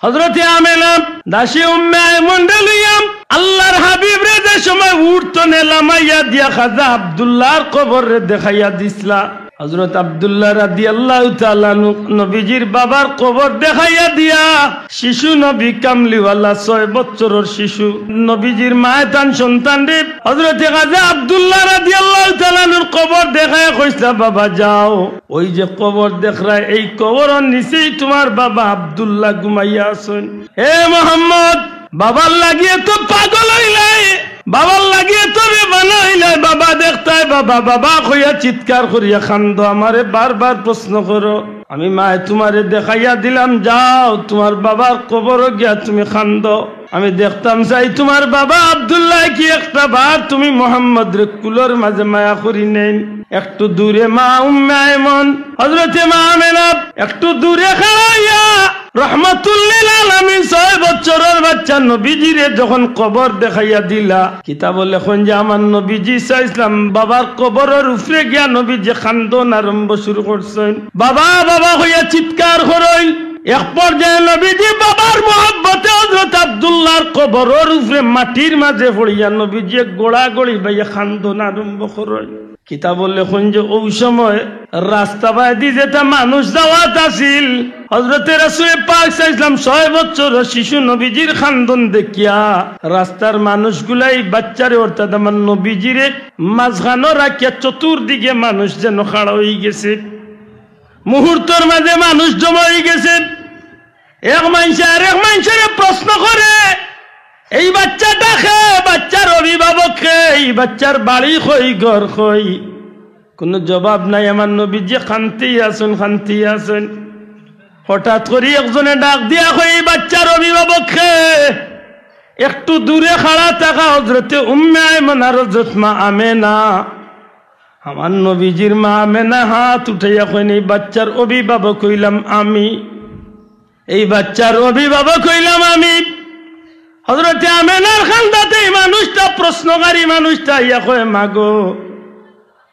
হযরতে আমেনা দাসী উম্মে আয়মন লইয়াম আল্লাহর হাবিব রে যে সময় উঠতো নেলামাইয়া দিয়া খাজা আব্দুল্লাহর কবর রে দেখাইয়া দিছলা। হযরত আব্দুল্লাহ রাদিয়াল্লাহু তাআলা নবীজির বাবার কবর দেখাইয়া দিয়া শিশু নবী কামলিওয়ালা 6 বছরের শিশু নবীজির মায়েতান সন্তান রে হযরত খাজা আব্দুল্লাহ রাদিয়াল্লাহু তাআলা কবর দেখাইয়া কইসা বাবা যাও ওই যে কবর দেখরা এই কবরের নিচেই তোমার বাবা আব্দুল্লাহ ঘুমাইয়া আছেন। হে মুহাম্মদ বাবার লাগিয়ে তো পাগল হইলাই, বাবার লাগিয়ে তো বেমানা হইলাই, বাবা দেখতাই বাবা বাবা কইয়া চিৎকার করিয়া খান্দ আমারে বারবার প্রশ্ন করো। আমি মায়ে তোমারে দেখাইয়া দিলাম যাও তোমার বাবার কবর গিয়া তুমি খান্দ। আমি দেখতাম চাই তোমার বাবা আব্দুল্লাহ কি একটা বার তুমি মোহাম্মদ রে কুলোর মাঝে মায়া করি নেন। একটু দূরে মা উম্মে আয়মন হযরতে মা আমেনা একটু দূরে খাড়াইয়া রহমাতুল্লিল আলামিন 6 বছরের বাচ্চা নবীজিরে যখন কবর দেখাইয়া দিলা কিতাব লেখন যে আমার নবীজি সাইসলাম বাবার কবরের উপরে গিয়া নবীজি খান্দন আরম্ভ শুরু করছেন। বাবা বাবা হইয়া চিৎকার করই। এক পর্যায়ে নবীজি বাবার মহব্বতে হযরত আব্দুল্লাহর কবরের উপরে মাটির মাঝে পড়িয়া নবীজি গোড়া গড়ি বাইয়া খান্দন আরম্ভ করই। কিতাব লেখন যে ওই সময় রাস্তা বাইদি যেটা মানুষ যাওয়াত আছিল হযরতে রাসূল পাক সাল্লাল্লাহু আলাইহি 6 বছরের শিশু নবীজির খান্দন দেখিয়া রাস্তার মানুষগুলাই বাচ্চারে অর্থাৎ আমার নবীজিরে মাঝখানে রাখিয়া চতুর্দিকে মানুষ যেন খাড়া হয়ে গেছে। মুহূর্তের মাঝে মানুষ জমা হয়ে গেছে। এক মানুষ আর এক মানুষের প্রশ্ন করে এই বাচ্চাটা খে বাচ্চার অভিভাবক খে এই বাচ্চার বাড়ি কই ঘর কই কোনো জবাব নাই। আমার নবীজি শান্তি আছেন। হঠাৎ করে একজনে ডাক দিয়া কই এই বাচ্চার অভিভাবক খে। একটু দূরে খাড়া থাকা হযরতে উম্মে আয়মন আর হযরত মা আমেনা আমার নবীজির মা আমেনা হাত উঠাইয়া কইন এই বাচ্চার অভিভাবক হইলাম আমি, এই বাচ্চার অভিভাবক হইলাম আমি। হযরতে আমেনার খান্দাতে এই মানুষটা প্রশ্নকারী মানুষটা ইয়া কয় মাগো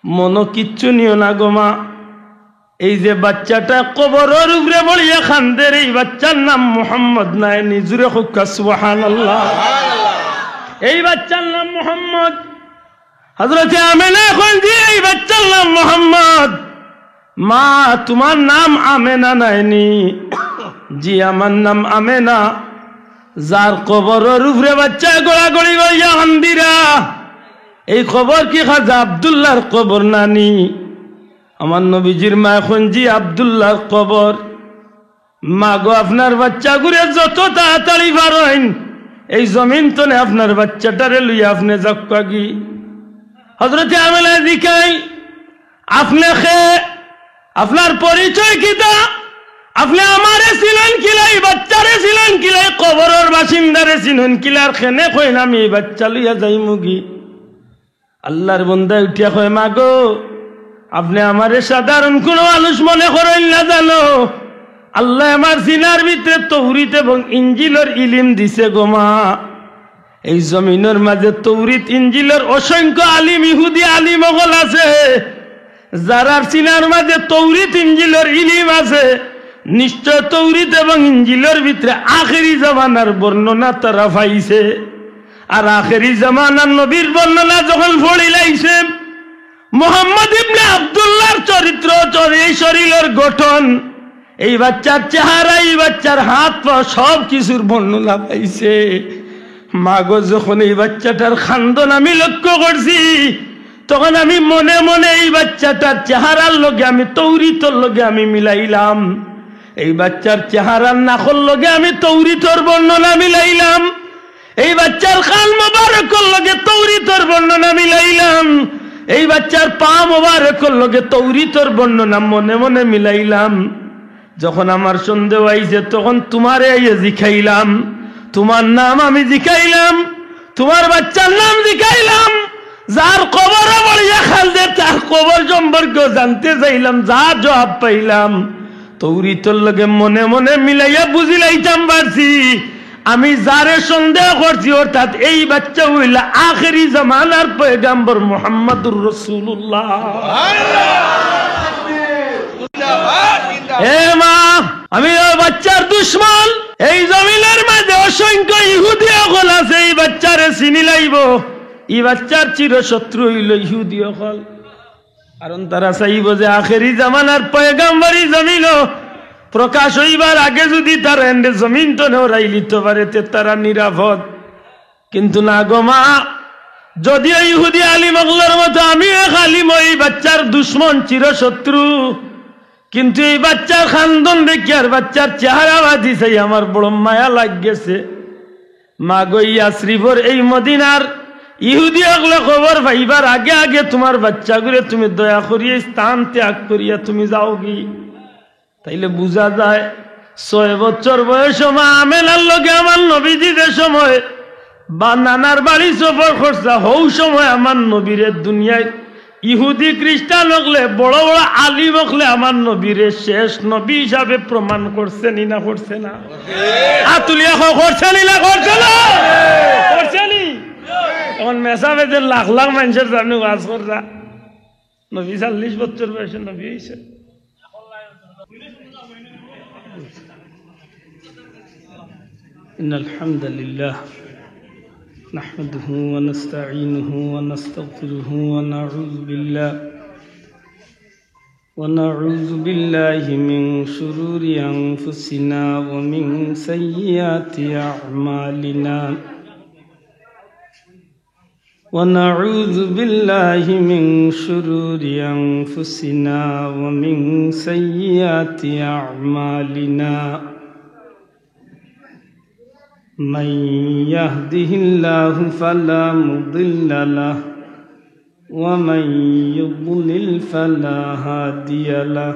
মনো কিচ্ছু নিও না গো মা, এই যে বাচ্চাটা কবরের উপরে বলিয়া খান্দের এই বাচ্চার নাম মুহাম্মদ নাই। নিজুরে হুক্কা সুবহানাল্লাহ। এই বাচ্চার নাম মুহাম্মদ। হযরতে আমেনা কইন জি এই বাচ্চার নাম মুহাম্মদ। মা তোমার নাম আমেনা নাইনি? জি আমার নাম আমেনা। যার কবরের উপরে বাচ্চা গোড়াগড়ি গইয়া হান্দিরা এই কবর কি খাজা আব্দুল্লাহর কবর নানি? আমার নবীজির মা এখন জি আব্দুল্লাহর কবর। মা গো আপনার বাচ্চা ঘুরে যত তাড়াতাড়ি পারেন এই জমিন তনে আপনার বাচ্চাটারে লইয়া আপনি যাকি। হযরতে আমেনা জিকাই আপনি খে আপনার পরিচয় কিতা? আপনি আমারে ছিলেন কিলাই বাচ্চারে ছিলেন কিলাই কবরের বাসিন্দারে ছিলেন কিলার খেনে কইন আমি এই বাচ্চা লইয়া যাই মুগি। আল্লাহর বান্দা উঠিয়া কয় মা গো আপনি আমারে সাধারণ কোন মানুষ মনে করেন না জানো? আল্লাহ আমার সিনার ভিতরে তৌরিত এবং ইঞ্জিলের ইলম দিছে গো মা। এই জমিনের মাঝে তৌরিত ইঞ্জিলের অসংখ্য আলিম ইহুদি আলিম ওগল আছে যারার সিনার মাঝে তৌরিত ইঞ্জিলের ইলম আছে। নিশ্চয় তৌরিত এবং ইঞ্জিলের ভিতরে আখেরি জামানার বর্ণনা তারা পাইছে। আর আখেরি জামানার নবীর বর্ণনা যখন পড়িলাইছে মুহাম্মদ ইবনে আব্দুল্লাহর চরিত্র এই শরীরের গঠন এই বাচ্চার চেহারা এই বাচ্চার হাত পা সব কিছুর বর্ণনা পাইছে। মাগো যখন এই বাচ্চাটার খান্দন আমি লক্ষ্য করছি তখন আমি মনে মনে এই বাচ্চাটার চেহারার লগে আমি তৌরিতর লগে আমি মিলাইলাম। এই বাচ্চার চেহারার নাখর লগে আমি তৌরিতর বর্ণনা মিলাইলাম। এই বাচ্চার খাল মোবারকর লগে তৌরিতর বর্ণনা মিলাইলাম। এই বাচ্চার পা মোবারকর লগে তৌরিতর বর্ণনা মনে মনে মিলাইলাম। যখন আমার সন্দেহ আইছে তখন তোমারে জিখাইলাম, তোমার নাম আমি জিখাইলাম, তোমার বাচ্চার নাম জিখাইলাম। যার কবর বলিয়া খালদে তার কবর সম্পর্কে জানতে চাইলাম, যা জবাব পাইলাম তৌরিতর লগে মনে মনে মিলাইয়া বুঝিলাইতাম পারছি আমি যারে সন্দেহ করছি অর্থাৎ এই বাচ্চা হইলা আখেরি জামানার পয়গম্বর মুহাম্মদুর রাসূলুল্লাহ। এ মা আমি ওই বাচ্চার দুশ্মন, এই জন্য চিনি লাইব ই বাচ্চার চিরশত্রু হইল ইহুদি হল। কারণ তারা চাইব যে আখেরি জামানার পয়গাম্বরী জমিন প্রকাশ হইবার আগে যদি তারা এন্ডে জমিন তো নেওয়াই লিতে পারে তে তারা নিরাপদ। কিন্তু না গো মা, যদিও ইহুদি আলিম অগলার মতো আমি এক আলিম, এই বাচ্চার দুশ্মন চিরশত্রু, কিন্তু এই বাচ্চার খান্দন দেখি আর বাচ্চার চেহারা বাঁধি চাই আমার বড় মায়া লাগছে। মা গইয়া শ্রীভর এই মদিনার ইহুদি অগলা খবর ভাইবার আগে আগে তোমার বাচ্চাগুলো তুমি দয়া করিয়া স্থান ত্যাগ করিয়া তুমি যাও কি। তাইলে বুঝা যায় 6 বছর বয়স মা আমেনার লগে আমার নবীজিদের সময় বা নানার বাড়ি সফর করছা, হৌ সময় আমার নবীরে দুনিয়ায় ইহুদি খ্রিস্টান হকলে বড় বড় আলিম হকলে আমার নবীরে শেষ নবী হিসাবে প্রমাণ করছে নি না করছে না? আতুলিয়া করছে নি না করছে না? করছে নি? এখন মেসাবেদের লাখ লাখ মানুষের সামনে ওয়াজ করছা, নবী 40 বছর বয়সে নবী হয়েছে। ইন্নাল হামদুলিল্লাহ نحمده ونستعينه ونستغفره ونعوذ بالله من شرور أنفسنا ومن سيئات أعمالنا ونعوذ بالله من شرور أنفسنا ومن سيئات أعمالنا من يهده الله فلا مضل له ومن يضلل فلا هادي له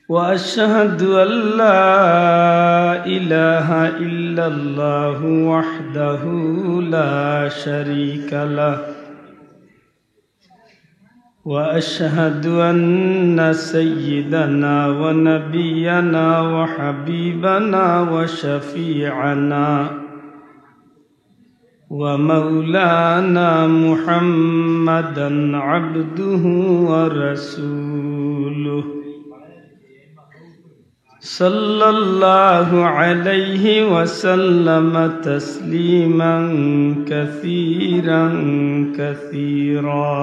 وأشهد أن لا إله إلا الله وحده لا شريك له وأشهد أن سيدنا ونبينا وحبيبنا وشفيعنا ومولانا محمدا عبده ورسوله صلى الله عليه وسلم تسليما كثيرا كثيرا.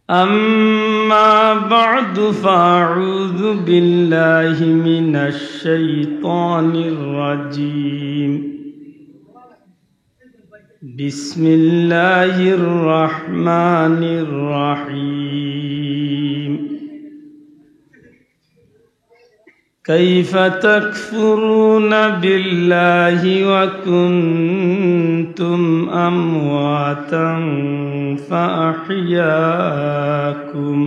أما بعد فأعوذ بالله من الشيطان الرجيم. بسم الله الرحمن الرحيم. كيف تكفرون بالله وكنتم أمواتا فأحياكم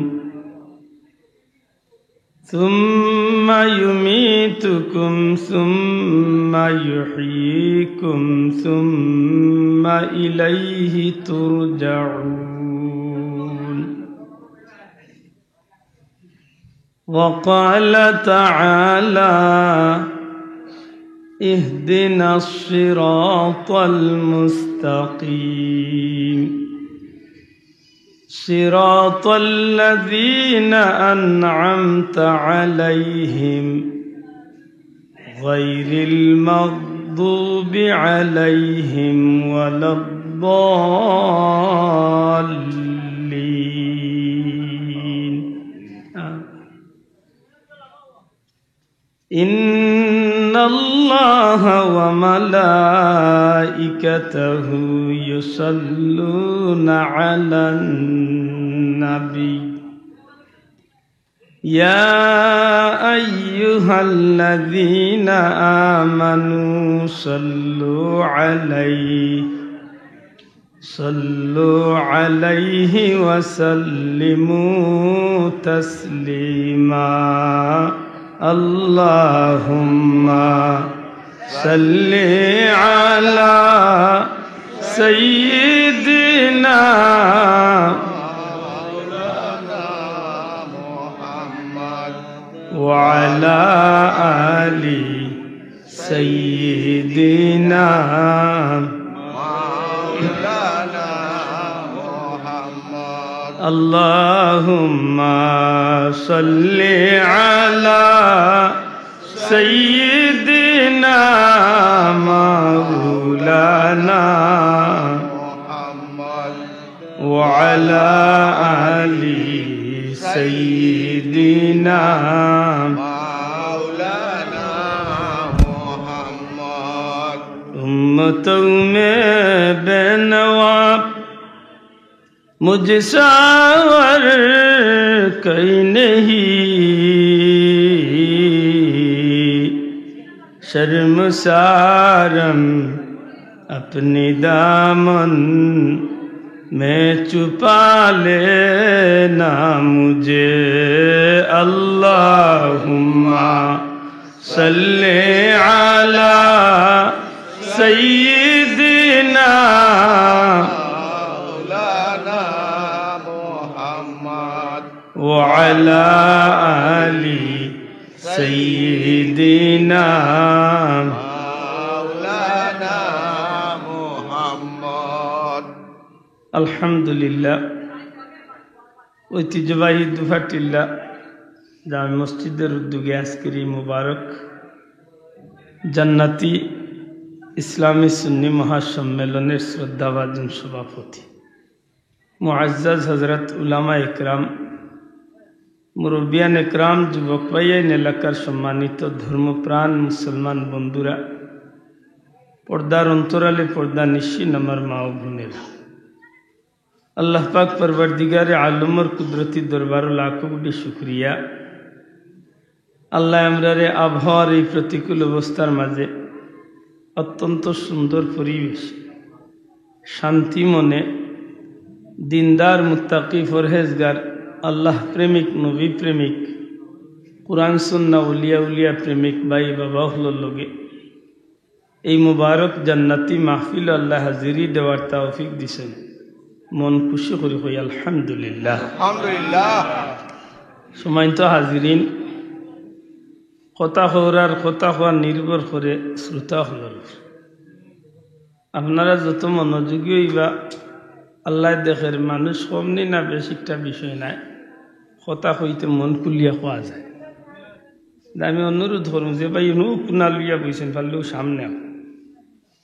ثم يميتكم ثم يحييكم ثم إليه ترجعون. وقال تعالى اهدنا الصراط المستقيم صراط الذين أنعمت عليهم غير المغضوب عليهم ولا الضالين. إن الله وملائكته يصلون على النبي يا أيها الذين آمنوا صلوا عليه وسلموا تسليما. اللهم صل على سيدنا محمد وعلى آل سيدنا اللهم صل على سيدنا وعلى آل سيدنا مولانا محمد उम्मतों में बेनवाब मुझसा और कोई नहीं शर्मसारम अपनी दामन में छुपा लेना मुझे अल्लाहुम्मा सल्ले अला सय्यिदिना मौलाना मुहम्मद व अला आलि सय्यिदिना मौलाना मुहम्मद। আলহামদুলিল্লাহ। ঐতিহ্যবাহী দুফাটিল্লা জামে মসজিদের উদ্যোগে আজকের এই মুবারক জান্নাতি ইসলামী সুন্নি মহাসম্মেলনের শ্রদ্ধাভাজন সভাপতি মুআজ্জাজ হযরত উলামা ইকরাম, মুরব্বিয়ান ইকরাম, যুবক ভাইয়ান, এলাকার সম্মানিত ধর্মপ্রাণ মুসলমান বন্ধুরা, পর্দার অন্তরালে পর্দা নিশ্চিন আমার মা ও বোনেরা, আল্লাহ পাক পরবর্দিগারে আলমর কুদরতি দরবার লাখো কোটি শুকরিয়া। আল্লাহ আমরারে আবহাওয়ার এই প্রতিকূল অবস্থার মাঝে অত্যন্ত সুন্দর পরিবেশ, শান্তি মনে, দিনদার, মুত্তাকি, ফরহেজগার, আল্লাহ প্রেমিক, নবী প্রেমিক, কুরআন সুন্নাহ, উলিয়া উলিয়া প্রেমিক ভাই বাবা হলোর লগে এই মুবারক জান্নাতি মাহফিল আল্লাহ হাজিরি দেওয়ার তৌফিক দিছেন। মন খুশি করে কই আলহামদুলিল্লাহ। আলহামদুলিল্লাহ। সময়তো হাজিরিন, কথা হওয়ার নির্ভর করে শ্রোতা হলার। আপনারা যত মনোযোগী হইবা আল্লাহ দেখের মানুষ কমনি না বেশিটা বিষয় নাই, কথা হইতে মন খুলিয়া কোয়া যায়। আমি অনুরোধ করুন যে ভাই নো কুনা লইয়া বইছেন পারলেও সামনে,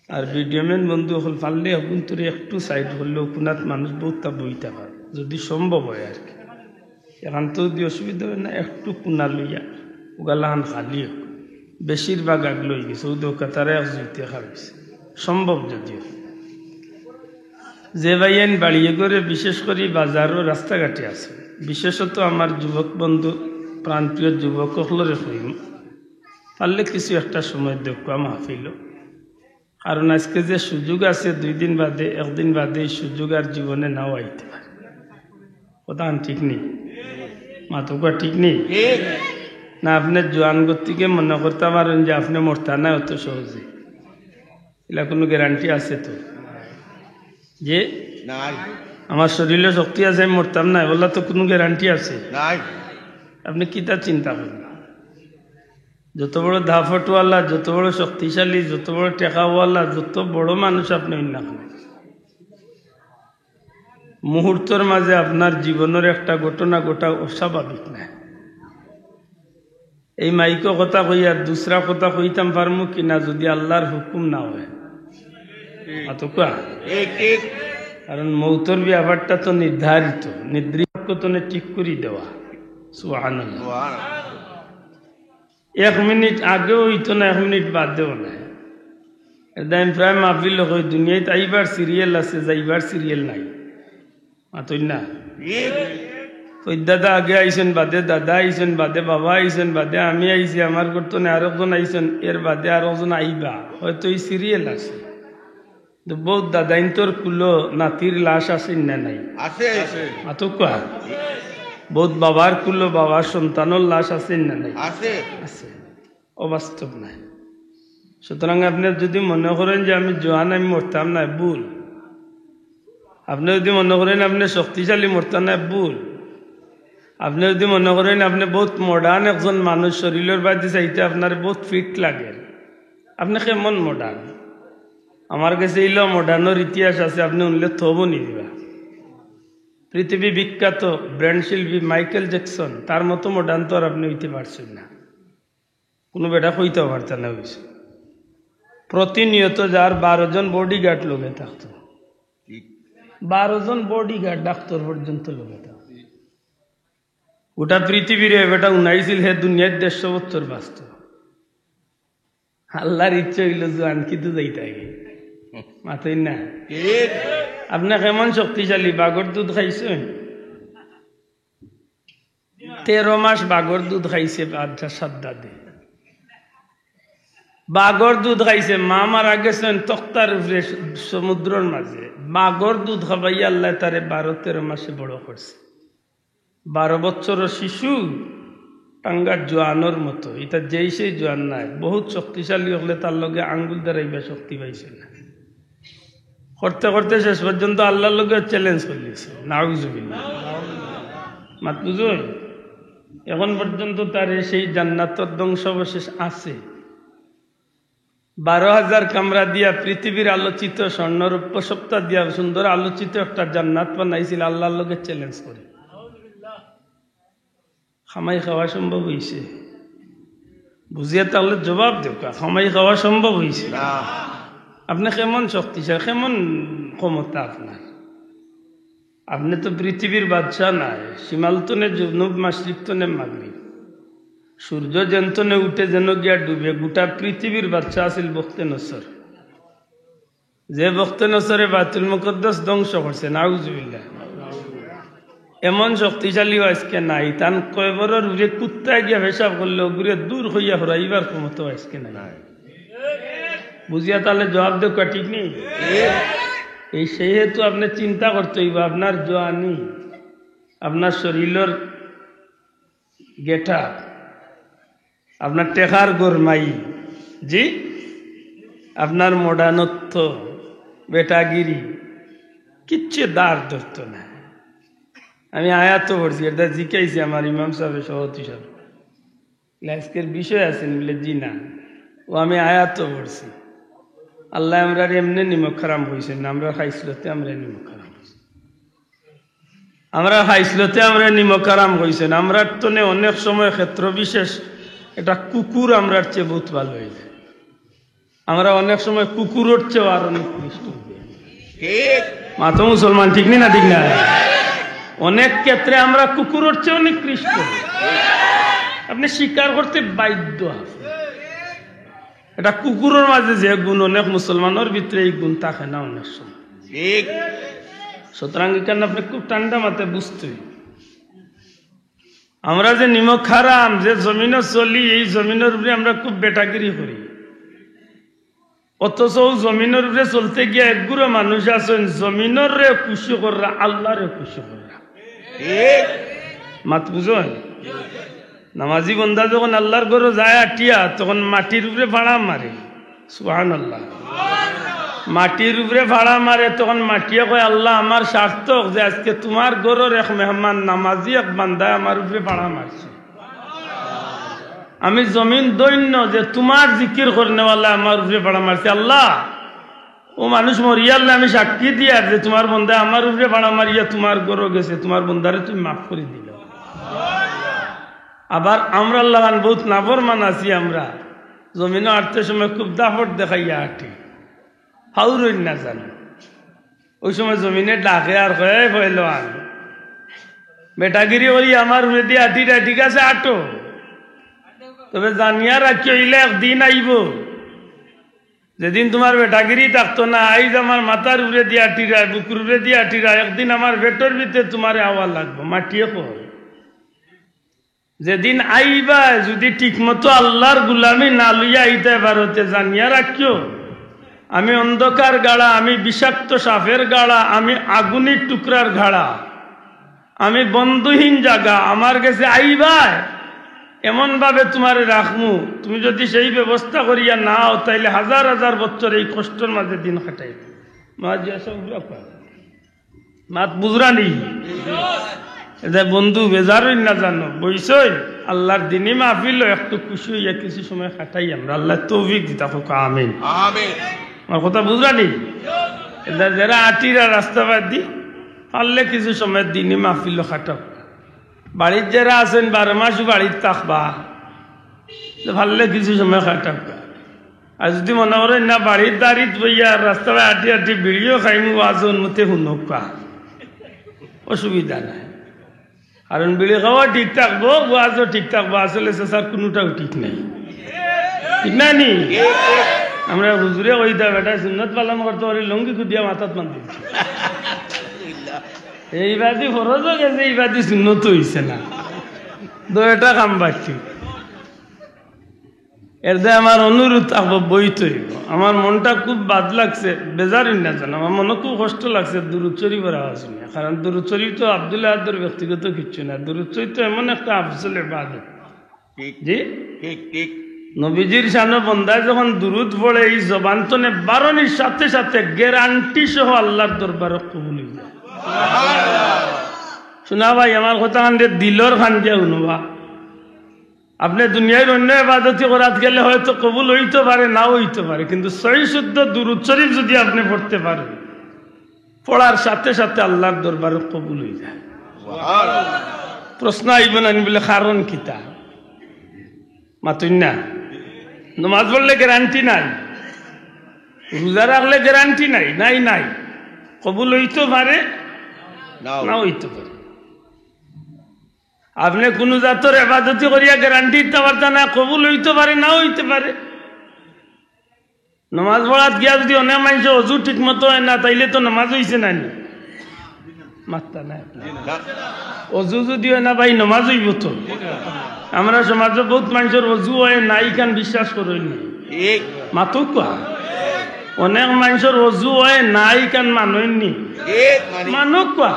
আর ভিডিওম্যান বন্ধু হল পারলে এখন তোর একটু সাইড করলেও কুনাত মানুষ বহুতটা বইতে পারে যদি সম্ভব হয় আর কি। এখন তো যদি অসুবিধা হয় না, একটু কুনা লইয়া ওগালাহান খালি হোক, বেশিরভাগ আগ লই গেছে ওদের কাতারে জুইতে খাওয়াইছে সম্ভব যদিও। যে ভাইয়ান বাড়িয়ে করে বিশেষ করে বাজারও রাস্তাঘাটে আছে, বিশেষত আমার যুবক বন্ধু, প্রাণপ্রিয় যুবক হলরে হইম পারলে কিছু একটা সময় দেখবা মাহফিল, কারণ আজকে যে সুযোগ আছে 2 দিন বাদে 1 দিন বাদে এই সুযোগ আর জীবনে নাও আইতে পারে। কথা ঠিক নেই, মাতকা ঠিক নেই না? আপনি জোয়ান গতিকে মনে করতে পারেন যে আপনি মরতা না অত সহজে, এলা কোনো গ্যারান্টি আছে তো যে নাই আমার শরীরে শক্তি আছে আমি মরতাম না, বললা তো কোনো গ্যারান্টি আছে নাই। আপনি কি তা চিন্তা করেন? যত বড় ধাফটওয়ালা, যত বড় শক্তিশালী, যত বড় টেকাওয়ালা, যত বড় মানুষ আপনি না মুহূর্তের মাঝে আপনার জীবনের একটা ঘটনা ঘটা অস্বাভাবিক না। এই মাইকো কথা কই আর দুসরা কথা কইতাম পারমু কিনা যদি আল্লাহর হুকুম না হয়। কারণ মৌতর ব্যাপারটা তো নির্ধারিত, নির্দিষ্টনে ঠিক করে দেওয়া। সুবহানাল্লাহ। 1 মিনিট আগেও হইতো না, 1 মিনিট বাদেও না। এদাইম প্রায় মাহফিল কই দুনিয়াতে আইবার সিরিয়াল আছে, যাইবার সিরিয়াল নাই। মাতই না ওই দাদা আগে আইসেন, বাদে দাদা আইসেন, বাদে বাবা আইসেন, বাদে আমি আইসি, আমার করতনে আরেকজন আইসেন, এর বাদে আরেকজন আইবা, হয়তো এই সিরিয়াল আছে। তো বহুত দাদা ইন্তর কুলো নাতির লাশ আছেন না নাই? আছে। মাতকা বহুত বাবার কুলো বাবার সন্তানের লাশ আছেন না নাই? আছে। আছে, অবাস্তব নাই। সুতরাং আপনি যদি মনে করেন যে আমি জোয়ান আমি মরতাম না, ভুল। আপনি যদি মনে করেন আপনি শক্তিশালী মরতাম না, ভুল। আপনি যদি মনে করেন আপনি বহুত মডার্ন একজন মানুষ, শরীরের বাদে চাইতে আপনার বহুত ফিট লাগে, আপনি কেমন মডার্ন? আমার কাছে এইল মডার্নের ইতিহাস আছে, আপনি উনলে থব নি দিবা। পৃথিবী বিখ্যাত ব্র্যান্ড শিল্পী মাইকেল জ্যাকসন, তার মতো মডার্ন তো আর আপনি হইতে পারছেন না, কোনো বেটা হইতেও পারতেন না। হয়েছে প্রতিনিয়ত যার 12 জন বডিগার্ড লোকে থাকতো, 12 জন বডিগার্ড ডাক্তার পর্যন্ত লোক এটা গোটা পৃথিবীর বেটা উনাইছিল হে দুনিয়ার 150 বছর বাঁচত আল্লাহর ইচ্ছে হইল জান কিন্তু যাইতে আগে মাতই না আপনি কেমন শক্তিশালী বাগর দুধ খাইছেন 13 মাস বাগর দুধ খাইছে বাচ্চা সাদ্দা দে বাগর দুধ খাইছে মা মারা গেছেন তক্তার উপরে সমুদ্রের মাঝে বাগর দুধ খাবাই আল্লাহ তারে 12-13 মাসে বড় করছে 12 বছরের শিশু টাঙ্গার জোয়ানোর মতো এটা যেই সেই জোয়ান নাই বহুত শক্তিশালী হলে তার লগে আঙ্গুল দাঁড়াইবা শক্তি পাইছে না করতে করতে শেষ পর্যন্ত আল্লাহর লগে চ্যালেঞ্জ করলিছে নাউজুবিল্লাহ মাত বুঝুন এখন পর্যন্ত তার সেই জান্নাতের ধ্বংসাবশেষ আছে 12,000 কামরা দিয়া পৃথিবীর আলোচিত স্বর্ণরূপ সপ্তাহ দিয়া সুন্দর আলোচিত একটা জান্নাত বানাইছিল আল্লাহর লগে চ্যালেঞ্জ করে খামাই খাওয়া সম্ভব হয়েছে বুঝিয়া তাহলে জবাব দেব খামাই খাওয়া সম্ভব হয়েছে আপনি কেমন শক্তিশালী কেমন ক্ষমতা আপনার আপনি তো পৃথিবীর বাদশা নাই সীমালতনে জুনুব মাশরিকতনে মাগরিব সূর্য যেন্তনে উঠে যেন গিয়া ডুবে গোটা পৃথিবীর বাদশা আছিল বখতে নসর যে বখতে নসরে বাইতুল মুকদ্দাস ধ্বংস করছে নাউজুবিল্লাহ এমন শক্তিশালী আজকে নাই তান কয়বরের উড়ে কুত্তায় গিয়া পেশাব করলে ঘুরে দূর হইয়া হরাইবার ক্ষমতা আজকে নাই বুঝিয়া তাহলে জবাব দেওয়া ঠিক নেই এই সেহেতু আপনি চিন্তা করতে হইব আপনার জোয়ানি আপনার শরীরের গেটা আপনার টেকার গোরমাই জি আপনার মডার্নত্ব বেটাগিরি কিচ্ছু দাঁড় ধরত না আমি আয়াত পড়ছি এটা জিকাইছি আমার ইমাম সাহেব সভাপতি সাহেব আজকের বিষয় আছেন বলে জি না ও আমি আয়াত পড়ছি আল্লাহ আমরা এমনি নিমক খারাম হয়েছেন আমরা খাইছিলতে আমরা নিমক খারাম হয়েছি আমরা খাইছিলতে আমরা নিমক খারাম হয়েছেন আমরা তো অনেক সময় ক্ষেত্র বিশেষ এটা কুকুর আমরার চেয়ে বহুত ভালো হয়েছে আমরা অনেক সময় কুকুরের চেয়েও আরো নিকৃষ্ট মাতো মুসলমান ঠিক না ঠিক না অনেক ক্ষেত্রে আমরা কুকুরের চেয়েও নিকৃষ্ট আপনি স্বীকার করতে বাধ্য এটা কুকুরের মাঝে যে গুণ অনেক মুসলমানের ভিতরে এই গুণ থাকে না অনেক সময় সুতরাং এখানে আপনি খুব ঠান্ডা মাথায় বুঝতে আমরা যে নিমক খারাম যে জমিনে চলি এই জমিনের উপরে আমরা খুব বেটাগিরি করি অথচ জমিনের উপরে চলতে গিয়ে একগুলো মানুষ আছেন জমিনের রে খুশি কররা আল্লাহ রে খুশি কররা মাত বুঝেন নামাজি বন্দা যখন আল্লাহর ঘরে যায় আটিয়া তখন মাটির উপরে ভাড়া মারে সুবহানাল্লাহ মাটির উপরে ভাড়া মারে তখন মাটিয়ে কয় আল্লাহ আমার সার্থক যে আজকে তোমার ঘরের এক মেহমান নামাজি এক বান্দায় আমার উপরে ভাড়া মারছে আমি জমিন দৈন্য যে তোমার জিকির করনেওয়ালা আমার উপরে ভাড়া মারছে আল্লাহ ও মানুষ মরিয়াল্লাহ আমি সাক্ষী দিয়া যে তোমার বন্দা আমার উপরে ভাড়া মারিয়া তোমার ঘরে গেছে তোমার বন্দারে তুমি মাফ করে দিল আবার আমরা আল্লাহ বহুত নাফরমান আছি আমরা জমিনে আটতে সময় খুব দাফট দেখাইয়া আটি হাউরই না জানো ওই সময় জমিনে ডাকে আর হয়ে হইল আন বেটাগিরি ওই আমার উড়ে দিয়ে আটিটা ঠিক আছে আটো তবে জানিয়া রাখি হইলে একদিন আইব যেদিন তোমার বেটাগিরি থাকতো না আইজ আমার মাথার উড়ে দিয়ে আটিরায় বুকুর উড়ে দিয়ে আটিরায় একদিন আমার বেটর ভিতরে তোমার আওয়াজ লাগবো মাটিয়ে কর যেদিন আইবা যদি ঠিক মতো আল্লাহর গুলামি না লইয়া আইতে পারতে জানিয়া রাখিও আমি অন্ধকার গাড়া আমি বিষাক্ত সাপের গাড়া আমি আগুনের টুকরার গাড়া আমি বন্ধুহীন জায়গা আমার কাছে আইবা এমন ভাবে তোমারে রাখমু তুমি যদি সেই ব্যবস্থা করিয়া নাও তাইলে হাজার হাজার বছর এই কষ্টের মাঝে দিন কাটাইব মাত বুঝরা নেই বন্ধু বেজারই না জানো বইসই আল্লাহর দিনই মাহফিল একটু খুশি হইয়া কিছু সময় কাটাই আমরা আল্লাহ তৌফিক দিতা হোক আমিন আমার কথা বুঝরা নেই যারা আটিরা রাস্তা বাদ দি পারলে কিছু সময় দিনই মাহফিল খাটাও বাড়ির যারা আছেন 12 মাস বাড়ির থাকবা পারলে কিছু সময় খাটাও আর যদি মনে করেন না বাড়ির দাঁড়িত বইয়া রাস্তায় আটি আটি বিড়িও খাইমু আজন মতে শুনক পা অসুবিধা নাই কারণ বিড়ি খাওয়া ঠিক থাকবো ওয়াজও ঠিক থাকবো আসলে স্যার কোনোটাও ঠিক নেই ঠিক না নি আমরা হুজুরে কইতা বেটা সুন্নত পালন করতে পারি লঙ্গি খুদিয়া মাথাত বান্ধি এইবাদি ফরজও গেছে এইবাদি সুন্নত হইছে না দুইটা কাম বাকি এর যে আমার অনুরোধ বইতে হইব আমার মনটা খুব বাদ লাগছে বেজারিন না জানো আমার মনে খুব কষ্ট লাগছে দুরূদ শরীফ পড়া শুনে কারণ দুরূদ শরীফ তো আব্দুল্লাহ আদর ব্যক্তিগত কিছু না দুরূদ শরীফ তো এমন একটা আফজল ইবাদত জি ঠিক ঠিক নবীজির শানো বন্দায় যখন দুরূদ পড়ে এই জবান তনে বারণির সাথে সাথে গ্যারান্টি সহ আল্লাহর দরবারে কবুল হয়ে যায় শোনা ভাই আমার কথা কান্দে দিলর খান দিয়া শুনবা আপনি দুনিয়ার অন্য ইবাদতি করাত গেলে হয়তো কবুল হইতে পারে নাও হইতে পারে কিন্তু সহি শুদ্ধ দুরূদ শরীফ যদি আপনি পড়তে পারেন পড়ার সাথে সাথে আল্লাহর দরবারে কবুল হয়ে যায় প্রশ্ন আইব না বলে কারণ কিতা মাতুন না নমাজ পড়লে গ্যারান্টি নাই রোজা রাখলে গ্যারান্টি নাই নাই নাই কবুল হইতে পারে নাও হইতে পারে আপনি কোন জাতর ইবাদতি করিয়া গ্যারান্টি দিতে পারতেন না কবুল হইতে পারে নাও হইতে পারে নমাজ পড়াত গিয়া যদি অনেক মানুষ অজু ঠিক মতো হয় না তাইলে তো নমাজ হইছে না মাত্তা নাই অজু যদি হয় না ভাই নমাজ হইব তো আমরা সমাজে বহুত মানুষের অজু হয় নাই কান বিশ্বাস করেন মাতো কোয়া অনেক মানুষের অজু হয় নাই কান মানেননি মানুষ কোয়া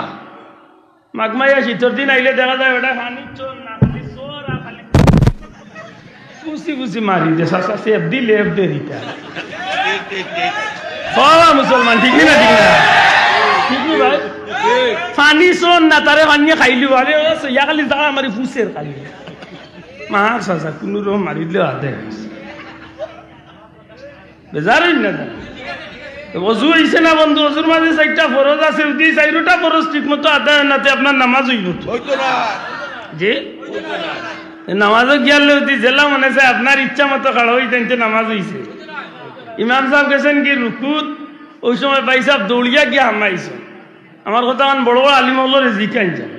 মাঘমাইয়া শীতের দিন আইলে দেখা যায় ওটা খানি চোর না খালি চোর আর খালি কুচি কুচি মারি দে সাসা সেফ দি লেফ দে রিটা বাবা মুসলমান ঠিক না ঠিক না ঠিক নি ভাই পানি চোর না তারে পানি খাইলি আরে ইয়া খালি জাগা মারি ফুসের খালি মা সাসা কোনো রকম মারি দিলে হাতে বেজারই না অজু হইছে না বন্ধু অজুর মাঝে 4টা ফরজ আছে যদি 4টা ফরজ ঠিক মতো আদায় নাতে আপনার নামাজ হইব জি নামাজও গিয়ালে যদি জেলা মনে চায় আপনার ইচ্ছা মতো খাড়া হই তেনতে নামাজ হইছে ইমাম সাহেব গেছেন কি রুকুত ওই সময় ভাই সাহেব দৌড়িয়া গিয়া হামাইছে আমার কথা আমার বড় বড় আলিম হল্লো জিকাই যায়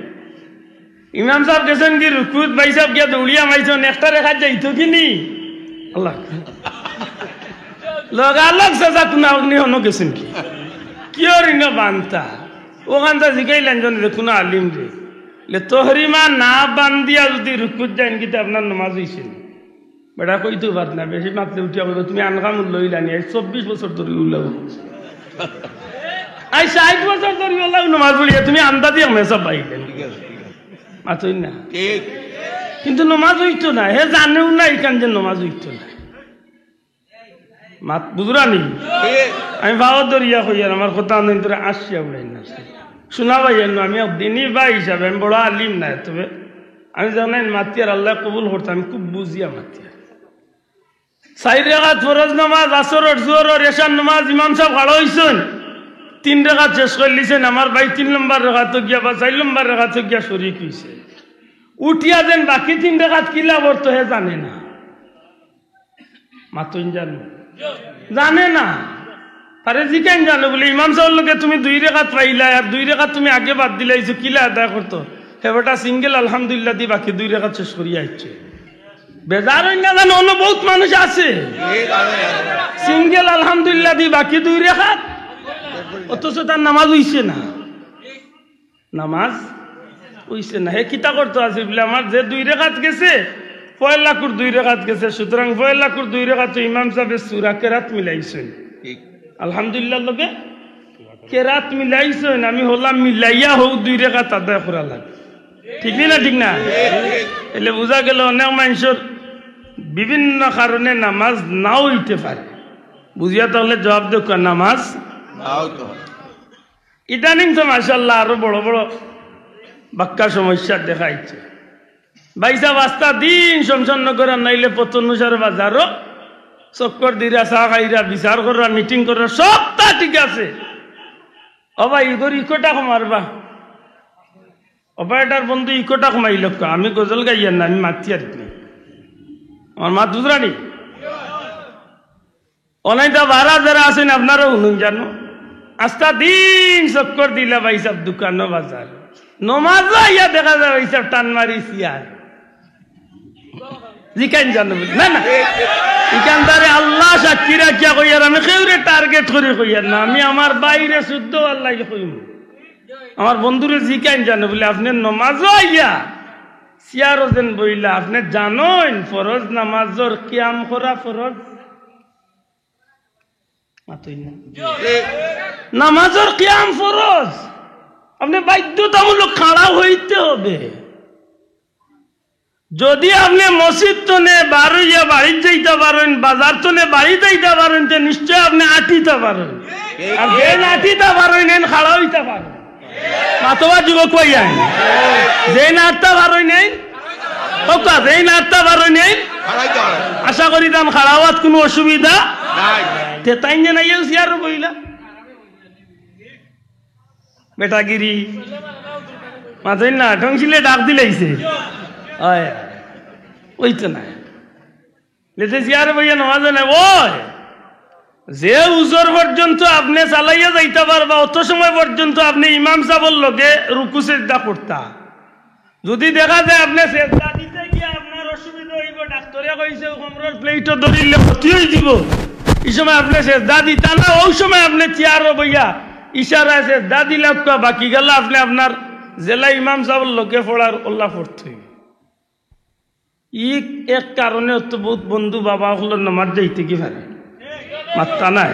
ইমাম সাহেব গেছেন কি রুকুত ভাই সাহেব গিয়া দৌড়িয়া মাইছে একটা রেখা যাইতো কি নি আল্লাহ লগালগ সাজা কোন অগ্নি হনো গেছেন কি কিয় রিনা বান্তা ওখানটা জিগাইলেন জন কোনো আলিম রে তোহরিমা না বান্দিয়া যদি রুকুত যাইন কিন্তু আপনার নামাজ হইছে বেটা কইতো বাদ না বেশি মাতলে উঠিয়া বলবো তুমি আনকাম লইলানি 24 বছর ধরে উল্লাও আই 60 বছর ধরে উল্লাও নামাজ পড়িয়া তুমি আন্দাজি মেসব পাইলেন মাতই না কিন্তু নামাজ হইতো না হে জানেও না এখান যে নামাজ হইতো না মাত বুঝরানি আমি ভাবত ধরিয়া কইয়ার আমার কথা অন্তরে আসিয়া উড়াই না শোনা ভাই আমি দিনী ভাই হিসাবে আমি বড় আলিম নাই তবে আমি জানেন মাতিয়ার আল্লাহ কবুল করতাম আমি খুব বুঝিয়া মাতিয়ার 4 রাকাত ফরজ নামাজ আসর জোহর এশার নামাজ ইমাম সাহেব খাড়া হইছেন 3 রাকাত শেষ করে লিছেন আমার ভাই 3 নম্বর রাকাত গিয়া বা 4 নম্বর রাকাত গিয়া শরীক হইছে উঠিয়া দেন বাকি 3 রাকাত কিলা বর্ত হে জানে না মাতুন জানে না তারে জিকেন জানো বলে ইমাম সাহেব লোকে তুমি 2 রাকাত পাইলা আর 2 রাকাত তুমি আগে বাদ দিলাইছো কিলা আদায় করতো হে বেটা সিঙ্গেল আলহামদুলিল্লাহ দি বাকি 2 রাকাত শেষ করিয়া আইছে বেজার হই না জানো অন্য বহুত মানুষ আছে সিঙ্গেল আলহামদুলিল্লাহ দি বাকি 2 রাকাত অথচ তার নামাজ হইছে না নামাজ হইছে না হে কিতা করতে আছে বলে আমার যে 2 রাকাত গেছে 1 লাখুর 2 রাকাত গেছে সুতরাং 1 লাখুর 2 রাকাত ইমাম সাহেব সূরা কেরাত মিলাইছেন আলহামদুলিল্লাহ লোকে কেরাত মিলাইছেন আমি হলাম মিলাইয়া হোক 2 রাকাত আদায় করা লাগে ঠিক না ঠিক না এলে বোঝা গেল অনেক মানুষের বিভিন্ন কারণে নামাজ নাও হইতে পারে বুঝিয়া তাহলে জবাব দেখ নামাজ ইদানিং তো মাশাআল্লাহ আরো বড় বড় বাক্কা সমস্যা দেখাইছে ভাইসা বাস্তা দিন শমশাননগর নাইলে পতনুসার বাজারও চক্কর দিরা চা খাইরা বিচার করা মিটিং করা সবটা ঠিক আছে অবা ইগর ইকোটা কমারবা অপারেটার বন্ধু ইকোটা কমাইল আমি গজল গাইয়ার না আমি মাতি আর কি আমার মাত বুঝরানি অনাইতা ভাড়া যারা আছেন আপনারা শুনুন জানো আস্তা দিন চক্কর দিলা ভাই সব দোকান বাজার নমাজ ইয়া দেখা যায় ভাই সব টান মারিছি আর জিকান জানো না না ইকান্দারে আল্লাহ সাক্ষী রাখিয়া কইয়ার আমি কেউরে টার্গেট করে কইয়ার না আমি আমার বাইরে শুদ্ধ আল্লাহকে কইব আমার বন্ধুরে জিকান জানো বলে আপনি নমাজ ইয়া সিয়ারো যেন বইলা আপনি জানেন ফরজ নামাজর কিয়াম করা ফরজ নামাজর কিয়াম ফরজ আপনি বাধ্যতামূলক খাড়া হইতে হবে যদি আপনি মসজিদ তনে বারইয়া বাড়ি যাইতে পারেন বাজার তনে বাড়ি যাইতে পারেন তো নিশ্চয় আপনি আটিতে পারেন আর যে আটিতে পারেন খাড়া হইতে পারেন মাতবা যুবক কইয়া যে নাটটা পারেন নেই যে নাটটা পারেন নেই আশা করি তান খাড়া হওয়ার কোনো অসুবিধা তে তাই যে নাই সিয়ারও বইলা বেটাগিরি মাথায় না ঠংছিলে ডাক দিলাইছে ওই তো না লেতে সিয়ারে বইয়া নমাজ নাই ওই যে উজর পর্যন্ত আপনি চালাইয়া যাইতে পারবা অত সময় পর্যন্ত আপনি ইমাম সাহেবের লগে রুকু সেজদা করতা যদি দেখা যায় আপনি সেজদা দিতে গিয়ে আপনার অসুবিধা হইব ডাক্তারে কইছে কোমরের প্লেটও ধরিলে ক্ষতি হয়ে যাব এই সময় আপনি সেজদা দিতা না ওই সময় আপনি চেয়ারও বইয়া ইশারায় সেজদা দিলে বাকি গেল আপনি আপনার জেলা ইমাম সাহেবের লগে পড়ার ওল্লা পড়তে হইব ই এক কারণে তো বহুত বন্ধু বাবা হলো নামাজ যাইতে কি পারে মাত্রা নাই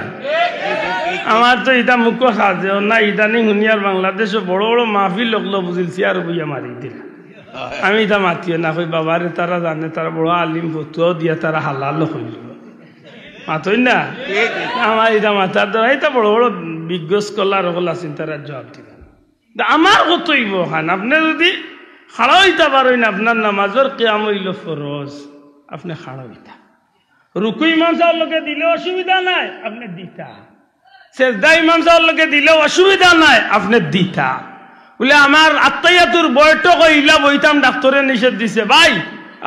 আমার তো এটা মুখ সাজে না ইদানিং হুনিয়ার বাংলাদেশে বড় বড় মাহফিল লোকলো বুঝিলছি আর বইয়া মারি দিল আমি এটা মাতিও না কই বাবারে তারা জানে তারা বড় আলিম ফতুয়াও দিয়া তারা হালাল হইল মাতই না আমার এটা মাথার দ্বারা এটা বড় বড় বিজ্ঞ স্কলার হল আছেন তারা জবাব দিবেন আমার কতইব খান আপনি যদি খাড়া হইতে পারেন আপনার নামাজের কিয়াম হইল ফরজ আপনি খাড়া হইতা রুকু ইমাম সাহেবের লোকে দিলে অসুবিধা নাই আপনি দিতা সেজদা ইমাম সাহেবের লোকে দিলে অসুবিধা নাই আপনি দিতা বলে আমার আত্মাইয়াতুর বৈঠক হইলা বইতাম ডাক্তারে নিষেধ দিছে ভাই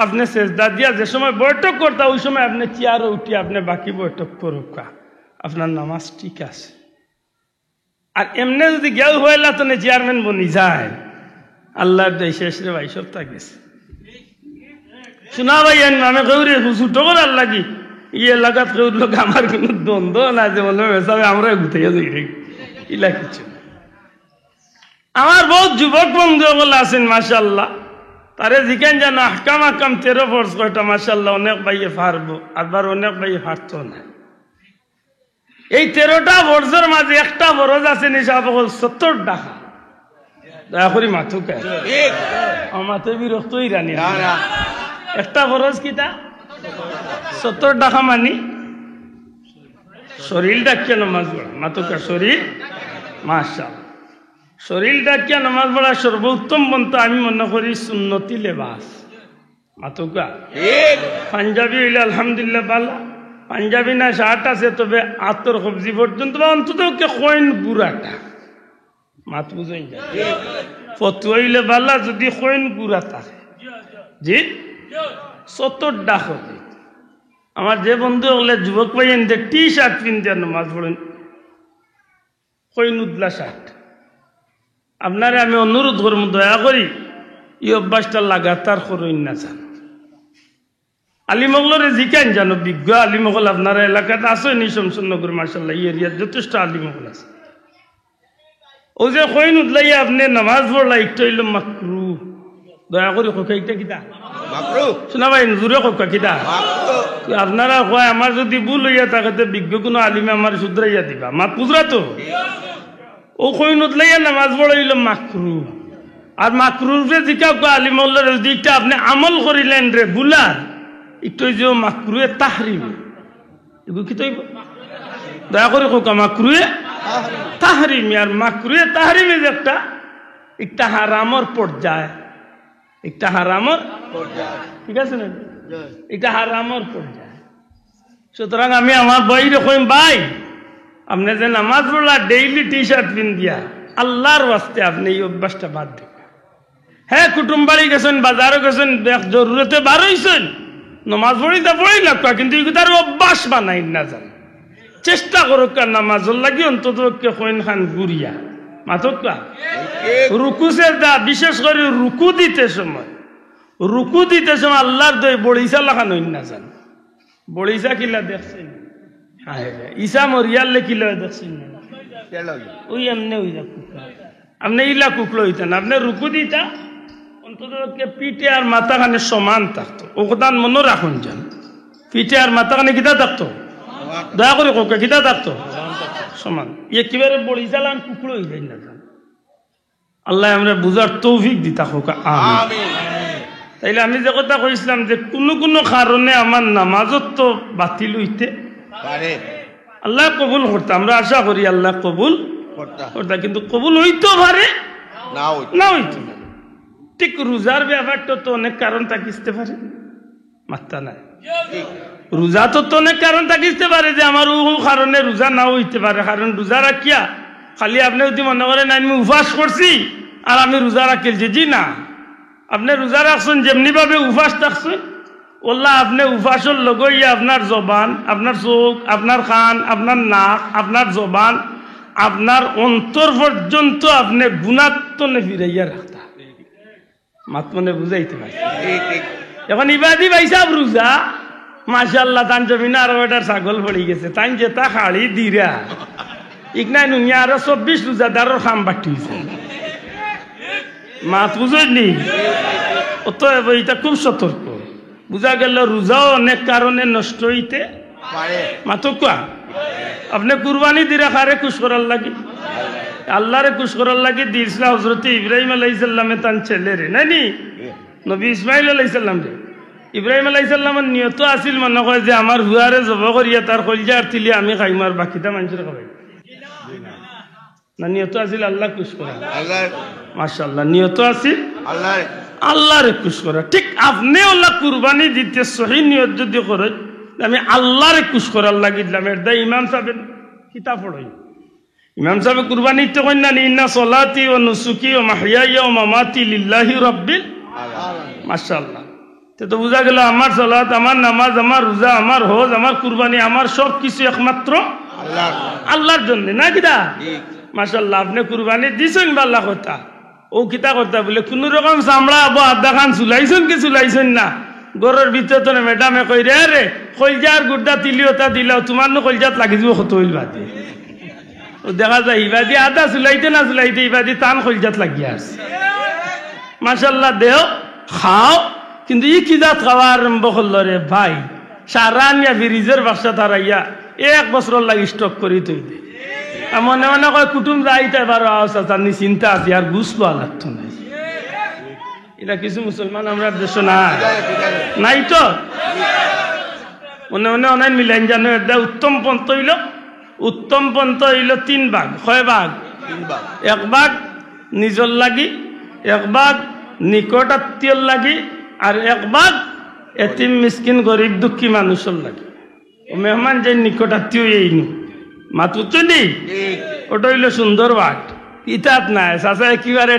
আপনি সেজদা দিয়া যে সময় বৈঠক করতা ওই সময় আপনি চেয়ারে উঠি আপনি বাকি বৈঠক করুক আপনার নামাজ ঠিক আছে আর এমনি যদি গেল হইলা তো চেয়ারম্যান বনি যায় আল্লাহর দেয় শেষ রে ভাই সব গেছে শোনা ভাই আমি কেউরে ছোট করে আল্লাহ কি ই এলাকাত কেউ লোক আমার কোনো দ্বন্দ্ব না যে বলবে সবাই আমরা গুতাইয়া যাই রে ইলা কিছু আমার বহুত যুবক বন্ধু বলে আছেন মাশাআল্লাহ তারে জিকেন যেন আহকাম আহকাম 13 ফরজ কয়টা মাশাআল্লাহ অনেক ভাইয়ে পারবো আবার অনেক ভাইয়ে পারতো না এই 13টা ফরজের মাঝে একটা ফরজ আছে নিশাব 70 টাকা দয়া করি মাথুকে আমার মাথে বিরক্তই রানি একটা ফরজ কিতা 70 টাকা মানি শরীরটা কেন নামাজ পড়া মাথুকা শরীর মাশাআল্লাহ শরীরটা কেন নামাজ পড়া সর্বোত্তম বন্ধু আমি মনে করি সুন্নতি লেবাস মাথুকা পাঞ্জাবি হইলে আলহামদুলিল্লাহ ভালো পাঞ্জাবি না শার্ট আছে তবে আতর সবজি পর্যন্ত বা অন্তত কইন বুড়াটা মাত বুঝাই যায় ফতুয়া হইলে ভালো যদি কইন বুড়া থাকে জি 70 ডাক হবে আমার যে বন্ধু হলে যুবক পাইন টি শার্ট পিনতে নামাজ পড়েন কইনুদ্লা শার্ট আপনারে আমি অনুরোধ করব দয়া করি এই অভ্যাসটা লাগাতার করুন না জান আলিমগলরে জিকান জানো বিজ্ঞ আলিমগল আপনারা এলাকাতে আছে নি শমশনগর মাশাআল্লাহ এই এরিয়ার যথেষ্ট আলিমগল আছে ও যে কইনুদ্লাই আপনি নামাজ পড়লা একটু হইল মাকরু দয়া করে কোকাইটা কিতা মাকরু শোনা ভাই জুরে কোকা কিতা মাকরু আপনারা কয় আমার যদি ভুল হইয়া থাকে বিজ্ঞ কোনো আলিমে আমার শুধরাইয়া দিবা মাত বুঝরা তো ও কইনুদ্লাই নামাজ পড়াইল মাকরু আর মাকরুর রে জিকা আলিমগলর দিকটা আপনি আমল করিলেন রে বুলার একটু যে মাকরুয়ে তাহরিম এগুলো কি তৈব দয়া করে কোকা মাকরুয়ে তাহরিম আর মাকরুয়ে তাহরিমে যে একটা হারামর পর্যায় একটা হারামর ঠিক আছে না এটা হারামর পর্যায় সুতরাং আমি আমার বইরে কইম ভাই আপনি যে নামাজ পড়লা ডেইলি টি শার্ট পিন দিয়া আল্লাহর ওয়াস্তে আপনি এই অভ্যাসটা বাদ দিন হ্যাঁ কুটুম বাড়ি গেছেন বাজারও গেছেন জরুরতে বার হইছেন নামাজ পড়ি তা পড়ি লাগতো কিন্তু তার অভ্যাস বানাই না জান চেষ্টা করুক নামাজর লাগি অন্তত কইন খান গুড়িয়া মাতকা রুকু সেজদা বিশেষ করে রুকু দিতে সময় আল্লাহর দই বড়িসা লাখানো না জান বড়িসা কিলা দেখছেন ঈসা মরিয়ালে কিলা দেখছেন ওই এমনি ওই যা কুকলা আপনি ইলা কুকলো হইতেন আপনি রুকু দিতা অন্তত পিঠে আর মাথা খানে সমান থাকতো ওদান মনে রাখুন যান পিঠে আর মাথা খানে কিতা থাকতো দয়া করে কোকে কিতা থাকতো সমান একেবারে বড়িসালাম কুকলো হয়ে যায় না জান আল্লাহ আমরা বুঝার তৌফিক দিতা হোক আমিন তাইলে আমি যে কথা কইছিলাম যে কোনো কারণে আমার নামাজত তো বাতিল হইতে পারে আল্লাহ কবুল করতে আমরা আশা করি আল্লাহ কবুল করতে কিন্তু কবুল হইতেও পারে না হইতে পারে ঠিক রোজার ব্যাপারটা তো অনেক কারণ থাকিতে পারে মাত্রা নাই রোজা তো অনেক কারণ থাকিতে পারে যে আমার ও কারণে রোজা নাও হইতে পারে কারণ রোজা রাখিয়া খালি আপনি যদি মনে করেন আমি উপবাস করছি আর আমি রোজা রাখিলছি জি না আপনি রোজা রাখছেন যেমনি ভাবে উপাস থাকছেন ওল্লা আপনি উপাসের লগইয়া আপনার জবান আপনার চোখ আপনার কান আপনার নাক আপনার জবান আপনার অন্তর পর্যন্ত আপনি গুণাত্মনে ফিরাইয়া রাখতা মাত মনে বুঝাইতে পারি এখন ইবাদি ভাইসাব রোজা মাশাআল্লাহ তান জমিনা আরো এটার ছাগল পড়ে গেছে তাই যেটা খাড়ি দিরা ইকনাই নুনিয়া আরো 24 রোজাদারের খাম বাটি হয়েছে মাত বুঝেননি অতএব এটা খুব সতর্ক বুঝা গেল রোজাও অনেক কারণে নষ্ট হইতে মাতকা আপনি কুরবানি দিরা খারে খুশ করার লাগি আল্লাহরে খুশ করার লাগি দিয়েছিল হযরত ইব্রাহিম আলাইহিস সালামে তান ছেলে রে নানি নবী ইসমাইল আলাইহিস সালাম রে ইব্রাহিম আলাইহিস সালামের নিয়ত আছিল মনে কয় যে আমার হুয়ারে জব করিয়া তার কলজার তিলি আমি খাইমার বাকিটা মানুষের খাওয়াই না নিয়ত আছিল আল্লাহ খুশ করা মাশাআল্লাহ নিয়ত আছিল আল্লাহরে খুশ করা ঠিক আপনি আল্লাহ কুরবানি দিতে সহি নিয়ত যদি করেন আমি আল্লাহরে খুশ করার লাগি দিলাম এটা ইমাম সাহেবের কিতাব পড়ই ইমাম সাহেব কুরবানি তো কইন না ইন্না সলাতি ওয়া নুসুকি ওয়া মাহইয়ায়া ওয়া মামাতি লিল্লাহি রাব্বিল আলামিন মাশাআল্লাহ তো বুঝা গেল আমার সালাত আমার নামাজ আমার রোজা আমার হজ আমার কুরবানি আমার সব কিছু একমাত্র আল্লাহর জন্য না কিটা মাশাআল্লাহ আপনি কুরবানি দিছেন আল্লাহ কথা ও কিতা কথা বলে কোন রকম চামড়া আবো আধা খান চুলাইছেন কি চুলাইছেন না গরের ভিতরে তো ম্যাডামে কই রে কলজার গুড্ডা তিলিওটা দিলাও তোমার নো কলজাত লাগি যাব কত হইল বাদে ও দেখা যায় ইবাদি আধা চুলাইতে না চুলাইতে ইবাদি টান কলজাত লাগিয়া আছে মাশাআল্লাহ দেও খাও কিন্তু ই কিদা খাওয়া আরম্ভ করলো রে ভাই সারা নিয়া ফ্রিজের বাক্সা তারাইয়া 1 বছর লাগি স্টক করি তুই দে মনে মনে কয় কুটুম যাইতে পারো আসানি চিন্তা আছে আর বুঝলো লাগতো না এটা কিছু মুসলমান আমরা দেশ নাই তো মনে মনে অনেক মিলাইন জানো এটা উত্তম পন্থ হইল 3 ভাগ কয় ভাগ 1 ভাগ নিজর লাগি 1 ভাগ নিকট আত্মীয়র লাগি আর 1 ভাগ এতিম মিসকিন গরিব দুঃখী মানুষের লাগি ও মেহমান যে নিকট আত্মীয় এই মাতুচনি ওটা হইল সুন্দর বাট ইতাত নাই চাচা একেবারে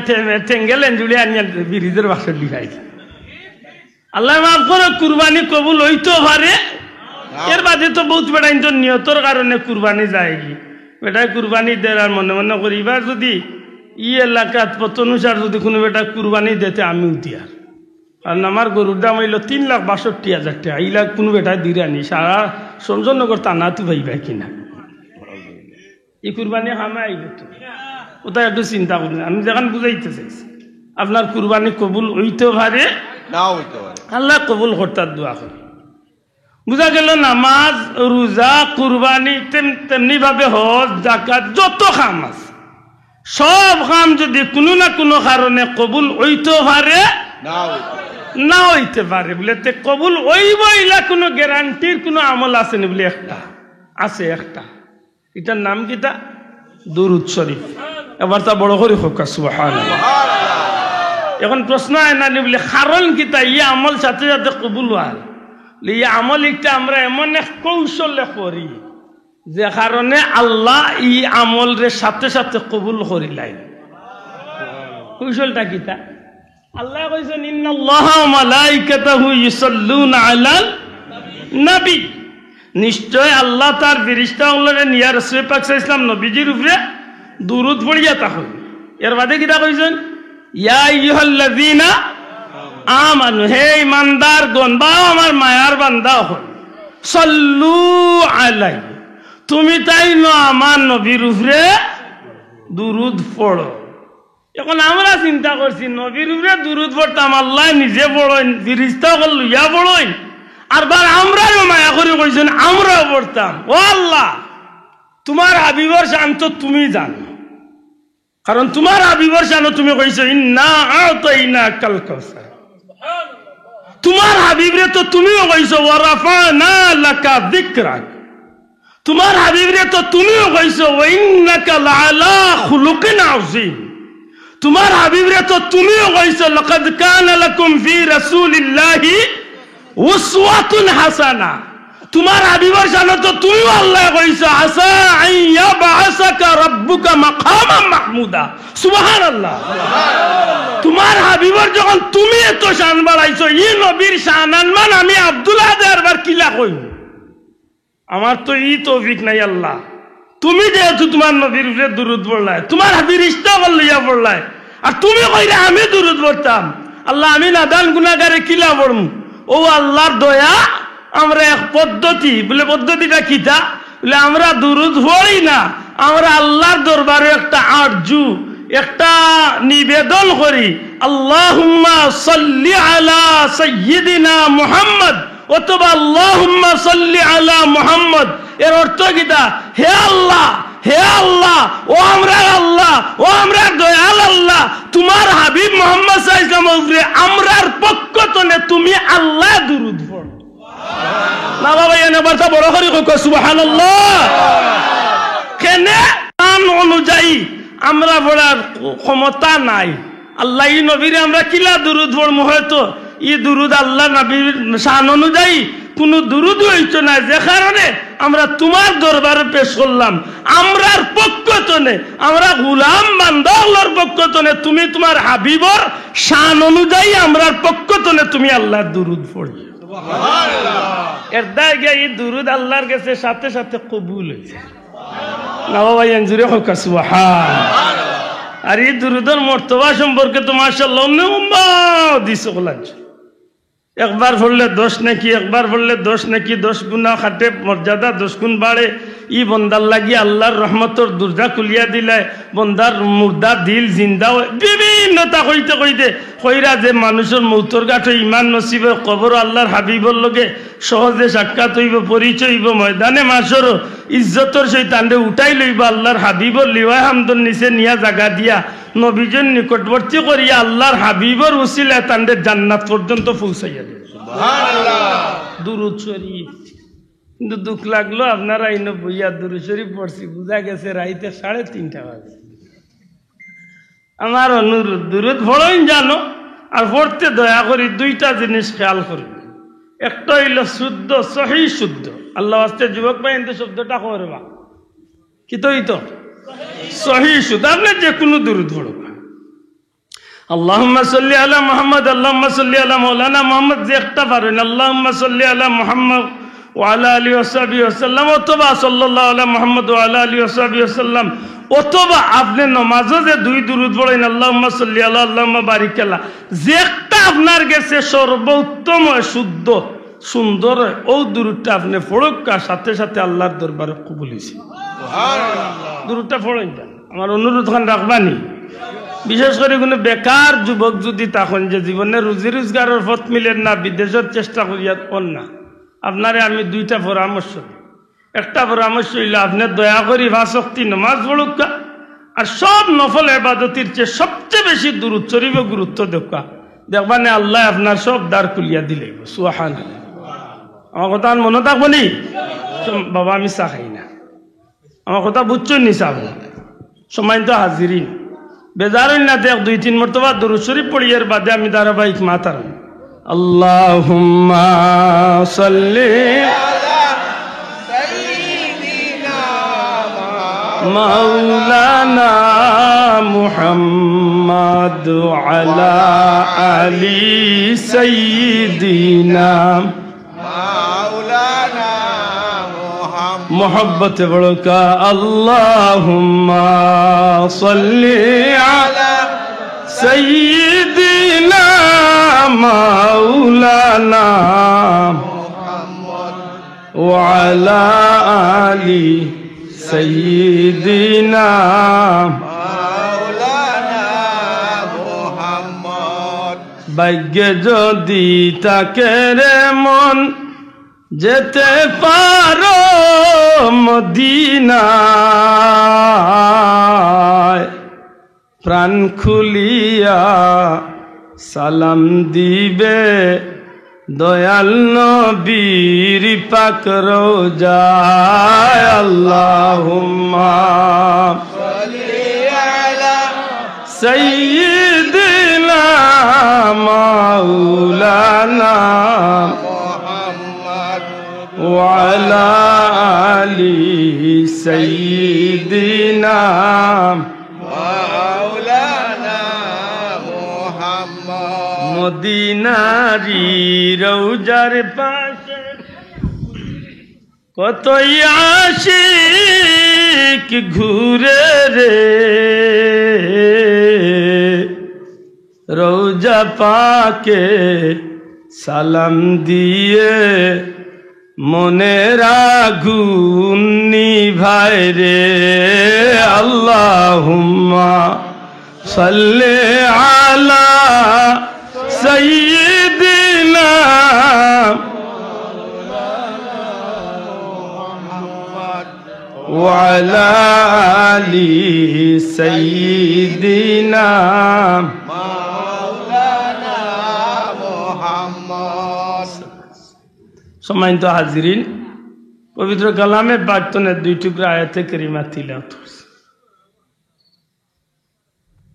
ঠেঙ্গেলেন জুড়ে আনিয়া ব্রিজের বাসর লিখাইছে আল্লাহ মাফ করো কুরবানি কবুল হইতো পারে এর বাদে তো বহুত বেটা কিন্তু নিয়তর কারণে কুরবানি যায় কি বেটায় কুরবানি দেয় আর মনে মনে করি এবার যদি ই এলাকাত পতনুসার যদি কোনো বেটা কুরবানি দিতে আমিও দিয়ার কারণ আমার গরুর দাম হইল 3,62,000 টাকা এইলা কোনো বেটায় দিরানি সারা সঞ্জনগর টানা তু ভাইবা কিনা এই কুরবানি হামে আইব তো ওটা একটু চিন্তা করুন আমি যেখানে বুঝাইতে চাইছি আপনার কুরবানি কবুল হইতেও পারে নাও হইতে পারে আল্লাহ কবুল করতে দোয়া করি বুঝা গেল নামাজ রোজা কুরবানি তেমনি ভাবে হজ যাকাত যত কাম আছে সব কাম যদি কোনো না কোনো কারণে কবুল হইতেও পারে না হইতে পারে বলে তে কবুল হইব ইলা কোনো গ্যারান্টির কোনো আমল আছে না বলে একটা আছে একটা এটার নাম কিটা দুরূদ শরীফ এবার তা বড় করে হোক সুবহানাল্লাহ এখন প্রশ্ন হয় না বলে কারণ কিটা ইয়ে আমল সাথে সাথে কবুল হয় এই আমল একটা আমরা এমন এক কৌশলে করি যে কারণে আল্লাহ এই আমলের সাথে সাথে কবুল করিলাই কৌশলটা কিটা আল্লাহ কইছেন ইন্নাল্লাহা ওয়া মালাইকাতাহু ইউসাল্লুনা আলান নবী নিশ্চয় আল্লাহ তার ফেরেশতা হলরে নিয়া রাসূল পাক সাল্লাল্লাহু আলাইহি ওয়াসাল্লাম নবীজির উপরে দুরূদ পড়িয়া তাকন। এর বাদে কিটা কইছেন? ইয়া আইয়ুহাল্লাযীনা আমানু, হে ইমানদারগণ বা আমার মায়ার বান্দা হল, সাল্লু আলাইহি, তুমি তাই আমার নবীর উপরে দুরূদ পড়ো। এখন আমরা চিন্তা করছি নবীর উপরে দুরূদ পড়তাম, আল্লাহ নিজে পড়েন, ফেরেশতা হল লইয়া পড়েন, আর বার আমরাও মায়া করে কইছেন আমরাও পড়তাম। ও আল্লাহ, তোমার হাবিবর শান তো তুমি জানো, কারণ তোমার হাবিবর শান তুমি কইছো ইন্না আ'তাইনাকাল কাউসার। তোমার হাবিবরে তো তুমিও কইছো ওয়া রাফা'না লাকা যিকরাক। তোমার হাবিবরে তো তুমিও কইছো ওয়া ইন্নাকা লা'আলা খুলুকিন আযীম। তোমার হাবিবরে তো তুমিও কইছো লাকাদ কানা লাকুম ফি রাসূলিল্লাহি উসওয়াতুন হাসানা। তোমার হাবিবর শানে তো তুমিও আল্লাহ কইছো আসা আইয়া বাআসাকা রাব্বুকা মাকামান মাহমুদা। সুবহানাল্লাহ। তোমার হাবিবর যখন তুমি এত শান বাড়াইছো, ই নবীর শান আনমান আমি আব্দুল্লাহ দেরবার কিলা কইব? আমার তো ই তৌফিক নাই আল্লাহ। তুমি যেহেতু তোমার নবীর উপরে দুরূদ পড়লাই, তোমার ফেরেশতা লইয়া পড়লাই, আর তুমি কইরা আমি দুরূদ পড়তাম, আল্লাহ আমি নাদান গুনাহগারে কিলা পড়মু? ও আল্লাহর দয়া, আমরা এক পদ্ধতি, বলে পদ্ধতিটা কিটা? বলে আমরা দুরূদ পড়ি না, আমরা আল্লাহর দরবারে একটা আরজু, একটা নিবেদন করি, আল্লাহুম্মা সাল্লি আলা সাইয়্যিদিনা মুহাম্মদ অথবা আল্লাহুম্মা সাল্লি আলা মুহাম্মদ। এর অর্থ কিটা? হে আল্লাহ, হে আল্লাহ, ও আমরা আল্লাহ, ও আমরা দয়াল আল্লাহ, তোমার হাবিব মুহাম্মদ সাল্লাল্লাহু আলাইহি ওয়াসাল্লামের উপরে আমরার পক্ষ থেকে তুমি আল্লাহ দুরূদ পড়ো। না বাবা, এনে বার্তা বড় করে কই সুবহানাল্লাহ। কেনে আন অনুযায়ী আমরা পড়ার ক্ষমতা নাই। আল্লাহ ই নবীরে আমরা কিলা দুরূদ পড়মু? হয়তো ই দুরূদ আল্লাহ নবীর শান অনুযায়ী কোন দুরূদ হইতো না, যে কারণে আমরা তোমার দরবারে পেশ করলাম। আমরার পক্ষ থেকে, আমরা গোলাম বান্দা আল্লাহর পক্ষ থেকে তুমি তোমার হাবিবর শান অনুযায়ী আমরার পক্ষ থেকে তুমি আল্লাহর দুরূদ পড়ি। সুবহানাল্লাহ। এর দায় গিয়ে এই দুরূদ আল্লাহর কাছে সাথে সাথে কবুল হয়েছে। না বাবা, জুড়ে হোক সুবহানাল্লাহ। আর এই দুরূদের মর্তবা সম্পর্কে তো মাশাআল্লাহ দিস একবার পড়লে 10 নাকি, একবার পড়লে 10 নাকি, 10 গুণা খাটে, মর্যাদা 10 গুণ বাড়ে। ই বন্দার লাগি আল্লাহর রহমতর দরজা খুলিয়া দিলে বন্দার মুর্দা দিল জিন্দা হয়। বিভিন্নতা কইতে কইতে কইরা যে মানুষের মৌতর গাঠে ইমান নসিবে কবর আল্লাহর হাবিবর লগে সহজে সাক্ষাৎ হইব, পরিচয় হইব, ময়দানে মাসরও ইজ্জতর সহিত আন্ডে উঠাই লইব, আল্লাহর হাবিবর লিওয়ায় হামদর নিচে নিয়া জাগা দিয়া নবীজন নিকটবর্তী করিয়া আল্লাহর হাবিবর উসিলায় তান্ডে জান্নাত পর্যন্ত পৌঁছাইয়া দেয়। সুবহানাল্লাহ। দুরূদ শরীফ। কিন্তু দুঃখ লাগলো আপনারা ইনো বইয়া দুরূদ শরীফ পড়ছি, বুঝা গেছে রাইতে 3:30 বাজে। আমার অনুরোধ, দুরূদ পড়েন জানো, আর পড়তে দয়া করি দুইটা জিনিস খেয়াল করবে। একটা হইল শুদ্ধ, সহি শুদ্ধ। আল্লাহ আস্তে যুবক ভাই কিন্তু শব্দটা করবা কি তো হইতো সহি শুদ্ধ। আপনি যে কোনো দুরূদ পড়বা, আল্লাহুম্মা সাল্লি আলা মুহাম্মদ, আল্লাহুম্মা সাল্লি আলা মাওলানা মুহাম্মদ, যে একটা পারেন আল্লাহুম্মা সাল্লি আলা মুহাম্মদ ওয়া আলা আলিহি ওয়া সাহবিহি ওয়াসাল্লাম, অথবা সাল্লাল্লাহু আলা মুহাম্মদ ওয়া আলা আলিহি ওয়া সাহবিহি ওয়াসাল্লাম, অথবা আপনি নামাজে যে দুই দুরূদ পড়েন আল্লাহুম্মা সাল্লি আলা, আল্লাহুম্মা বারিক আলা, যে একটা আপনার কাছে সর্বোত্তম শুদ্ধ সুন্দর ও দুরূদটা আপনি পড়ুক, সাথে সাথে আল্লাহর দরবারে কবুল হইছে। সুবহানাল্লাহ। দুরূদটা পড়েন, আমার অনুরোধ খান রাখবানি। বিশেষ করে কোনো বেকার যুবক যদি তখন যে জীবনে রুজি রোজগারের পথ মিলেন না, বিদেশের চেষ্টা করিয়া পড় না, আপনারে আমি দুইটা পরামর্শ দিই। একটা পরামর্শ হইল আপনি দয়া করি 5 ওয়াক্ত নামাজ পড়ুক, আর সব নফল ইবাদতের চেয়ে সবচেয়ে বেশি দুরূদ শরীফে গুরুত্ব দেখা, দেখবানে আল্লাহ আপনার সব দ্বার খুলিয়া দিলে। সুবহানাল্লাহ। আমার কথা মনে থাকবো নি বাবা? আমি চা খাই না, আমার কথা বুঝছো নি? চাব সময় তো হাজিরিন বেজার না, দেখ 2-3 মর্তবা দুরূদ শরীফ পড়িয়ার বাদে আমি ধারাবাহিক মাতার আল্লাহুম্মা সাল্লি আলা সাইয়্যিদিনা মাওলানা মুহাম্মদ আলা আলি সাইয়্যিদিনা মাওলানা मोहब्बत बड़ो का अल्लाहुम्मा सल्ली अला सय्यिदिना मौलाना व अला आली सय्यिदिना मौलाना मुहम्मद। भाग्य যদি তাকে রে মন যেতে পারো মদিনায় প্রাণ খুলিয়া সালাম দিবে দয়াল নবীর পাক রোজায় আল্লাহুম্মা সাল্লি আলা সাইয়্যিদিনা মাওলানা মুহাম্মদ وعلى آل سيدنا মাওলানা মুহাম্মদ। মদিনারি রওজার পাশে কতই আশিক ঘুরে রে রওজা পাকে সালাম দিয়ে মনের আগুন নিভায় রে আল্লাহুম্মা সাল্লি আলা সাইয়্যিদিনা ওয়া আলা আলি সাইয়্যিদিনা মাওলানা মুহাম্মদ। সম্মানিত হাজিরিন, পবিত্র কালামে পাঠনের 2 টুকরা আয়াতে কারিমা তিলাওয়াত করছি।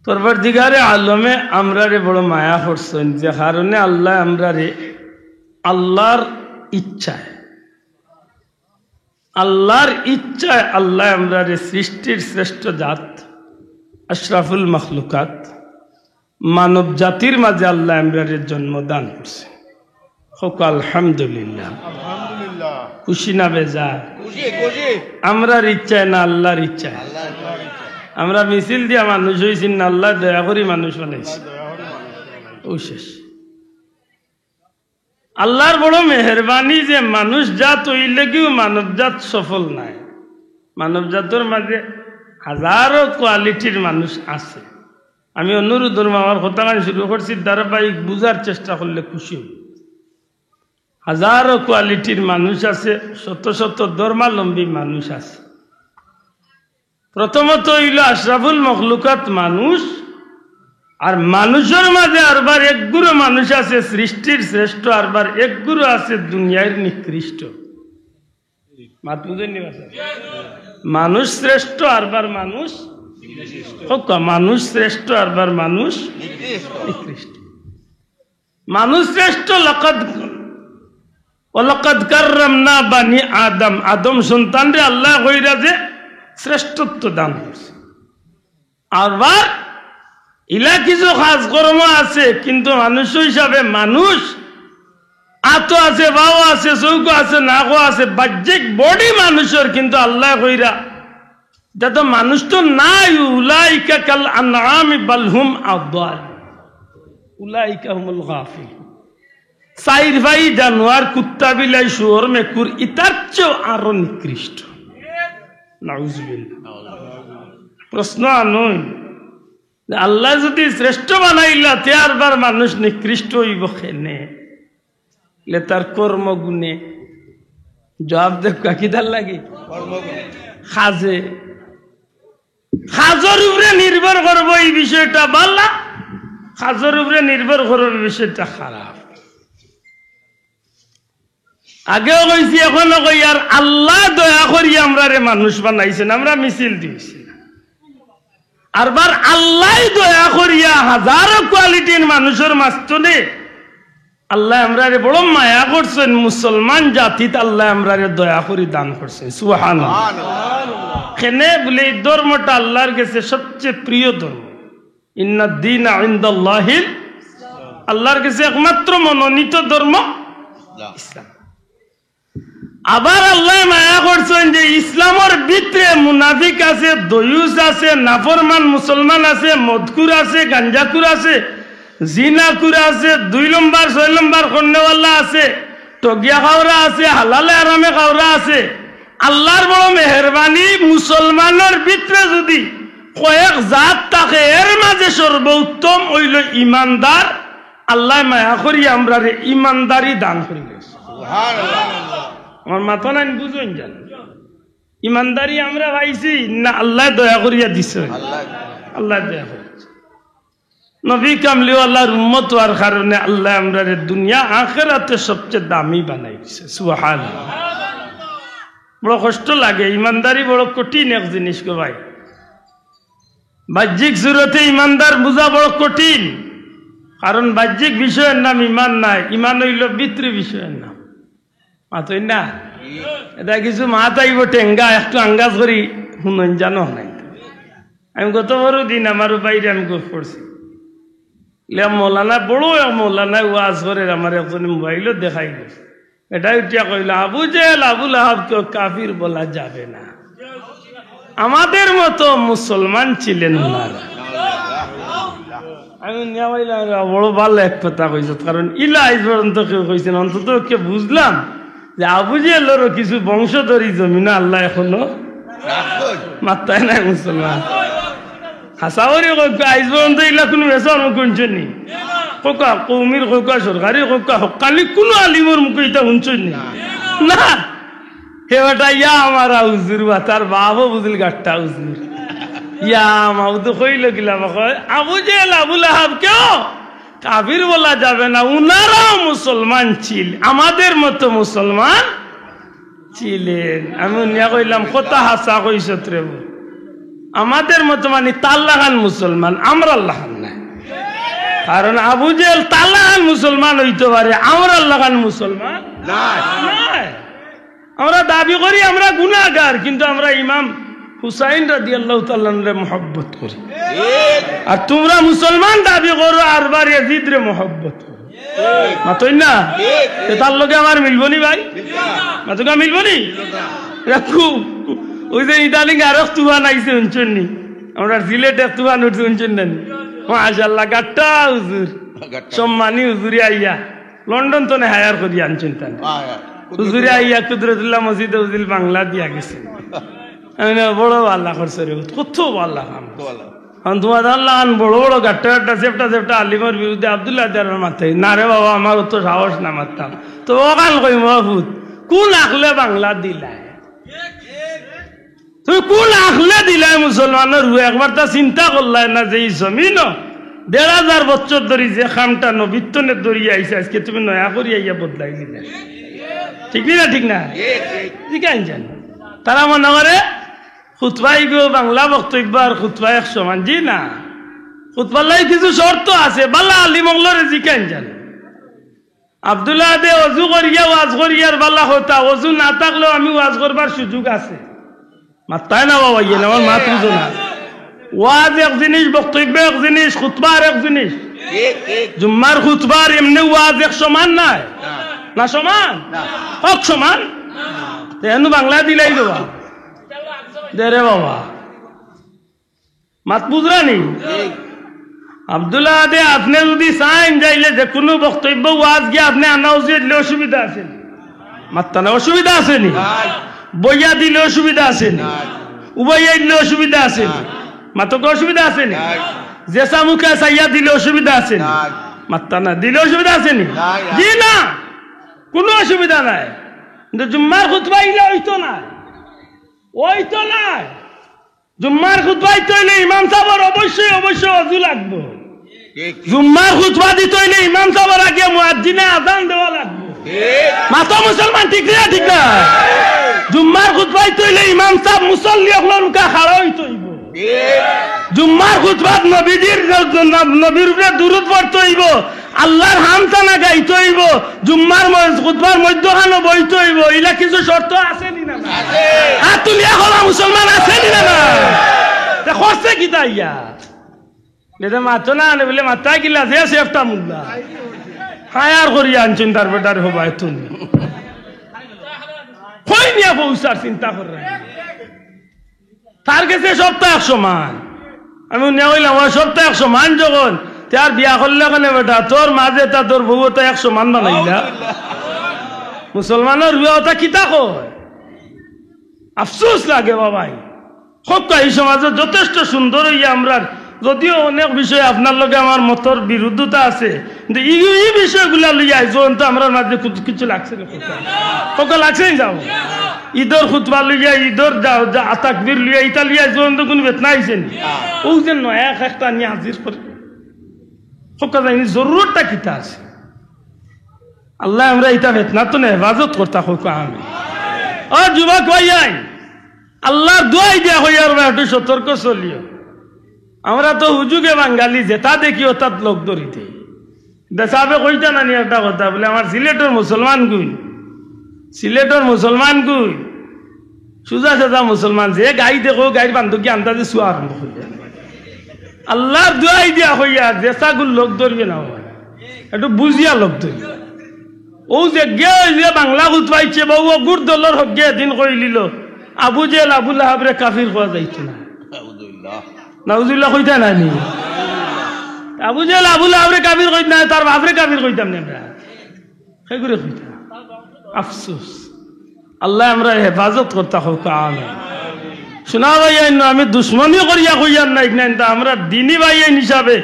পরবর্তীকারে আলমে আমরারে বড় মায়া করছেন, যে কারণে আল্লাহ আমরারে আল্লাহর ইচ্ছায় আল্লাহ আমরারে সৃষ্টির শ্রেষ্ঠ জাত আশরাফুল মখলুকাত মানব জাতির মাঝে আল্লাহ আমরারে জন্মদান করছে। হোক আলহামদুলিল্লাহ। আলহামদুলিল্লাহ। খুশি না বেজার? খুশি খুশি। আমরার ইচ্ছায় না আল্লাহর ইচ্ছায়? আমরা মিছিল দিয়া মানুষ হয়েছি না আল্লাহ দয়া করি মানুষ বানাইছি? ও শেষ। আল্লাহর বড় মেহরবানি যে মানুষ জাত হইলে কেউ মানব জাত সফল নাই। মানব জাতের মাঝে হাজারো কোয়ালিটির মানুষ আছে। আমি অনুরোধ আমার কথা শুরু করছি, ধারাবাহিক বুঝার চেষ্টা করলে খুশি হই। হাজারো কোয়ালিটির মানুষ আছে, শত শত ধর্মাবলম্বী মানুষ আছে। প্রথমত হইল আশরাফুল মখলুকাত মানুষ, আর মানুষের মাঝে আরবার এক গুরু মানুষ আছে সৃষ্টির শ্রেষ্ঠ, আরবার এক গুরু আছে দুনিয়ার নিকৃষ্ট। মাত বুঝেননি? মানুষ শ্রেষ্ঠ আরবার মানুষ মানুষ শ্রেষ্ঠ আরবার মানুষ নিকৃষ্ট। মানুষ শ্রেষ্ঠ ওয়ালাকাদ কাররামনা বানি আদম, আদম সন্তানরে আল্লাহ কইরা যে শ্রেষ্ঠত্ব দান করছে। আবার ইলা কিছু কাজ কর্ম আছে, কিন্তু মানুষ হিসাবে মানুষ আতো আছে, বাও আছে, চৌকো আছে, নাকও আছে, বাহ্যিক বডি মানুষের, কিন্তু আল্লাহ কইরা যত মানুষ তো নাই। উলাইকা কাল আনআমি বাল হুম আদাল, উলাইকা হুমুল গাফিলুন। চাইর ভাই জানোয়ার, কুত্তা, বিলাই, শুয়োর, মেকুর ইতার চেয়েও আরো নিকৃষ্ট। নাউজুবিল্লাহ। প্রশ্ন আনই, আল্লাহ যদি শ্রেষ্ঠ বানাইলা তে আরবার মানুষ নিকৃষ্ট হইব কেনে? তার কর্ম গুণে জবাব দেখ কিদার লাগে? খাজে খাজর উপরে নির্ভর করবো এই বিষয়টা ভালো, খাজর উপরে নির্ভর করবো বিষয়টা খারাপ। আগেও কইছি এখনো কই, আর আল্লাহ দয়া করি আমরা রে মানুষ বানাইছেন, আমরা মিছিল দিয়েছি। আরবার আল্লাহ দয়া করিয়া হাজারো কোয়ালিটির মানুষের মাঝখানে আল্লাহ আমরা রে বড় মায়া করছেন। মুসলমান জাতিত আল্লাহ আমরা রে দয়া করি দান করছেন। সুবহানাল্লাহ। কেনে বলে এই ধর্মটা আল্লাহর কাছে সবচেয়ে প্রিয় ধর্ম। ইন্না দ্বীনা ইনদাল্লাহিল, আল্লাহর কাছে একমাত্র মনোনীত ধর্ম ইসলাম। আবার আল্লাহ মায়া করছেন যে ইসলামের ভিতরে মুনাফিক আছে, দয়ুস আছে, নাফরমান মুসলমান আছে, মদকুর আছে, গাঞ্জাকুর আছে, জিনাকুর আছে, 2 নম্বর 6 নম্বর কন্যাওয়ালা আছে, টগিয়া খাওরা আছে, হালালে আরামে খাওরা আছে। আল্লাহর বড় মেহরবানি, মুসলমানের ভিতরে যদি কয়েক জাত থাকে এর মাঝে সর্বোত্তম হইল ইমানদার। আল্লাহ মায়া করি আমরা রে ইমানদারি দান করি। আমার মাথা নাই বুঝুন জান, ইমানদারি আমরা পাইছি না আল্লাহ দয়া করিয়া দিছে? আল্লাহ দয়া করেছে। নবী কামলিওয়ালার উম্মত হওয়ার কারণে আল্লাহ আমরা দুনিয়া আখিরাতে সবচেয়ে দামি বানাই দিছে। সুবহানাল্লাহ। বড় কষ্ট লাগে, ইমানদারি বড় কঠিন এক জিনিস গো ভাই। বাহ্যিক সুরতে ইমানদার বোঝা বড় কঠিন, কারণ বাহ্যিক বিষয়ের নাম ইমান নাই, ইমান হইল ভিতরি বিষয়ের নাম। মাতই না এটা কিছু মাত আইব টেঙ্গা একটু আঙ্গাজ করি শুনুন জানো নাই। আমি গত বড় দিন আমার বাইরে আমি গোপ করছি, মৌলানা বড় এক মৌলানা ওয়াজ করে আমার একজন মোবাইলও দেখাই গেছে। এটা উঠিয়া কইল আবু জেহেল আবুল আহাব কেউ কাফির বলা যাবে না, আমাদের মতো মুসলমান ছিলেন ওনারা। আমি বড় ভালো এক কথা কইস, কারণ ইলা আজ পর্যন্ত কেউ কইছেন, অন্তত কে বুঝলাম যে আবু জেহেলেরও কিছু বংশধরী জমিন আল্লাহ এখনো মাত্রায় নাই মুসলমান। হাসাওয়ারি আজ পর্যন্ত ইলা কোনো বেসর মুখ শুনছেন নি? কোকা কৌমির কোকা সরকারি কোকা হকালি কোনো আলিমর মুখে এটা শুনছেন না? হেটা ইয়া আমার হুজুর বা তার বাপও বুঝল গাঠটা হুজুর ইয়া মাউদ কইল গিলাম আবু জেহেল আবুল আহাব কেউ কাফির বলা যাবে না, উনারাও মুসলমান ছিল, আমাদের মতো মুসলমান ছিলেন। আমি নিয়া কইলাম কথা হাসা কইস রে, আমাদের মতো মানে তাল্লাহান মুসলমান, আমরা আল্লাহান নাই। কারণ আবু জেহেল তাল্লাহান মুসলমান হইতে পারে, আমরা আল্লাহান মুসলমান নাই। আমরা দাবি করি আমরা গুনাহগার, কিন্তু আমরা ইমাম হুসাইন রাদিয়াল্লাহু তাআলা রে মহব্বত করি। আর তোমরা মুসলমান দাবি করো আরবার ইয়াজিদ রে মহব্বত করো। মাতই না তার লগে আমার মিলবনি ভাই? মাতকা মিলবনি? রাখু ওই যে ইদানিং আর তুফান আইছে শুনছেন নি? আমরা সিলেটে তুফান উঠছে শুনছেন না? মাশাআল্লাহ গাট্টা হুজুর সম্মানী হুজুরি আইয়া লন্ডন তো না হায়ার করি আনছেন তান হুজুরি আইয়া কুদরতুল্লাহ মসজিদে হুজুর বাংলা দিয়া গেছে। বড় আল্লাহ করছে রে, কত আল্লাহ কাম তোমার আল্লাহ বড় বড় গাট্টা গাট্টা সেফটা সেফটা আলিমের বিরুদ্ধে আব্দুল্লাহ দেয়ার মাথায় না রে বাবা, আমার তো সাহস না মারতাম তো ওখান কই মহফুত কোন আখলে বাংলা দিলাই, তুমি কোন আখলে দিলাই মুসলমানের রু একবার তা চিন্তা করলাই না যে এই জমিন ১,৫০০ বছর ধরে যে খামটা নবীত্বনের দরিয়া আইসে আজকে তুমি নয়া করি আইয়া বদলাই দিলে, ঠিক না? ঠিক না? ঠিক আনছেন তারা মনে করে খুতবাই গো বাংলা বক্তব্য আর খুতবা এক সমান। জি না, খুতবাল্লাই কিছু শর্ত আছে, বাল্লা আলিমগলরে জিকান জান। আব্দুল্লাহ দে অজু করিয়া ওয়াজ করিয়ার বাল্লা হতা, অজু না থাকলেও আমি ওয়াজ করবার সুযোগ আছে। মাত্তায় না বাবা, ইয়ে আমার মাত বুঝো না। ওয়াজ এক জিনিস, বক্তব্য এক জিনিস, খুতবার এক জিনিস। জুম্মার খুতবার এমনি ওয়াজ এক সমান নাই না? সমান হক সমান তেন বাংলা দিলাই দেবা দে রে বাবা, মাত বুঝরানি? আব্দুল্লাহ দে আপনি যদি চাইন যাইলে যে কোনো বক্তব্য ওয়াজ গিয়ে আপনি আনা উচিত, অসুবিধা আছে? মাত্তা না অসুবিধা আসেনি? বইয়া দিলে অসুবিধা আসেনি? উবইয়া দিলে অসুবিধা আসেনি? মাতকে অসুবিধা আসেনি? জেসা মুখে চাইয়া দিলে অসুবিধা আসেনি? মাত্তা না দিলে অসুবিধা আসেনি? জি না, কোনো অসুবিধা নাই। কিন্তু জুম্মার খুতবা ইলে হইতো না, ওই তো নাই। জুম্মার খুতবাই তৈলে ইমাম সাহেবের অবশ্যই অবশ্যই অজু লাগবে। জুম্মার খুতবা দিতে হইলে ইমাম সাহেবের আগে মুয়াজ্জিনে আযান দেওয়া লাগবে। মাতো মুসলমান ঠিক না? ঠিক না? জুম্মার খুতবাই তৈলে ইমাম সাহেব মুসল্লি হকলর মুখে খাড়া হইতে হইব। জুম্মার খুতবাত নবীর উপরে দুরূদ পড়তে হইব, আল্লাহর হামদানা গাইতে হইব, জুম্মার খুতবার মধ্যখানে বইতে হইব। ইলা কিছু শর্ত আছে নি না? হাত তুলিয়া হলা মুসলমান আছে নি না? করছে কি তাইয়া মাতো না আনে বলে মাথা কিলা যে সেফটা মুল্লা হায়ার করিয়া আনছেন তার বেটার হবাই তুমি কই নিয়ে পৌঁছার চিন্তা করে তার কাছে সপ্তাহ 100 মান আমি নিয়ে হইলাম ওই সপ্তাহ 100 মান যখন তার বিয়া করলে কেন বেটা তোর মাঝে তা তোর বউ তা 100 মান বানাইলা মুসলমানের বিয়াটা কিতা কয় আফসোস লাগে বাবাই হোক এই সমাজে যথেষ্ট সুন্দর হইয়া আমরা যদিও অনেক বিষয় আপনার লগে আমার মতর বিরুদ্ধতা আছে কিন্তু এই বিষয়গুলা লইয়া যখন তো আমরা মাঝে কিছু লাগছে না লাগছে যাও ঈদর খুতবা লইয়া ঈদর যাও যা তাকবীর লইয়া ইটা লইয়া যখন তো কোনো বেতনা আইছে নি ও যে নয় একটা নিয়ে হাজির করে হোক জানি জরুরতটা কিতা আছে আল্লাহ আমরা ইটা বেতনা তো না হেফাজত করতা হোক আমি ও যুবক ভাইয়াই আল্লাহর দোয়াই দিয়া হইয়ার একটু সতর্ক চলিও আমরা তো হুজুগে বাঙালি যেটা দেখি অর্থাৎ লোক ধরিতে দেশাবে কইতা নানি একটা কথা বলে আমার সিলেটের মুসলমান গুই সুজা সাজা মুসলমান যে গাই দেখো গাইর বান্ধবী আন্দাজে শুয়া আরম্ভ করবে আল্লাহর দোয়াই দিয়া হইয়া দেশাগুল লোক ধরবে না একটু বুঝিয়া লোক ধরবে ও যে গে বাংলা গুতবাইছে বউ গুড় দলর হক গে দিন কইলিল আবু জেল আবুল আহাবরে কাফির হওয়া যাইতো না নাউজুবিল্লাহ কইতা নানি আবু জেল আবুল আহাবরে কাফির কইত না তার বাপরে কাফির কইতাম না আমরা সেই করে কইতা আফসোস আল্লাহ আমরা হেফাজত করতে হোক আমিন শোনা ভাইয়ান আমি দুশ্মনী করিয়া কইয়ার নাই না আমরা দিনী ভাইয়ান হিসাবে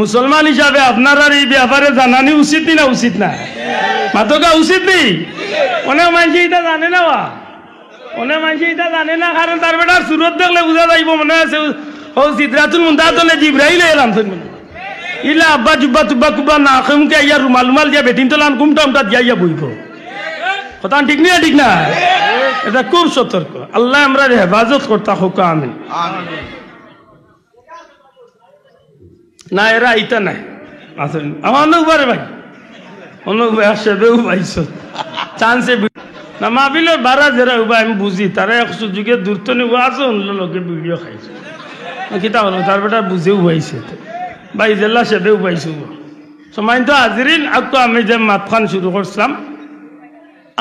মুসলমান হিসাবে আপনার আর এই ব্যাপারে জানানি উচিত না উচিত না মাতকা উচিত নেই অনেক মানুষ এটা জানে না অনেক মানুষ এটা জানে না কারণ তার বেটার সুরত দেখলে বুঝা যাইব মনে আছে ও সিদরাতুল মুনতাহাতে জিবরাইল এলাম ইলা আব্বা জুব্বা তুব্বা কুব্বা না খেমকে ইয়া রুমাল রুমাল দিয়া বেটিন তোলান কুমটা উমটা দিয়া বইব কথা ঠিক না ঠিক না এটা খুব সতর্ক আল্লাহ আমরা হেফাজত করতা হোক আমিন না এরা ইটা নাই আসেন আমার অনুবারে ভাই অনুবাই আসবেও পাইছ চান্সে না মাবিলের বারা যারা উবা আমি বুঝি তারা এক সুযোগে দূরত্ব নিব আছে লোকে ভিডিও খাইছে কিতা হলো তার বেটা বুঝেও পাইছে ভাই জেলা সেবেও পাইছো সময় তো হাজিরিন আকো আমি যে মাতখান শুরু করছিলাম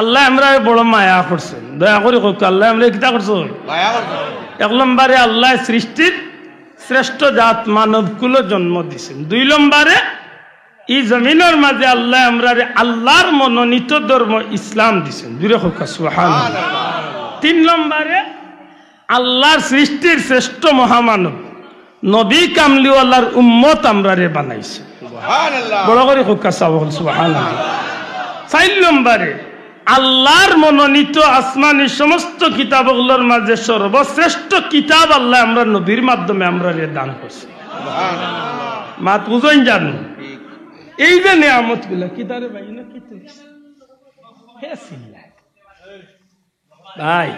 আল্লাহ আমরা বড় মায়া করছেন দয়া করে হোক আল্লাহ আমরা কিতা করছো 1 নম্বরে আল্লাহ সৃষ্টির শ্রেষ্ঠ জাত মানবকুল জন্ম দিছেন 2 নম্বরে এই জমিনের মাঝে আল্লাহ আমরা আল্লাহর মনোনীত ধর্ম ইসলাম দিছেন জুড়ে হোক সুবহানাল্লাহ 3 নম্বরে আল্লাহর সৃষ্টির শ্রেষ্ঠ মহামানব নবী কামলিওয়ালার উম্মত আমরা বানাইছে সুবহানাল্লাহ বড় করে হোক সুবহানাল্লাহ 4 নম্বরে আল্লাহর মনোনীত আসমানি সমস্ত কিতাবগুলোর মাঝে সর্বশ্রেষ্ঠ কিতাব আল্লাহ আমরা নবীর মাধ্যমে আমরা দান করছি সুবহানাল্লাহ মাত বুঝেন জানো এই যে নিয়ামত গুলা কিতারে ভাই না কি ভাই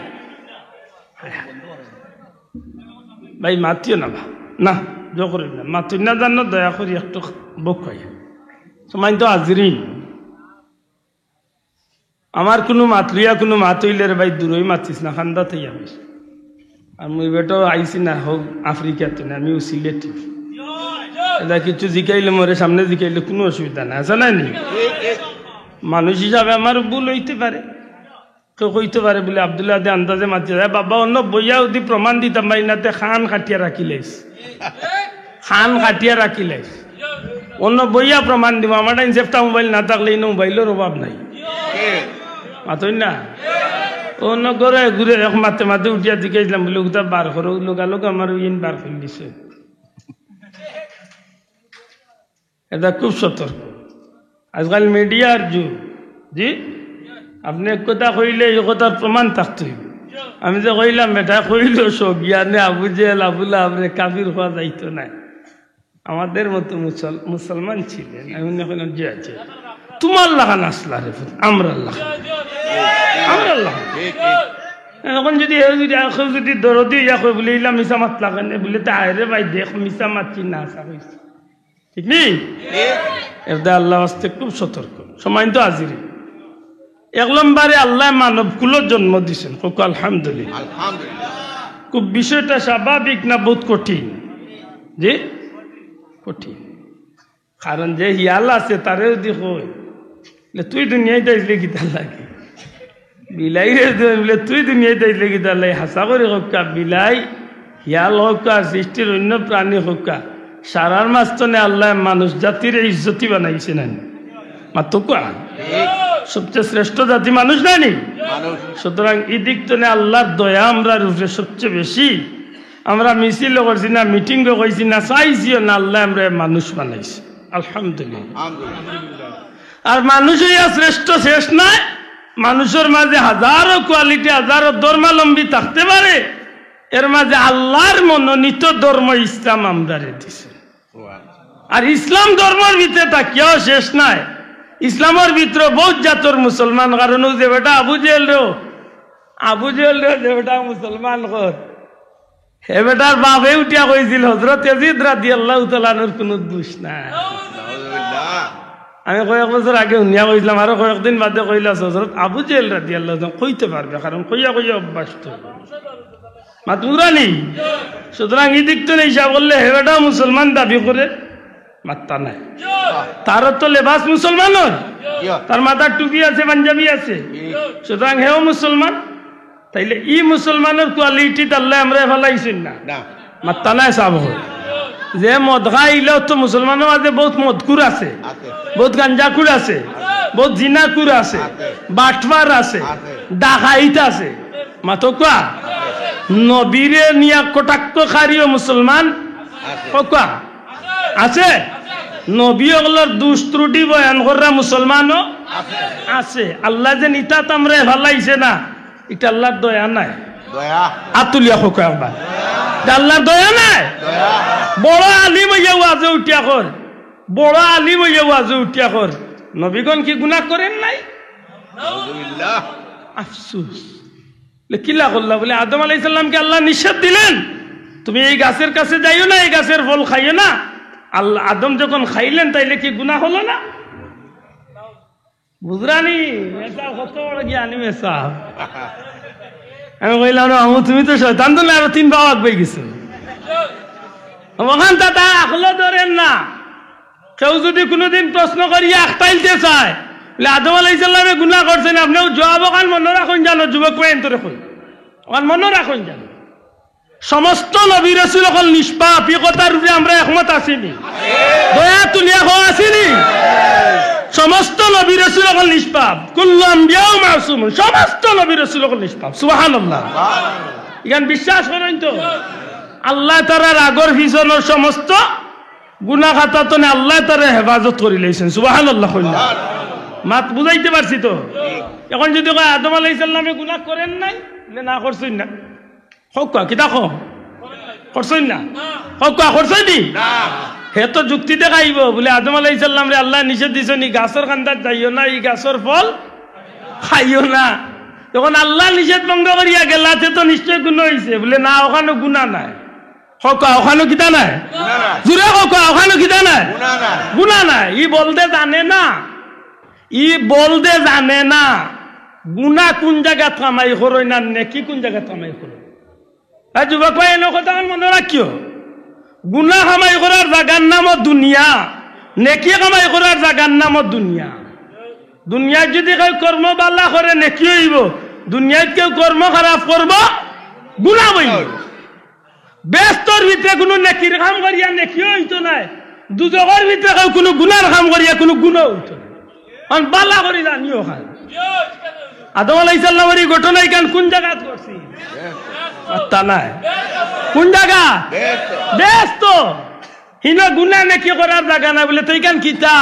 ভাই মাতিও না না জো করি না মাতুই না জানো দয়া করি একটু বক হয় সময় তো হাজিরিন আমার কোনো মাত লইয়া কোনো মাত হইলে রে ভাই দূরই মাতিস না খান্দা থেকে আমি আর মুই বেটাও আইসি না হোক আফ্রিকাতে না আমিও সিলেটি এটা কিছু জিকাইলে মোরে সামনে জিকাইলে কোনো অসুবিধা নাই আছে না নি মানুষ হিসাবে আমার ভুল হইতে পারে কেউ কইতে পারে বলে আব্দুল্লাহ দে আন্দাজে মাতি যায় বাবা অন্য বইয়া যদি প্রমাণ দিতাম ভাই নাতে খান খাটিয়া রাখিলেস খান খাটিয়া রাখিলেস অন্য বইয়া প্রমাণ দিব আমার সেফটা মোবাইল না থাকলে এই মোবাইলের অভাব নাই মাতই না অন্য করে ঘুরে মাতে মাতে উঠিয়া দিকেছিলাম বলে ওটা বার করো লোক আমার ইন বার করে দিছে এটা খুব সতর্ক আজকাল মিডিয়ার যুগ জি আপনি এক কথা কইলে এই কথার প্রমাণ থাকতে আমি যে কইলাম এটা কইল সব জ্ঞানে আবু জেল আবুল্লাহ আপনি কাফির হওয়া যাইতো না আমাদের মতো মুসলমান ছিলেন আমি কইলাম যে আছে তোমার লাগান আসলা রে আমরা এখন যদি যদি দরদি ইয়া কই বলে ইলা মিশা মাত লাগান বলে তা আরে ভাই দেখ মিশা মাতছি না আসা হয়েছে ঠিক নেই এটা আল্লাহ আস্তে খুব সতর্ক সময় তো হাজিরি 1 নম্বরে আল্লাহ মানব কুলের জন্ম দিয়েছেন আলহামদুলিল্লাহ খুব বিষয়টা স্বাভাবিক না বহুত কঠিন যে কঠিন কারণ যে হিয়াল আছে তারে যদি কই তুই দুনিয়ায় যাইলে কি তার লাগে বিলাই রে বলে তুই দুনিয়ায় তাইলে কি তাহলে হাসা করে হক্কা বিলাই হিয়াল হক্কা সৃষ্টির অন্য প্রাণী হক্কা সারার মাঝখানে আল্লাহ মানুষ জাতির ইজ্জতি বানাইছে না মাত্র সবচেয়ে শ্রেষ্ঠ জাতি মানুষ নানি। সুতরাং এই দিক তো আল্লাহর দয়া আমরা রূপে সবচেয়ে বেশি। আমরা মিছিল করছি না, মিটিং করছি না, চাইছিও না, আল্লাহ আমরা মানুষ বানাইছি আলহামদুলিল্লাহ। আর মানুষ হইয়া শ্রেষ্ঠ শেষ নাই। মানুষের মাঝে হাজারো কোয়ালিটি হাজারো ধর্মাবলম্বী থাকতে পারে, এর মাঝে আল্লাহর মনোনীত ধর্ম ইসলাম আমরা দিছে। আর ইসলাম ধর্মের ভিতরে তাকিয়াও শেষ নাই। ইসলামের ভিতরে বহুত জাতর মুসলমান, কারণ যে বেটা আবু জেহেল রে যে বেটা মুসলমান কর হে বেটার বাপে উঠিয়া কইছিল হযরত ইয়াজিদ রাদিয়াল্লাহু তাআলা আনহুর কোনো দোষ নাই। আমি কয়েক বছর আগে উনিয়া কইছিলাম, আরো কয়েকদিন বাদে কইলা হযরত আবু জেহেল রাদিয়াল্লাহু তাআলা কইতে পারবে, কারণ কইয়া অভ্যাস তো মাতুরানি। সুতরাং এই দিক তো হিসাব করলে হে বেটা মুসলমান দাবি করে মাত্তা নাই। তার তো লেবাস মুসলমানের, তার মাথার টুপি আছে, পাঞ্জাবি আছে, সুতরাং হেও মুসলমান। তাইলে ই মুসলমানের কোয়ালিটি তাহলে আমরা ফেলাইছেন না মাত্তা নাই সাব। যে মদ খাইলেও তো মুসলমানের মাঝে বহুত মদকুর আছে, বহুত গাঞ্জাকুর আছে, বহুত জিনাকুর আছে, বাটবার আছে, ডাকাইত আছে, মাতো কোয়া নবীরে নিয়া কটাক্ষ খারিও মুসলমান কোয়া আছে। নবী ওগুলোর দুষ ত্রুটি বয়ান করা মুসলমানও আছে। আল্লাহ যে নিতাত আমরা ভালাইছে না, এটা আল্লাহর দয়া নাই। আতুলিয়া হোক একবার, আল্লাহর দয়া নাই। বড় আলিম হইয়া ওয়াজে উঠিয়া কর, বড় আলিম হইয়া ওয়াজে উঠিয়া কর, নবীগণ কি গুনাহ করেন নাই? আফসোস কিলা করলা বলে আদম আলাইহিস সালামকে আল্লাহ নিষেধ দিলেন তুমি এই গাছের কাছে যাইও না, এই গাছের ফল খাইও না। আল্লাহ আদম যখন খাইলেন তাইলে কি গুনাহ হলো না? বুঝরানি মেসা কত বড় জ্ঞানী মেসা। আমি কইলাম আমু তুমি তো শয়তান তো না, আরো 3 বাবা বই গেছো ওখান দাদা আখলো ধরেন না। কেউ যদি কোনোদিন প্রশ্ন করিয়া আখতাইলতে চায় বলে আদম আলাইহিস সালামে গুনাহ করছেন, আপনিও জবাব ওখান মনে রাখুন জানো, যুবক পয়েন তোরে কই ওখান মনে রাখুন জানো। সমস্ত নবী রাসূল সকল নিষ্পাপ, এই কথার উপরে আমরা একমত আছিনি? দয়া তুলিয়া হওয়া আসিনি? সমস্ত নবী রাসূল সকল নিষ্পাপ, কুল্লু আম্বিয়াউ মাসুমুন, সমস্ত নবী রাসূল সকল নিষ্পাপ। সুবহানাল্লাহ। ইগান বিশ্বাস করেন তো আল্লাহ তাআলার আগর পিছনের সমস্ত গুনাহ খাতা তো আল্লাহ তাআলা হেফাজত করে লইছেন। সুবহানাল্লাহ। মাত বুঝাইতে পারছি তো? এখন যদি কয় আদম আলাইহিস সালামে গুনাহ করেন নাই, না করছেন না, হোক কি দেখো করছেন না, হোক করছেন নি, হে তো যুক্তি দেখাইব বলে আদম আলাইহিস সালাম রে আল্লাহ নিষেধ দিছেন ই গাছের কান্দাত যাইও না, এই গাছের ফল খাইও না। তখন আল্লাহ নিষেধ ভঙ্গ করিয়া গেলাতে তো নিশ্চয় গুনাহ হইছে বলে না, ওখানে গুনাহ নাই। হোক ওখানে কিতা নাই, জুড়ে হোক ওখানে কিতা নাই, গুনাহ নাই। ই বলতে জানে না, ই বলতে জানে না গুনাহ কোন জায়গা কামাই করই না, নেকি কোন জায়গা কামাই করো। যুবক ভাই এনে কথা মনে রাখিও, গুনাহ কামাই করার জায়গার নাম দুনিয়া, নেকি কামাই করার জায়গার নাম দুনিয়া। দুনিয়ায় যদি কেউ কর্ম বালা করে নেকি হইব, দুনিয়ায় কেউ কর্ম খারাপ করব গুনাহ হইব। ব্যস্তর ভিতরে কোনো নেকির কাম করিয়া নেকিও হইতো নাই, দুজকের ভিতরে কেউ কোনো গুনার কাম করিয়া কোনো গুনাহ হইতো না। বালা করি জানিও খান আদম আলাইহিস সালামের এই ঘটনা এখান কোন জায়গাত করছি? তা নাই কোন জায়গা? ব্যস্ত হিন গুনাহ নেকি করার জায়গা না বলে তো এখান কিতা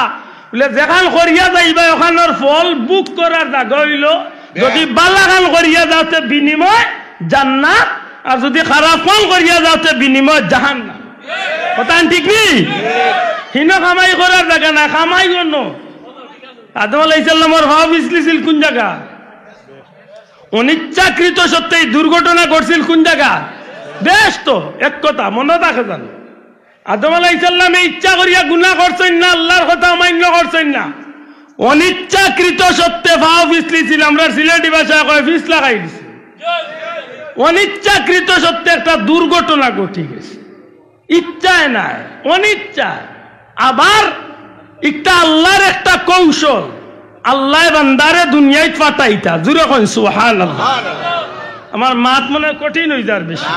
বলে যেখান করিয়া যাইবা ওখানের ফল বুক করার জায়গা হইল। যদি বালা কাম করিয়া যাওতে বিনিময় জান্নাত, আর যদি খারাপ কাম করিয়া যাওতে বিনিময় জাহান্নাম। কথা ঠিক নি? হিন কামাই করার জায়গা না, কামাই কোন আদম আলাইহিস সালামের ভাব ইসলিছিল কোন জায়গা? অনিচ্ছাকৃত সত্যি দুর্ঘটনা ঘটছিল কোন জায়গা? ব্যস্ত। এক কথা মনে রাখে জানো, আদম আলাইহিস সালামে ইচ্ছা করিয়া গুনাহ করছেন না, আল্লাহর কথা অমান্য করছেন না, অনিচ্ছাকৃত সত্যে ভাব পিছলিছিল। আমরা সিলেটি ভাষায় কয় পিছ লাগাই দিছে। অনিচ্ছাকৃত সত্যে একটা দুর্ঘটনা ঘটে গেছে, ইচ্ছায় নাই, অনিচ্ছায়। আবার একটা আল্লাহর একটা কৌশল, আল্লাহ বান্দারে দুনিয়ায় পাঠাইতা জুরে কইন সুবহানাল্লাহ। আমার মাত মনে কঠিন হয়ে যার বেশি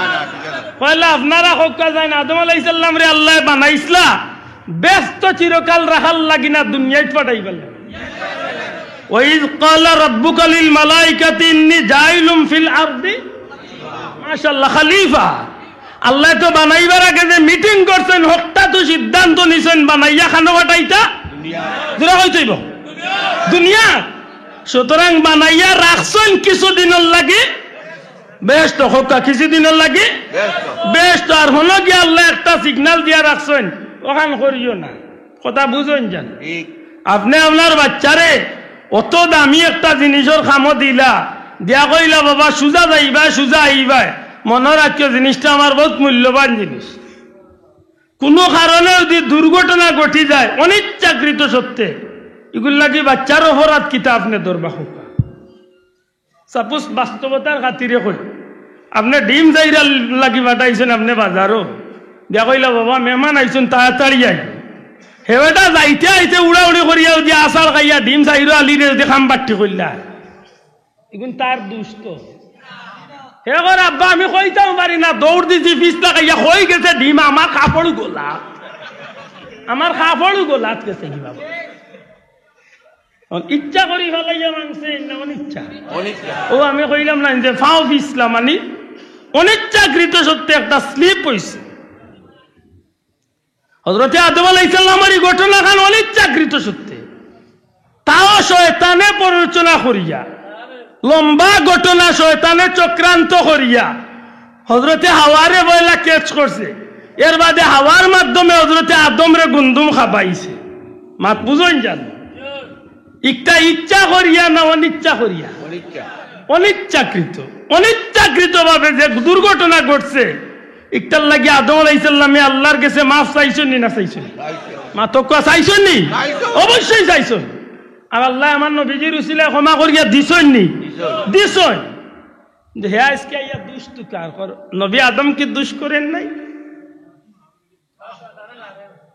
কইলা আপনারা হক্কা যায় না আদম আলাইহিস সালাম রে আল্লাহ বানাইছলা ব্যস্ত চিরকাল রাখাল লাগি না দুনিয়ায় পাঠাইবেন। ওয়াইজ ক্বালা রাব্বুকা লিল মালাইকাতি ইন্নী জাইলুম ফিল আরদি মাশাআল্লাহ খলিফা। আল্লাহ তো বানাইবার আগে যে মিটিং করছেন হকটা তো সিদ্ধান্ত নিছেন বানাইয়া খানো পাঠাইতা দুরা হইতইব দুনিয়া। সুতরাং বানাইয়া রাখছেন কিছুদিনের লাগে বেস্ট হকা কিছুদিনের লাগে বেস্ট। আর হলো কি আল্লাহ একটা সিগন্যাল দিয়া রাখছেন ওখান করিও না কথা বুঝুন জান। আপনি আপনার বাচ্চারে অত দামি একটা জিনিসের খামো দিলা দিয়া কইলা বাবা সুজা যাইবা সুজা আইবা মনে রাখিও জিনিসটা আমার বহুত মূল্যবান জিনিস। কোনো কারণে যদি দুর্ঘটনা ঘটি যায় অনিচ্ছাকৃত সত্ত্বে এগুলো লাগি বাচ্চার অপরাধ কিতা আপনি দরবা হোকা। সাপোজ বাস্তবতার খাতিরে কই আপনি ডিম যাইরা লাগি পাঠাইছেন আপনি বাজারও দিয়া কইলা বাবা মেহমান আইছেন তাড়াতাড়ি আই হেবেটা যাইতে আইতে উড়াউড়ি করিয়া যদি আচার খাইয়া ডিম চাইরো আলিরে যদি খাম বাট্টি করলা এগুন তার দুষ্ট হে করে আব্বা আমি কইতাম পারি না দৌড় দিছি পিছলা খাইয়া কই গেছে ডিম আমার কাপড় গোলা আমার কাপড় গোলাত গেছে কি বাবা ইচ্ছা করি ফেলাইয়া মানছে না অনিচ্ছা ও আমি কইলাম না যে ফাও পিছলা মানে অনিচ্ছাকৃত সত্যি একটা স্লিপ হইছে। হযরতে আদম আলাইহিস সালামের এই ঘটনাখান অনিচ্ছাকৃত সত্যি তাও শয়তানে প্ররোচনা করিয়া লম্বা ঘটনা শয়তানে চক্রান্ত করিয়া হযরতে হাওয়ারে বইলা ক্যাচ করছে। এর বাদে হাওয়ার মাধ্যমে হযরতে আদমরে গুন্দুম খাবাইছে। মাত বুঝুন জান একটা ইচ্ছা করিয়া না অনিচ্ছা করিয়া অনিচ্ছাকৃত অনিচ্ছাকৃত ভাবে যে দুর্ঘটনা ঘটছে একটার লাগে আদম আলাইহিস সালামে আল্লাহর কাছে মাফ চাইছেন না চাইছেন মা তো চাইছেন নি অবশ্যই চাইছেন। আর আল্লাহ আমার নবীজির উসিলায় ক্ষমা করিয়া দিছেন নি দিছেন যে হে আজকে আইয়া দুষ্ট কার কর নবী আদম কি দুষ করেন নাই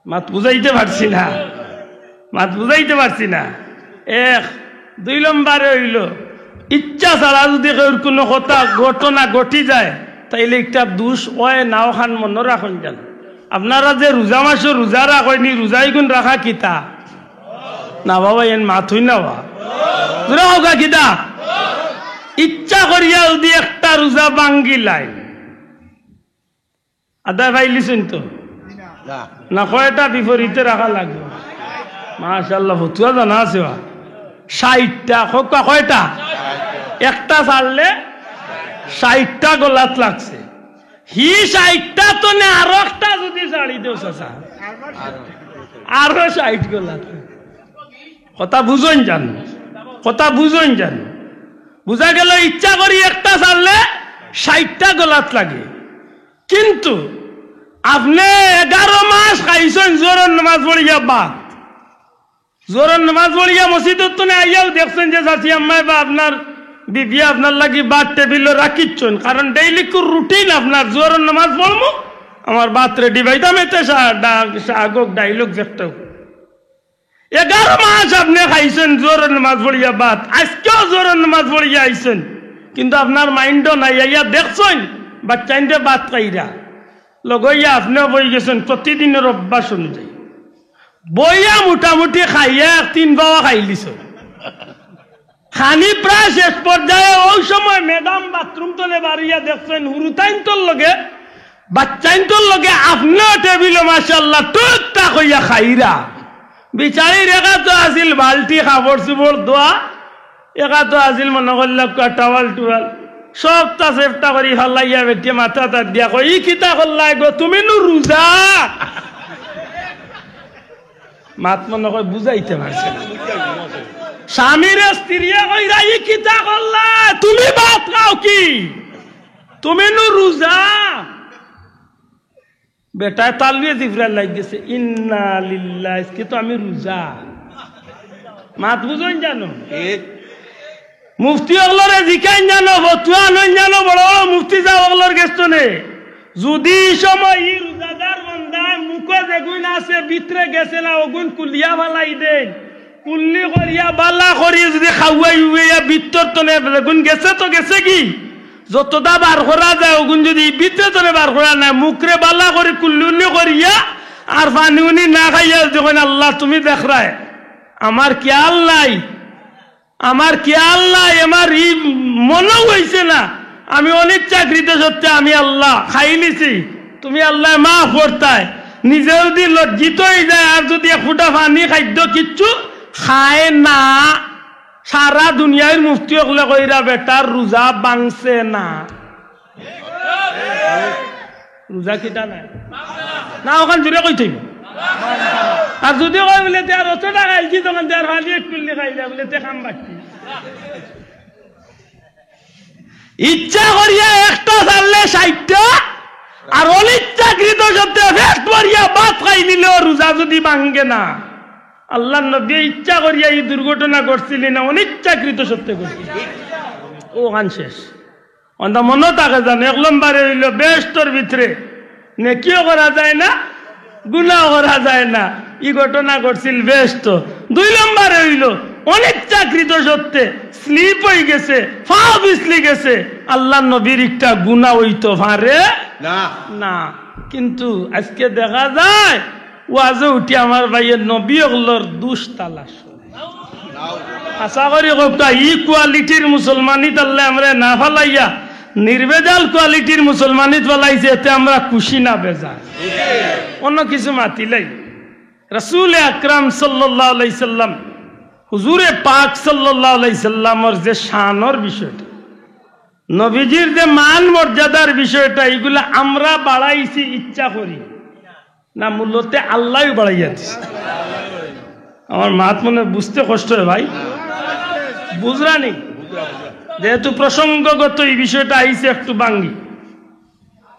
মাত বুঝাইতে পারছি না মাত বুঝাইতে পারছি না। এক দুই নম্বরে হইল ইচ্ছা ছাড়া যদি কোনো কথা ঘটনা ঘটি যায় তাইলে একটা দোষ হয় নাও খান মনে রাখুন যান। আপনারা যে রোজা মাসে রোজা রাখেনি রোজাই গুণ রাখা কিতা না বাবা এন মাথুই না হোকা কিতা ইচ্ছা করিয়া যদি একটা রোজা বাঙ্গি লাই আদায় পাইলিছেন তো না কয়টা বিপরীতে রাখা লাগবে মাশাআল্লাহ ফতুয়া জানা আছে 60টা হোকা কয়টা একটা ছাড়লে 60টা গোলাত লাগছে হি 60টা তো না আরো একটা যদি ছাড়ি দেও চাচা আরো 60 গোলাত কথা বুঝুন জান কথা বুঝুন জান বুঝা গেল ইচ্ছা করি একটা ছাড়লে 60টা গোলাত লাগে। কিন্তু আপনি 11 মাস খাইছেন জোরের নামাজ পড়িয়া বাদ জোরের নামাজ পড়িয়া মসজিদত তো আইয়াও দেখছেন যে চাচি আম্মাই বা আপনার বিবি আপনার লাগি বাদ টেবিলও রাখিচ্ছেন কারণ ডেইলি রুটিন আপনার জোরের নামাজ পড়বো আমার বাত রেডি পাইতাম এতে শাগক ডাইলগ দেখতেও 11 মাস আপনি খাইছেন জোরের নামাজ পড়িয়া বাদ আজকেও জোরের নামাজ পড়িয়া আইছেন কিন্তু আপনার মাইন্ডও নাই আইয়া দেখছেন বাচ্চাইনটা বাদ খাইরা লগইয়া আপনিও বই গেছেন প্রতিদিনের অভ্যাস অনুযায়ী বইয়া মোটামুটি খাইয়া 3 পাওয়া খাইলিছ খানি প্রায় শেষ পর্যায়ে ওই সময় ম্যাডাম বাথরুম তলে বাড়িয়া দেখছেন হুরুতাইনটোর লগে বাচ্চাইনটোর লগে আপনিও টেবিলে মাশাআল্লাহ টুকটা কইয়া খাইরা বিচারির একা তো আসিল বালতি খাবার চুবর দোয়া একা তো আসিল মনে করলে টাওয়াল টুয়াল সবটা চেষ্টা করি ফালাইয়া বেটিয়ে মাথা তার দিয়া কই ই কিতা করলাই গো তুমি নু রোজা মাত মনে কয় বুঝাইতে পারছে না স্বামীর স্ত্রীয়ে কইরা ই কিতা করলা তুমি ভাত খাও কি তুমি নু রোজা বেটায় তালবিয়ে জিফরাল লাগ গেছে ইন্না লিল্লাহ আজকে তো আমি রোজা মাত বুঝুন জানো মুফতি অগলরে জিকাইন জানো ফতুয়া নই জানো বড় বড় মুফতি যা অগলর গেছনে যদি সময় ই রোজাদার বান্দা মুখে যেগুন আছে ভিতরে গেছে না ওগুন কুলিয়া ফালাই দেন কুল্লি করিয়া বালা করিয়া যদি খাওয়াই উইয়া বিত্তর তনে বেগুন গেছে তো গেছে কি যতটা বার করা যায় ওগুন যদি বিত্তর তনে বার করা না মুখরে বালা করে কুল্লি করিয়া আর পানি উনি না খাইয়া যখন আল্লাহ তুমি দেখ রায় আমার খেয়াল নাই আমার খেয়াল নাই আমার ই মনে হয়েছে না আমি অনেক চাকরিতে সত্যি আমি আল্লাহ খাই নিছি তুমি আল্লাহ মাফ করতায় নিজে যদি লজ্জিত হয়ে যায় আর যদি ফুটা পানি খাদ্য কিচ্ছু খায় না সারা দুনিয়ার মুফতি হলে কইরা বেটার রোজা বাংছে না রোজা কিটা নাই না ওখান জুড়ে কই থাকবে আর যদি কয় বলে তার অতটা খাইছি তখন তার হালি একটু খাইলে বলে তে খাম বাকি ইচ্ছা করিয়া একটা চাললে 60টা আর অনিচ্ছাকৃত সত্যি ফেস্ট করিয়া ভাত খাই নিলেও রোজা যদি ভাঙ্গে না আল্লাহ নবী ইচ্ছা করিয়া এই দুর্ঘটনা ঘটছিলি না অনিচ্ছাকৃত সত্যি করছি ও গান শেষ অন্ধা মনে থাকে জানে 1 নম্বরে হইল বেষ্টর ভিতরে নেকিও করা যায় না গুনাহ করা যায় না এই ঘটনা ঘটছিল বেষ্ট 2 নম্বরে হইল অনিচ্ছাকৃত সত্যি স্লিপ হয়ে গেছে পা পিছলি গেছে আল্লাহ নবীর একটা গুনাহ হইতো পারে না কিন্তু আজকে দেখা যায় ওয়াজে উঠি আমার ভাইয়ের নবী ওগুলোর দুষ তালাশ আশা করি কবটা ই কোয়ালিটির মুসলমানিত আল্লাহ আমরা না ফালাইয়া নির্বেজাল কোয়ালিটির মুসলমানিত ফালাইছে এতে আমরা খুশি না বেজা অন্য কিছু মাতিলাই রাসূল আকরাম সাল্লাল্লাহু আলাইহি সাল্লাম হুজুরে পাক সাল্লাল্লাহু আলাইহি সাল্লামের যে শানের বিষয়টা নবীজির যে মান মর্যাদার বিষয়টা এগুলা আমরা বাড়াইছি ইচ্ছা করি না মূল্যতে আল্লাহ বাড়াইয়া দিছে আমার মাত মনে বুঝতে কষ্ট হয় ভাই বুঝরানি যেহেতু প্রসঙ্গগত এই বিষয়টা আইছে একটু বাঙ্গি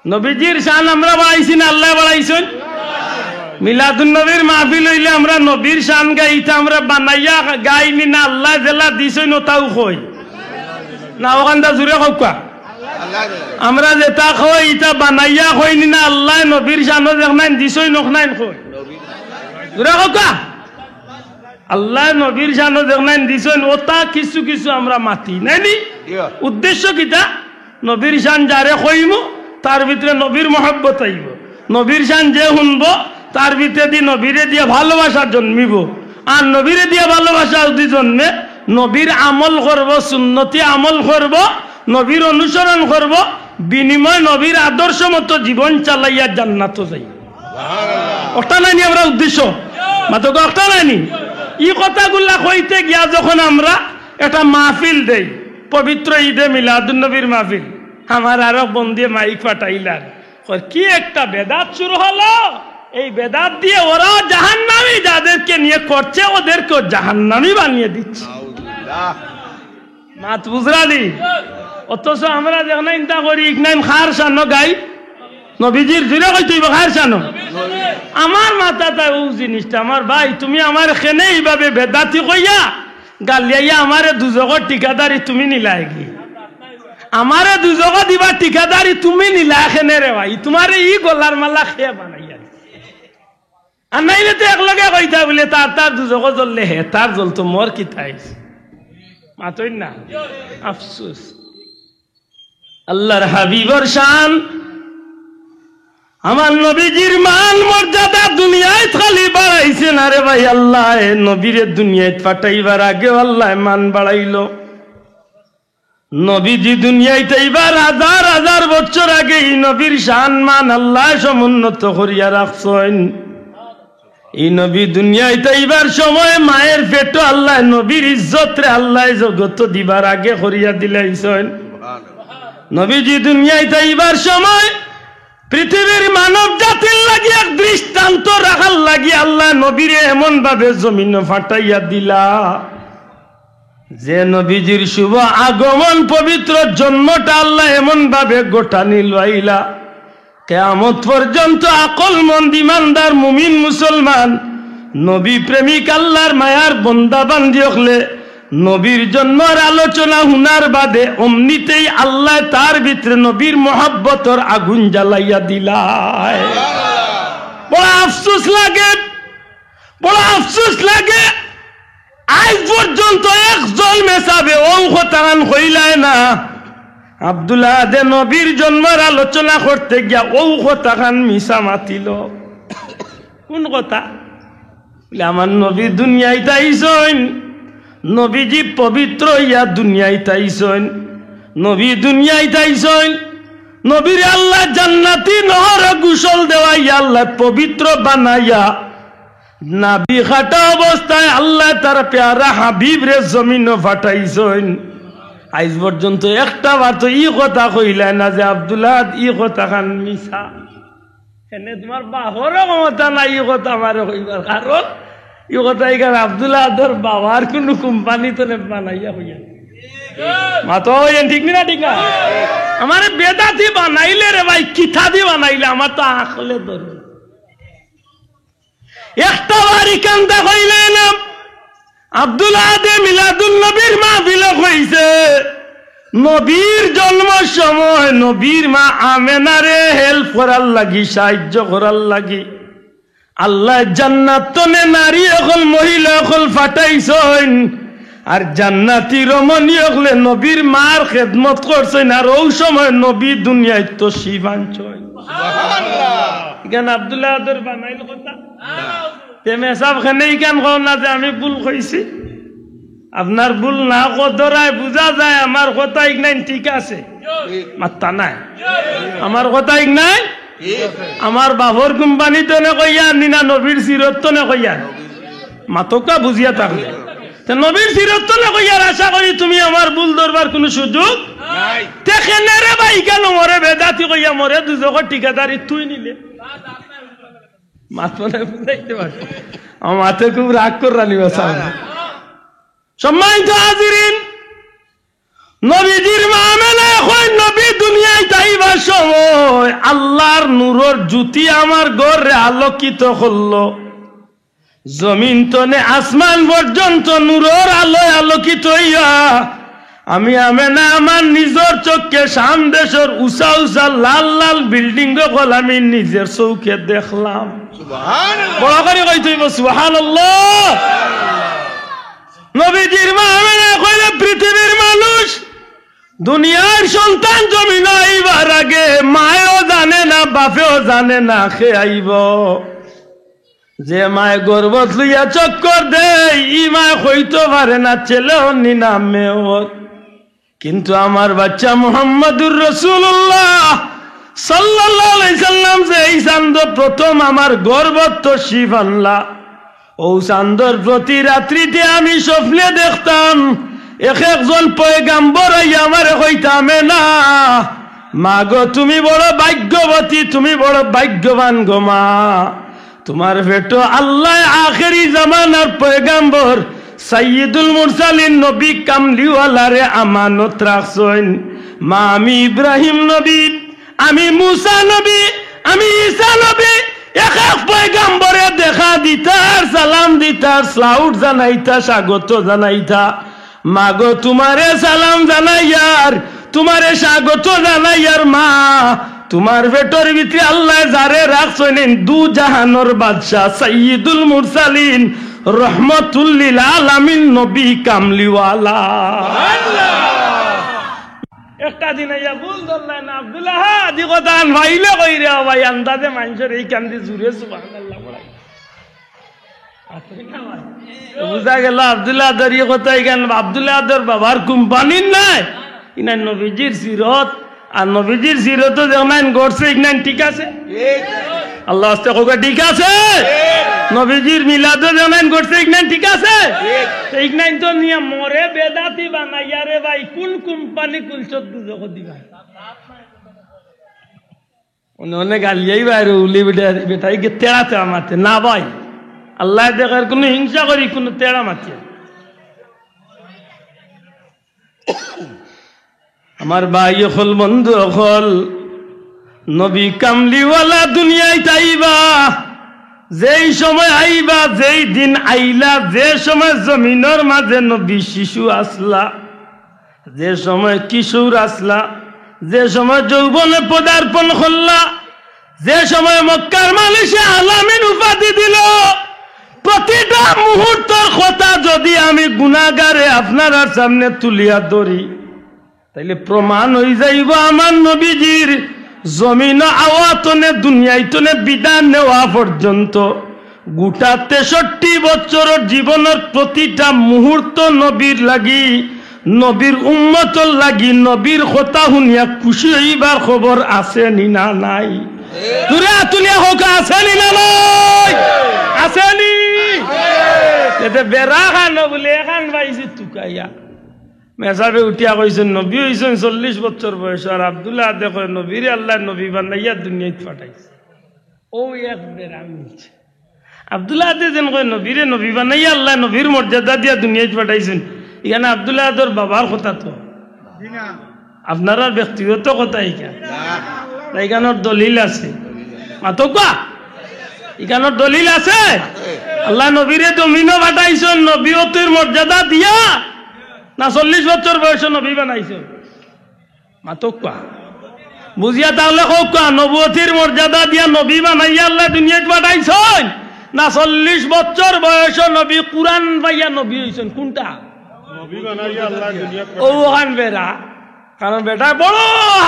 নবীজির শান আমরা বাড়াইছি না আল্লাহ বাড়াইছেন মিলাদুন নবীর মাহফিল হইলে আমরা নবীর শান গাইতে আমরা বানাইয়া গাইনি না আল্লাহ জেলা দিছেন ওটাও কই না ওখানটা জুড়ে কৌকা আমরা যেটা কই ইটা বানাইয়া কইনি না আল্লাহ নবীর শান দেখনাইন দিছই নখনাইন কই জুড়ে কৌকা আল্লাহ নবীর শান দেখনাইন দিছই ওটা কিছু কিছু আমরা মাতি নাইনি উদ্দেশ্য কিটা নবীর শান যারে কইমু তার ভিতরে নবীর মহব্বত আইব নবীর শান যে শুনবো তার ভিতরে দিয়ে নবীরে দিয়ে ভালোবাসা জন্মিব আর নবীরে দিয়ে ভালোবাসা যদি জন্মে নবীর আমল করব সুন্নতি আমল করব নবীর অনুসরণ করব বিনিময় নবীর আদর্শ মতো জীবন চালাইয়া জান্নাত যাই ওটা নাইনি আমরা উদ্দেশ্য মাত্র ওটা নাইনি এই কথাগুলা কইতে গিয়া যখন আমরা একটা মাহফিল দেই পবিত্র ঈদে মিলাদুন নবীর মাহফিল আমার আরো বন্ধে মাইক পাঠাইলার কি একটা বেদাত শুরু হলো এই বেদাত দিয়ে ওরা জাহান্নামী যাদেরকে নিয়ে করছে ওদেরকে জাহান্নামী বানিয়ে দিচ্ছে মাত বুঝরালি অথচ আমরা যখন চিন্তা করি ইকনাইম খার সানো গাই নবীজির জুড়ে কই তুই খার সানো আমার মাথা তাই ও জিনিসটা আমার ভাই তুমি আমার খেনে এইভাবে বেদাতি কইয়া গালিয়াইয়া আমারে দুজগর ঠিকাদারি তুমি নিলাই কি আমারে দুজগ দিবা ঠিকাদারি তুমি নিলা খেনে রে ভাই তোমারে ই গলার মালা খেয়ে বানাইয়া আর নাইলে তো একলগে কইতা বলে তার দুজগ জ্বললে হে তার জ্বলতো মোর কি থাইস মাতই না আফসোস আল্লাহর হাবিবর শান আমার নবীজির মান মর্যাদা দুনিয়ায় খালি বাড়াইছে না রে ভাই আল্লাহ নবীরে দুনিয়ায় পাঠাইবার আগে আল্লাহ মান বাড়াইলো নবীজি দুনিয়াতে এবার হাজার হাজার বছর আগে এই নবীর শান মান আল্লাহ সমুন্নত করিয়া রাখছেন এই নবী দুনিয়াতে এবার সময় মায়ের পেটো আল্লাহ নবীর ইজ্জত রে আল্লাহ জগত দিবার আগে করিয়া দিলাইছেন নবীজি দুনিয়াতে এবার সময় পৃথিবীর মানব জাতির লাগি এক দৃষ্টান্ত রাখার লাগি আল্লাহ নবীরে এমন ভাবে জমিন ফাটাইয়া দিলা যে নবীজির শুভ আগমন পবিত্র জন্মটা আল্লাহ এমন ভাবে গোটানি লইলা কিয়ামত পর্যন্ত আকলমন্দ ইমানদার মুমিন মুসলমান নবী প্রেমিক আল্লাহর মায়ার বান্দা বান্দি হলে নবীর জন্মের আলোচনা হুনার বাদে অমনিতেই আল্লাহ তার ভিতরে নবীর মহব্বতর আগুন জ্বালাইয়া দিলায় বড় আফসোস লাগে বড় আফসোস লাগে আজ পর্যন্ত একজন মেসাবে ও কথান কইলায় না। আব্দুল্লাহ দে নবীর জন্মের আলোচনা করতে গিয়া ও কথাখান মিশা মাতিল। কোন কথা? আমার নবী দুনিয়ায় তাইছেন, নবীজি পবিত্র ইয়া দুনিয়ায় তাইছেন, নবী দুনিয়ায় তাইছেন, নবীর আল্লাহ জান্নাতি নহরে গোসল দেওয়াইয়া আল্লাহ পবিত্র বানাইয়া নাবি খাটা অবস্থায় আল্লাহ তার প্যারা হাবিব রে জমিন ফাটাইছেন। আজ পর্যন্ত একটা বার তো ই কথা কইলাই না যে আব্দুল্লাহ ই কথা খান মিশা। এনে তোমার বাহরও ক্ষমতা নাই ই কথা আমার কইবার, কারণ ই কথা এখানে আব্দুল্লাহ আদর বাবার কোন কোম্পানি তো বানাইয়া হইয়া মাতো ঠিক না? ঠিক না? আমার বেদাতি বানাইলে রে ভাই, কিথা দি বানাইলে আমার তো আখলে ধর একটা বাড়ি কান্দা কইলে না। আব্দুল্লাহ দে মিলাদুল নবীর মাহফিল কইছে নবীর জন্ম সময় নবীর মা আমেনারে হেল্প করার লাগি, সাহায্য করার লাগি আল্লাহ জান্নাত তনে নারী এখন মহিলা এখন ফাটাইছেন, আর জান্নাতি রমণী হলে নবীর মার খেদমত করছেন। আর ওই সময় নবী দুনিয়ায় তো শিবাঞ্চল কেন আব্দুল্লাহ আদর বানাইল কথা তেমে সব খানেই কেন কও না যে আমি ভুল কইছি। আপনার ভুল না কদরায় বুঝা যায় আমার কথা ইগনাই ঠিক আছে, মাত্তা নাই আমার কথা ইগনাই। আমার বাবর কোম্পানি তো নে কইয়া নিনা নবীর সিরত তো নে কইয়া মাতকা বুঝিয়া থাকলে নবীর সিরত তো নে কইয়ার আশা করি তুমি আমার ভুল ধরবার কোনো সুযোগ নাই। তেখেনে রে ভাই কেন মরে বেদাতি কইয়া মরে দুজক ঠিকাদারি তুই নিলে মাথা বুঝাইতে পারো আমার মাথা খুব রাগ করে রানিবা সামনে। সম্মানিত হাজিরিন, নবীজির মামেলা এখন নবী দুনিয়ায় তাইবার সময় আল্লাহর নূরের জ্যোতি আমার ঘরে আলোকিত করলো। জমিন তনে আসমান পর্যন্ত নূরের আলোয় আলোকিত হইয়া আমি আমেনা আমার নিজের চোখে শাম দেশের উঁচা উঁচা লাল লাল বিল্ডিং গুলো আমি নিজের চোখে দেখলাম। বড় করে কইতে হইব সুবহানাল্লাহ। নবীজির মা আমেনা কইলে পৃথিবীর মানুষ দুনিয়ার সন্তান জমিন আইবার আগে মায়ও জানে না বাপেও জানে না খে আইব। যে মায় গর্ভত লইয়া চক্কর দেয় ই মায় হইতে পারে না ছেলেও নি না মেয়েও। কিন্তু আমার বাচ্চা মুহাম্মাদুর রাসূলুল্লাহ সাল্লাল্লাহু আলাইহি সাল্লাম যে এই চাঁদ প্রথম আমার গর্ভত তো শিব আনলা, ও চাঁদর প্রতি রাত্রিতে আমি স্বপ্নে দেখতাম একজন পয়গাম্বর আমার হইতামে না মা গো তুমি বড় ভাগ্যবতী, তুমি বড় ভাগ্যবান গো মা, তোমার বেটো আল্লাহ আখেরি জামানার পয়গাম্বর সাইয়্যিদুল মুরসালিন নবী কামলিওয়ালারে আমানত রাখছেন। মা আমি ইব্রাহিম নবী, আমি মুসা নবী, আমি ঈসা নবী এক এক পয়গাম্বরে দেখা দিতার, সালাম দিতার, সাউট জানাইতা, স্বাগত জানাইতা। মাগো তোমারে সালাম জানাইয়ার, তোমারে স্বাগত জানাইয়ার মা, তোমার পেটের ভিতরে আল্লাহ যারে রাখছেন দু জাহানের বাদশা সাইয়্যিদুল মুরসালিন রহমাতুল লিল আলামিন নবী কামলিওয়ালা। একটা দিন আইয়া ভুল ধরলেন আব্দুল্লাহ আদি কথা ভাইলে কই রে ভাই আন্দাজে মানুষের এই কান্দি জুড়ে সুবহানাল্লাহ পড়াই বুঝা গেল আব্দুল্লাহ আদর ইয়ে কথা এখান আব্দুল্লাহ আদর বাবার কোম্পানির নাই ইনার নবীজির সিরত, আর নবীজির সিরত যেমন গড়ছে ইগনান ঠিক আছে আল্লাহ আস্তে কোকা ঠিক আছে। নবীজির মিলাদ যেমন গড়ছে ইগনান ঠিক আছে, ইগনান তো নিয়ে মরে বেদাতি বানাইয়া রে ভাই কুল কোম্পানি কুল চোদ্দ জগৎ দিবা উনি গালিয়াই বাইরে উলি বেটাই তেড়া তেড়া মারতে না ভাই আল্লাহ দেখার কোনো হিংসা করি কোনো তেড়া মারছে। আমার ভাই হল বন্ধু হল নবী কামলিওয়ালা দুনিয়ায় তাইবা, যেই সময় আইবা, যেই দিন আইলা, যে সময় জমিনের মাঝে নবী শিশু আসলা, যে সময় কিশোর আসলা, যে সময় যৌবনে পদার্পণ করলা, যে সময় মক্কার মানুষে আলামিন উপাধি দিল, প্রতিটা মুহূর্তের কথা যদি আমি গুনাহগারে আপনার সামনে তুলিয়া ধরি তাইলে প্রমাণ হয়ে যাইব আমার নবীজির জমিন আওয়াতনে দুনিয়াইতনে বিধান নেওয়া পর্যন্ত গোটা 63 বছরের জীবনের প্রতিটা মুহূর্ত নবীর লাগি, নবীর উম্মতর লাগি, নবীর কথা শুনিয়া খুশি হইবার খবর আছে নি না নাই? তুলে তুলিয়া হোক আছে নি না নাই? আছে নি? এতে বেড়া খান বলে এখান পাইছি তুকাইয়া মেসাবে উঠিয়া কইছেন নবী হইছেন 40 বছর বয়স, আর আব্দুল্লাহ দেখো নবীরে আল্লাহ নবী বানাইয়া দুনিয়ায় পাঠাইছে। ও এক বেড়া মিলছে। আব্দুল্লাহ যেন কয় নবীরে নবী বানাইয়া আল্লাহ নবীর মর্যাদা দিয়া দুনিয়ায় পাঠাইছেন। এখানে আব্দুল্লাহ বাবার কথা তো আপনারা ব্যক্তিগত কথা এখানোর দলিল আছে, মাতকা এখানোর দলিল আছে। আল্লাহ নবীরে জমিনও পাঠাইছেন নবীয়তের মর্যাদা দিয়া, না 40 বছর বয়সে নবী বানাইছেন? মাতকা বুঝিয়া তাহলে হোক নবুয়তির মর্যাদা দিয়া নবী বানাইয়া আল্লাহ দুনিয়ায় পাঠাইছেন, না 40 বছর বয়স নবী কুরআন পাইয়া নবী হইছেন? কোনটা? ওখান বেড়া। কারণ বেটা বড়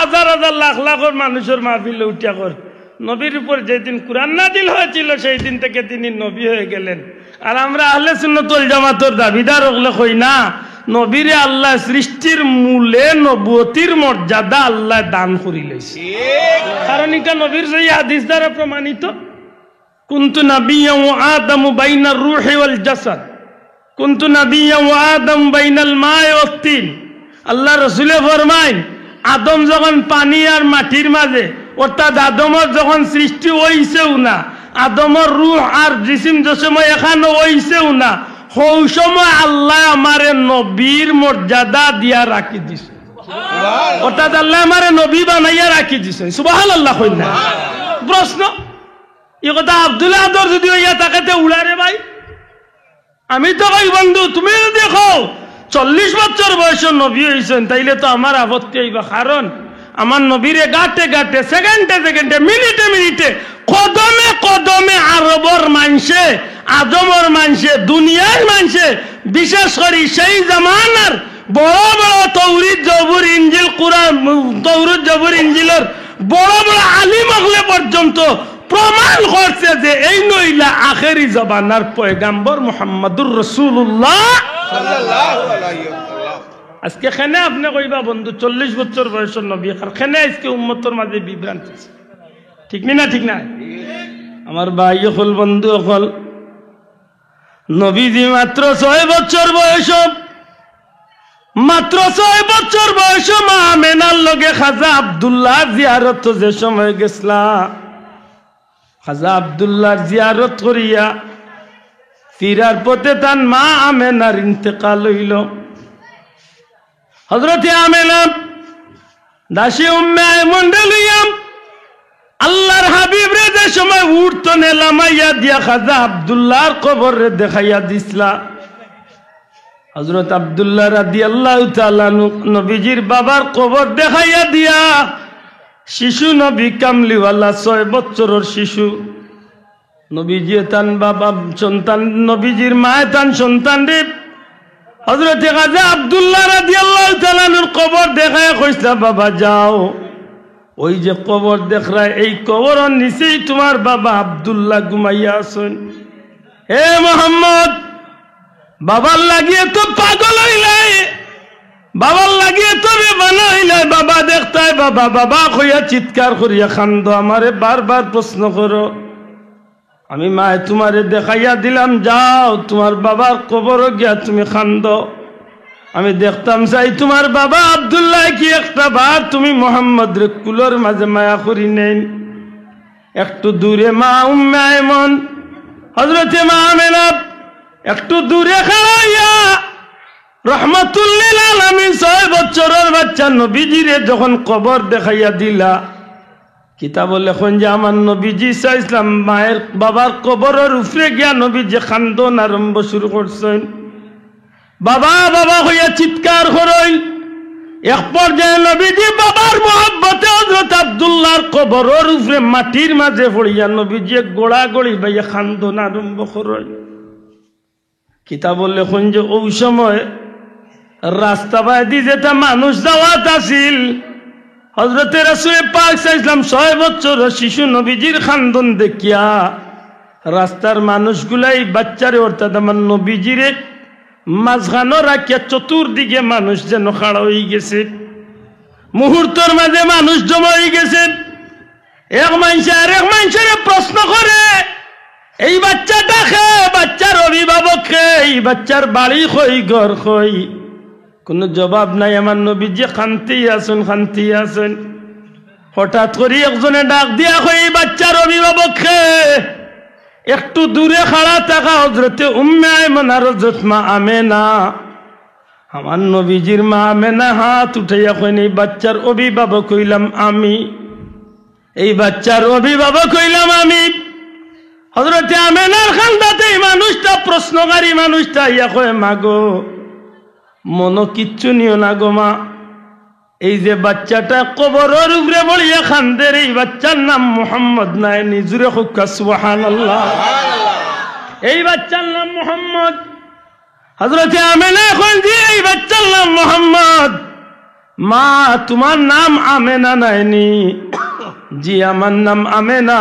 হাজার হাজার লাখ লাখের মানুষের মাহফিলে উঠিয়া কর নবীর উপর যেদিন কুরআন নাজিল হয়েছিল সেই দিন থেকে তিনি নবী হয়ে গেলেন। আর আমরা আহলে সুন্নাত ওয়াল জামাতের দাবিদার হলে কই না, নবীরে আল্লাহ সৃষ্টির মূলে নবুয়তির মর্যাদা আল্লাহ দান করি লইছে। কারণ এটা নবীর সেই হাদিস দ্বারা প্রমাণিত। কুনতু নাবিয়্যান ওয়া আদামু বাইনার রূহি ওয়াল জাসাদ, কুনতু নাবিয়্যান ওয়া আদামু বাইনাল মা'i ওয়াত তিন। আল্লাহ রাসূলে ফরমায় আদম যখন পানি আর মাটির মাঝে, অর্থাৎ আদমের যখন সৃষ্টি হইছেও না, আদমের রূহ আর জিসিম যে সময় এখানে হইছেও না, ওই সময় আল্লাহ আমারে নবীর মর্যাদা দিয়া রাখি দিছে। অর্থাৎ আল্লাহ আমারে নবী বানাইয়া রাখি দিছে। সুবহানাল্লাহ। কই না? প্রশ্ন এই কথা আব্দুল্লাহ যদি হইয়া তাকাতে উড়ারে ভাই, আমি তো কই বন্ধু তুমি দেখো 40 বছর বয়সে নবী হইছেন, তাইলে তো আমার আপত্তি হইবা। কারণ আমার নবীরে গাটে গাটে, সেকেন্ডে সেকেন্ডে, মিনিটে মিনিটে, কদমে কদমে আরবর মানছে, আদমর মানছে, দুনিয়ার মানছে, বিশেষ করে সেই জামানার বড় বড় তৌরিত জবুর ইঞ্জিল কুরআন, তৌরিত জবুর ইঞ্জিলের বড় বড় আলিম হলে পর্যন্ত প্রমাণ করছে যে এই নইলা আখেরি জবানার পয়গাম্বর মুহাম্মদুর রাসূলুল্লাহ সাল্লাল্লাহু আলাইহি ওয়াসাল্লাম। আজকে খেনে আপনি কইবা বন্ধু 40 বছর বয়সের নবী, আর খেনে আজকে উম্মতের মাঝে বিভ্রান্তি। ঠিক না? ঠিক না? আমার ভাই হল, বন্ধু হল, নবীজি মাত্র 6 বছর বয়স, মাত্র 6 বছর বয়স মা আমেনার লগে খাজা আব্দুল্লাহ জিয়ারত যে সময় গেছলা, খাজা আব্দুল্লাহর জিয়ারত করিয়া ফিরার পথে তার মা আমেনার ইন্তেকাল হইল। হযরতে আমেনা দাসী উম্মে আয়মন লইয়া আল্লাহর হাবিব রে যে সময় উঠতনে লামাইয়া দিয়া খাজা আব্দুল্লাহর কবর রে দেখাইয়া দিছলা। হযরত আব্দুল্লাহ রাদিয়াল্লাহু তাআলা নবীজির বাবার কবর দেখাইয়া দিয়া শিশু নবী কামলিওয়ালা 6 বছরের শিশু নবীজি তান বাবা সন্তান, নবীজির মা তান সন্তান রে হযরতে খাজা আব্দুল্লাহ রাদিয়াল্লাহু তাআলার কবর দেখায় কইছা, বাবা যাও, ওই যে কবর দেখরা এই কবরের নিচেই তোমার বাবা আব্দুল্লাহ ঘুমাইয়া আছেন। হে মোহাম্মদ, বাবার লাগিয়ে তো পাগল হইলাই, বাবার লাগিয়ে তো বেমানা হইলাই, বাবা দেখতাই বাবা বাবা কইয়া চিৎকার করিয়া কান্দ, আমারে বারবার প্রশ্ন করো। আমি মায়ে তোমারে দেখাইয়া দিলাম, যাও তোমার বাবার কবর গিয়া তুমি কান্দ। আমি দেখতাম চাই তোমার বাবা আব্দুল্লাহ কি একটা বার তুমি মোহাম্মদ রে কুলোর মাঝে মায়া করি নেন। একটু দূরে মা উম্মে আয়মন, হযরতে মা আমেনা একটু দূরে খাড়াইয়া রহমাতুল লিল আলামিন 6 বছরের বাচ্চা নবীজিরে যখন কবর দেখাইয়া দিলা, কিতাব লেখন যে আমার নবীজি ইসলাম মায়ের বাবার কবরের উপরে গিয়া নবীজি কান্দন আরম্ভ শুরু করছেন। বাবা বাবা হইয়া চিৎকার করই। এক পর্যায়ে নবীজি বাবার মহব্বতে হযরত আব্দুল্লাহর কবরের উপরে মাটির মাঝে পড়িয়া নবীজি গোড়া গড়ি বাইয়া কান্দন আরম্ভ করই। কিতাব লেখুন যে ওই সময় রাস্তা বাদি যেটা মানুষ যাওয়াত আছিল হযরতে রাসূল পাক সাল্লাল্লাহু আলাইহি 6 বছর শিশু নবীজির খান্দন দেখিয়া রাস্তার মানুষগুলাই বাচ্চারে অর্থাৎ আমার নবীজিরে মাঝখানো রাখিয়া চতুর্দিকে মানুষ যেন খাড়া হয়ে গেছে, মুহূর্তের মাঝে মানুষ জমা হয়ে গেছে। এক মানুষ আর এক মানুষের প্রশ্ন করে, এই বাচ্চাটা খে, বাচ্চার অভিভাবক খে, এই বাচ্চার বাড়ি খই ঘর খই, কোনো জবাব নাই। আমার নবীজি শান্তি আছেন, শান্তি আছেন। হঠাৎ করে একজনে ডাক দিয়া কই, এই বাচ্চার অভিভাবক খে? একটু দূরে খাড়া থাকা হযরতে উম্মে আয়মন আর হযরত মা আমেনা। আমার নবীজির মা আমেনা হাত উঠাইয়া কইন, এই বাচ্চার অভিভাবক হইলাম আমি, এই বাচ্চার অভিভাবক হইলাম আমি। হযরতে আমেনার খান্দাতে এই মানুষটা, প্রশ্নকারী মানুষটা ইয়া কয়, মাগো মনো কিচ্ছু নিও না গো মা, এই যে বাচ্চাটা কবরের উপরে বলিয়া খান্দের, এই বাচ্চার নাম মুহাম্মদ নাই। নিজুরে হুক্কা সুবহানাল্লাহ। এই বাচ্চার নাম মুহাম্মদ। হযরতে আমেনা এখন যে এই বাচ্চার নাম মুহাম্মদ। মা তোমার নাম আমেনা নাইনি? জি আমার নাম আমেনা।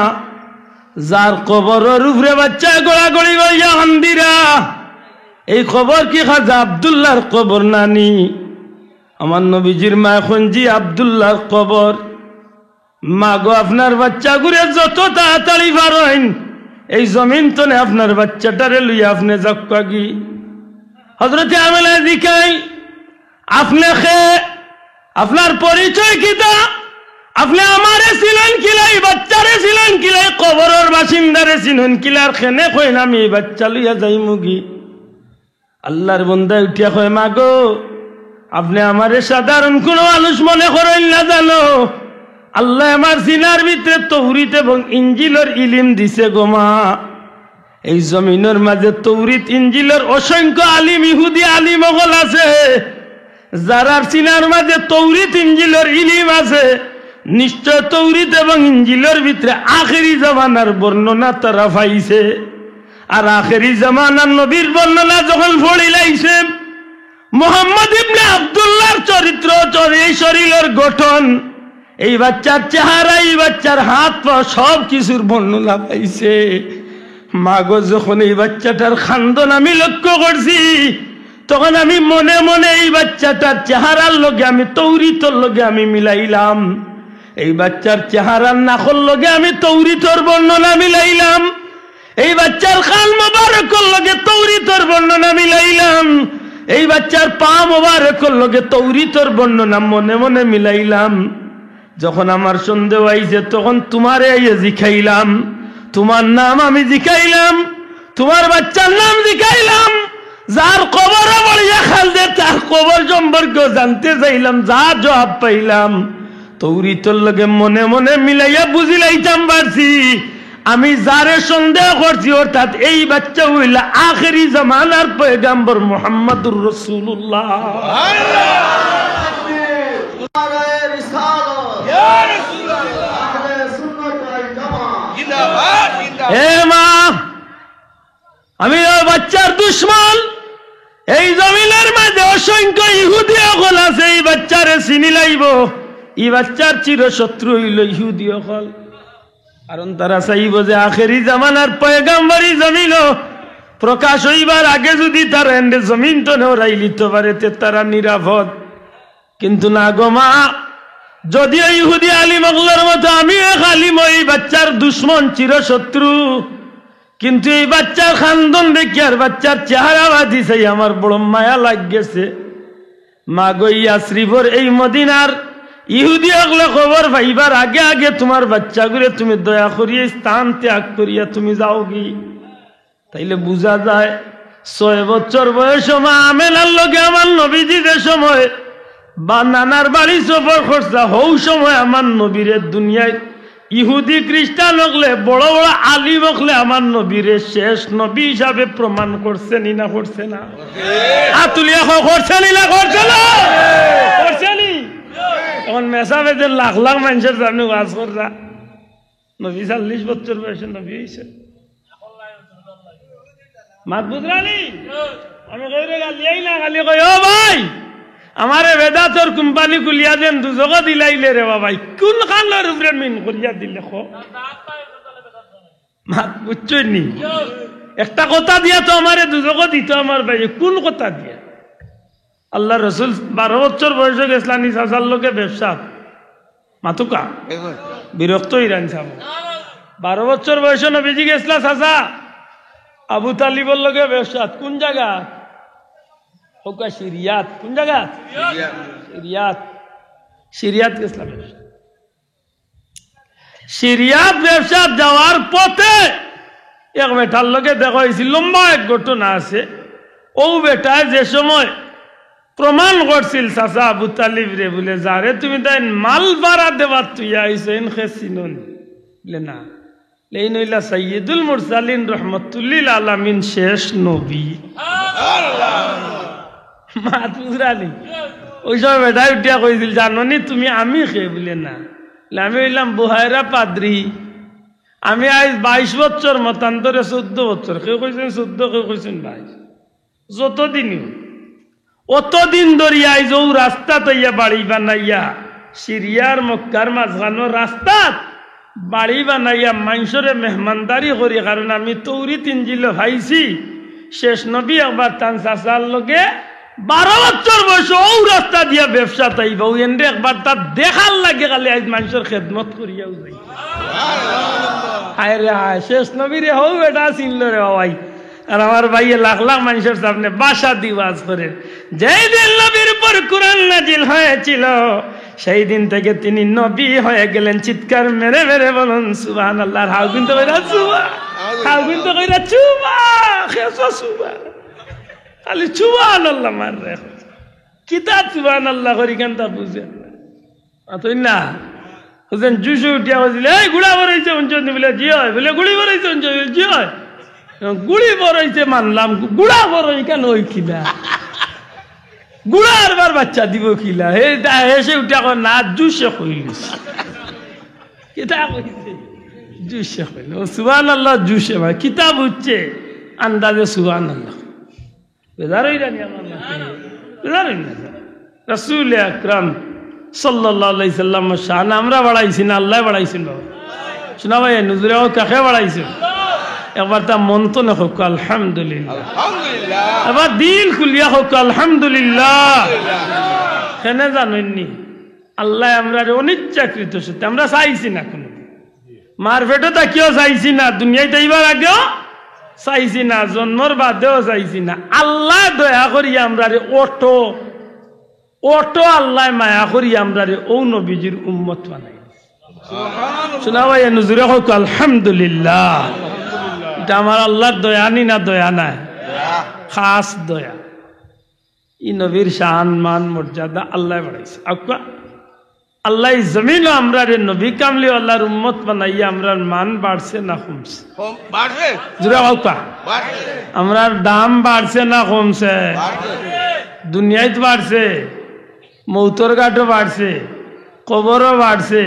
যার কবরের উপরে বাচ্চা গোড়াগড়ি গড়িয়া হান্দিরা, এই খবর কি খাজা আব্দুল্লাহর কবর নানি? আমার নবীজির মা এখন জি আব্দুল্লাহর কবর। মা গো আপনার বাচ্চা ঘুরে যত তাড়াতাড়ি পারেন এই জমিন তনে আপনার বাচ্চাটারে লইয়া আপনি যাকি। হযরতে আমেনা জিকাই, আপনি খে, আপনার পরিচয় কিতা? আপনি আমারে ছিলেন কিলাই, বাচ্চারে ছিলেন কিলাই, কবরের বাসিন্দারে ছিলেন কিলার খেনে কইন আমি এই বাচ্চা লইয়া যাই মুগি। আল্লাহর বন্দা উঠিয়া কয়, মা গো আপনি আমারে সাধারণ কোন মানুষ মনে করেন না জানো? আল্লাহ আমার সিনার ভিতরে তৌরিত এবং ইঞ্জিলের ইলিম দিছে গো মা। এই জমিনের মাঝে তৌরিত ইঞ্জিলের অসংখ্য আলিম, ইহুদি আলিম ওগল আছে, যারার সিনার মাঝে তৌরিত ইঞ্জিলের ইলিম আছে, নিশ্চয় তৌরিত এবং ইঞ্জিলের ভিতরে আখেরি জামানার বর্ণনা তারা পাইছে। আর আখেরি জামানার নবীর বর্ণনা যখন পড়িলাইছে, মুহাম্মদ ইবনে আব্দুল্লাহর চরিত্র, এই শরীরের গঠন, এই বাচ্চার চেহারা, এই বাচ্চার হাত পা সব কিছুর বর্ণনা পাইছে। মাগো যখন এই বাচ্চাটার খান্দন আমি লক্ষ্য করছি, তখন আমি মনে মনে এই বাচ্চাটার চেহারার লগে আমি তৌরিতর লগে আমি মিলাইলাম, এই বাচ্চার চেহারার নাখর লগে আমি তৌরিতর বর্ণনা মিলাইলাম, এই বাচ্চার খাল মোবারকর লগে তৌরিতর বর্ণনা মিলাইলাম, এই বাচ্চার পা মোবারকর লগে তৌরিতর বর্ণনা মনে মনে মিলাইলাম। যখন আমার সন্দেহ আইছে তখন তোমারে জিখাইলাম, তোমার নাম আমি জিখাইলাম, তোমার বাচ্চার নাম জিখাইলাম। যার কবর বলিয়া খালদে তার কবর সম্পর্কে জানতে চাইলাম, যা জবাব পাইলাম তৌরিতর লগে মনে মনে মিলাইয়া বুঝিলাইতাম পারছি আমি যারে সন্দেহ করছি অর্থাৎ এই বাচ্চা হইলা আখেরি জামানার পয়গম্বর মুহাম্মদুর রাসূলুল্লাহ। আমি বাচ্চার দুশ্মন। এই জমিনের মাঝে অসংখ্য ইহুদি সকল আছে, এই বাচ্চারে চিনি লাইব। এই বাচ্চার চিরশত্রু হইল ইহুদি সকল, কারণ তারা চাইব যে আখেরি জামানার পয়গম্বরী জমিন প্রকাশ হইবার আগে যদি তারা এন্ডে জমিন তো নেওয়াই লিতে পারে তারা নিরাপদ। কিন্তু না গো মা, যদিও ইহুদি আলিম অগলার মতো আমি এক আলিম, এই বাচ্চার দুশ্মন চিরশত্রু, কিন্তু এই বাচ্চার খান্দন দেখি আর বাচ্চার চেহারা বাঁধি চাই আমার বড় মায়া লাগছে। মা গো ইয়াসরিফর এই মদিনার ইহুদি অগলা খবর ভাইবার আগে আগে তোমার বাচ্চা গুলো তুমি দয়া করিয়া স্থান ত্যাগ করিয়া তুমি যাও কি, তাইলে বুঝা যায় 6 বছর বয়স মা আমেনার লগে আমার নবীজি যে সময় বা নানার বাড়ি সফর করছে, হৌ সময় আমার নবীরে দুনিয়ায় ইহুদি খ্রিস্টান হকলে বড় বড় আলিম হকলে আমার নবীরে শেষ নবী হিসাবে প্রমাণ করছে নি না করছে না? আতুলিয়া করছে নি না করছে না? করছে নি? তখন মেসাবেদের লাখ লাখ মানুষের সামনে ওয়াজ কররা নবী 40 বছর বয়সে নবী হয়েছে। মাত বুঝরানি আমি কইরে গালিয়াই না গালি কই ও ভাই আমারে বেদাতর কোম্পানি খুলিয়া দেন দুজগা দিলাইলে রে বাবাই কোন খানের উপরে মিন করিয়া দিলে খো মাত বুঝছনি একটা কথা দিয়া তো আমারে দুজগা দিত আমার ভাই কোন কথা দিয়া আল্লাহ রসুল 12 বছর বয়সে গেছিলেন নিসার লোকে ব্যবসা মাতুকা বিরক্ত ইরান সাহেব 12 বছর বয়সে নবীজি গেছিলা চাচা আবু তালিবর লোকে ব্যবসা কোন জায়গা হোকা সিরিয়াত কোন জায়গা সিরিয়াত গেছিলাম ব্যবসা সিরিয়াত ব্যবসা যাওয়ার পথে এক বেটার লোকে দেখা হয়েছিল লম্বা এক ঘটনা আছে ও বেটায় যে সময় প্রমাণ করছিল চাচা আবু তালিব রে বলে যারে তুমি তাই মাল ভাড়া দেবার তুই আইসেন খেসিনুন বলে না এই নইলা সাইয়্যিদুল মুরসালিন রহমাতুল্লিল আলামিন শেষ নবী মাতুরালি ওই সময় বেটাই উঠিয়া কইছিল জাননি তুমি আমি খে বলে না আমি হইলাম বুহাইরা পাদ্রি আমি আজ 22 বছর মতান্তরে 14 বছর কেউ কইছেন 14 কেউ কইছেন 22 যতদিনই অতদিন ধরিয়া আইজ ও রাস্তা তৈয়া বাড়ি বানাইয়া সিরিয়ার মক্কার মাঝখানো রাস্তাত বাড়ি বানাইয়া মানুষরে মেহমানদারি করি কারণ আমি তৌরি তিনজিল ভাইছি শেষ নবী একবার তান চাচার লগে 12 বছর বয়স ও রাস্তা দিয়া ব্যবসা তাইব এন্ডে একবার তার দেখার লাগে খালি আজ মানুষের খেদমত করিয়াও যাই হায় রে হায় শেষ নবী রে হও বেটা চিনল রে ভাই আর আমার ভাইয়ে লাখ লাখ মানুষের সামনে বাসা দিওয়াজ করে যেই দিন নবীর উপর কুরআন নাজিল হয়েছিল সেই দিন থেকে তিনি নবী হয়ে গেলেন চিৎকার মেরে মেরে বলুন সুবহানাল্লাহ হাউ কিন্তু কইরা সুবা হাউ কিন্তু কইরা চুবা খেসা সুবা খালি সুবহানাল্লাহ মার রে কিতাব সুবহানাল্লাহ করি কেন তা বুঝেন আতই না হুজেন জুসু উঠিয়া বলছিল এই গুড়া বড়াইছে অঞ্চল বলে জি হয় বলে গুড়ি বড়াইছে অঞ্চল জি হয় গুড়ি বড়াইছে মানলাম গুড়া বড়াই কেন ওই কিনা গুড়ার বার বাচ্চা দিব কিলা এসে উঠে এখন না জুসে কইলিস কিতা কইছে জুসে কইল সুবহানাল্লাহ জুসে ভাই কিতাব হচ্ছে আন্দাজে সুবহানাল্লাহ বেজার হই জানি আমার বেজার হই না রাসূল আকরাম সাল্লাল্লাহু আলাইহি সাল্লাম শান আমরা বাড়াইছি না আল্লাহ বাড়াইছেন বাবা শোনা ভাই নুজুরে ও কাকে বাড়াইছেন একবার তা মন তো না হোক আলহামদুলিল্লাহ আলহামদুলিল্লাহ এবার দিল খুলিয়া হোক আলহামদুলিল্লাহ কেন জানেননি আল্লাহ আমরা অনিচ্ছাকৃত সত্যি আমরা চাইছি না কোনো মার পেটে তাকিয়েও চাইছি না দুনিয়ায় তাইবার আগেও চাইছি না জন্মর বাদেও চাইছি না আল্লাহ দয়া করি আমরা অটো অটো আল্লাহ মায়া করি আমরা ও নবীজির উম্মত বানাই শোনা ভাই নুজুরে হোক আলহামদুলিল্লাহ এটা আমার আল্লাহর দয়া নি না দয়া নাই খাস দয়া ই নবীর শান মান মর্যাদা আল্লাহ বাড়াইছে আকা আল্লাহ জমিন আমরা রে নবী কামলি আল্লাহর উম্মত বানাইয়া আমরার মান বাড়ছে না কমছে বাড়ছে জুরা আকা আমরার দাম বাড়ছে না কমছে দুনিয়ায় বাড়ছে মৌতর ঘাটও বাড়ছে কবরও বাড়ছে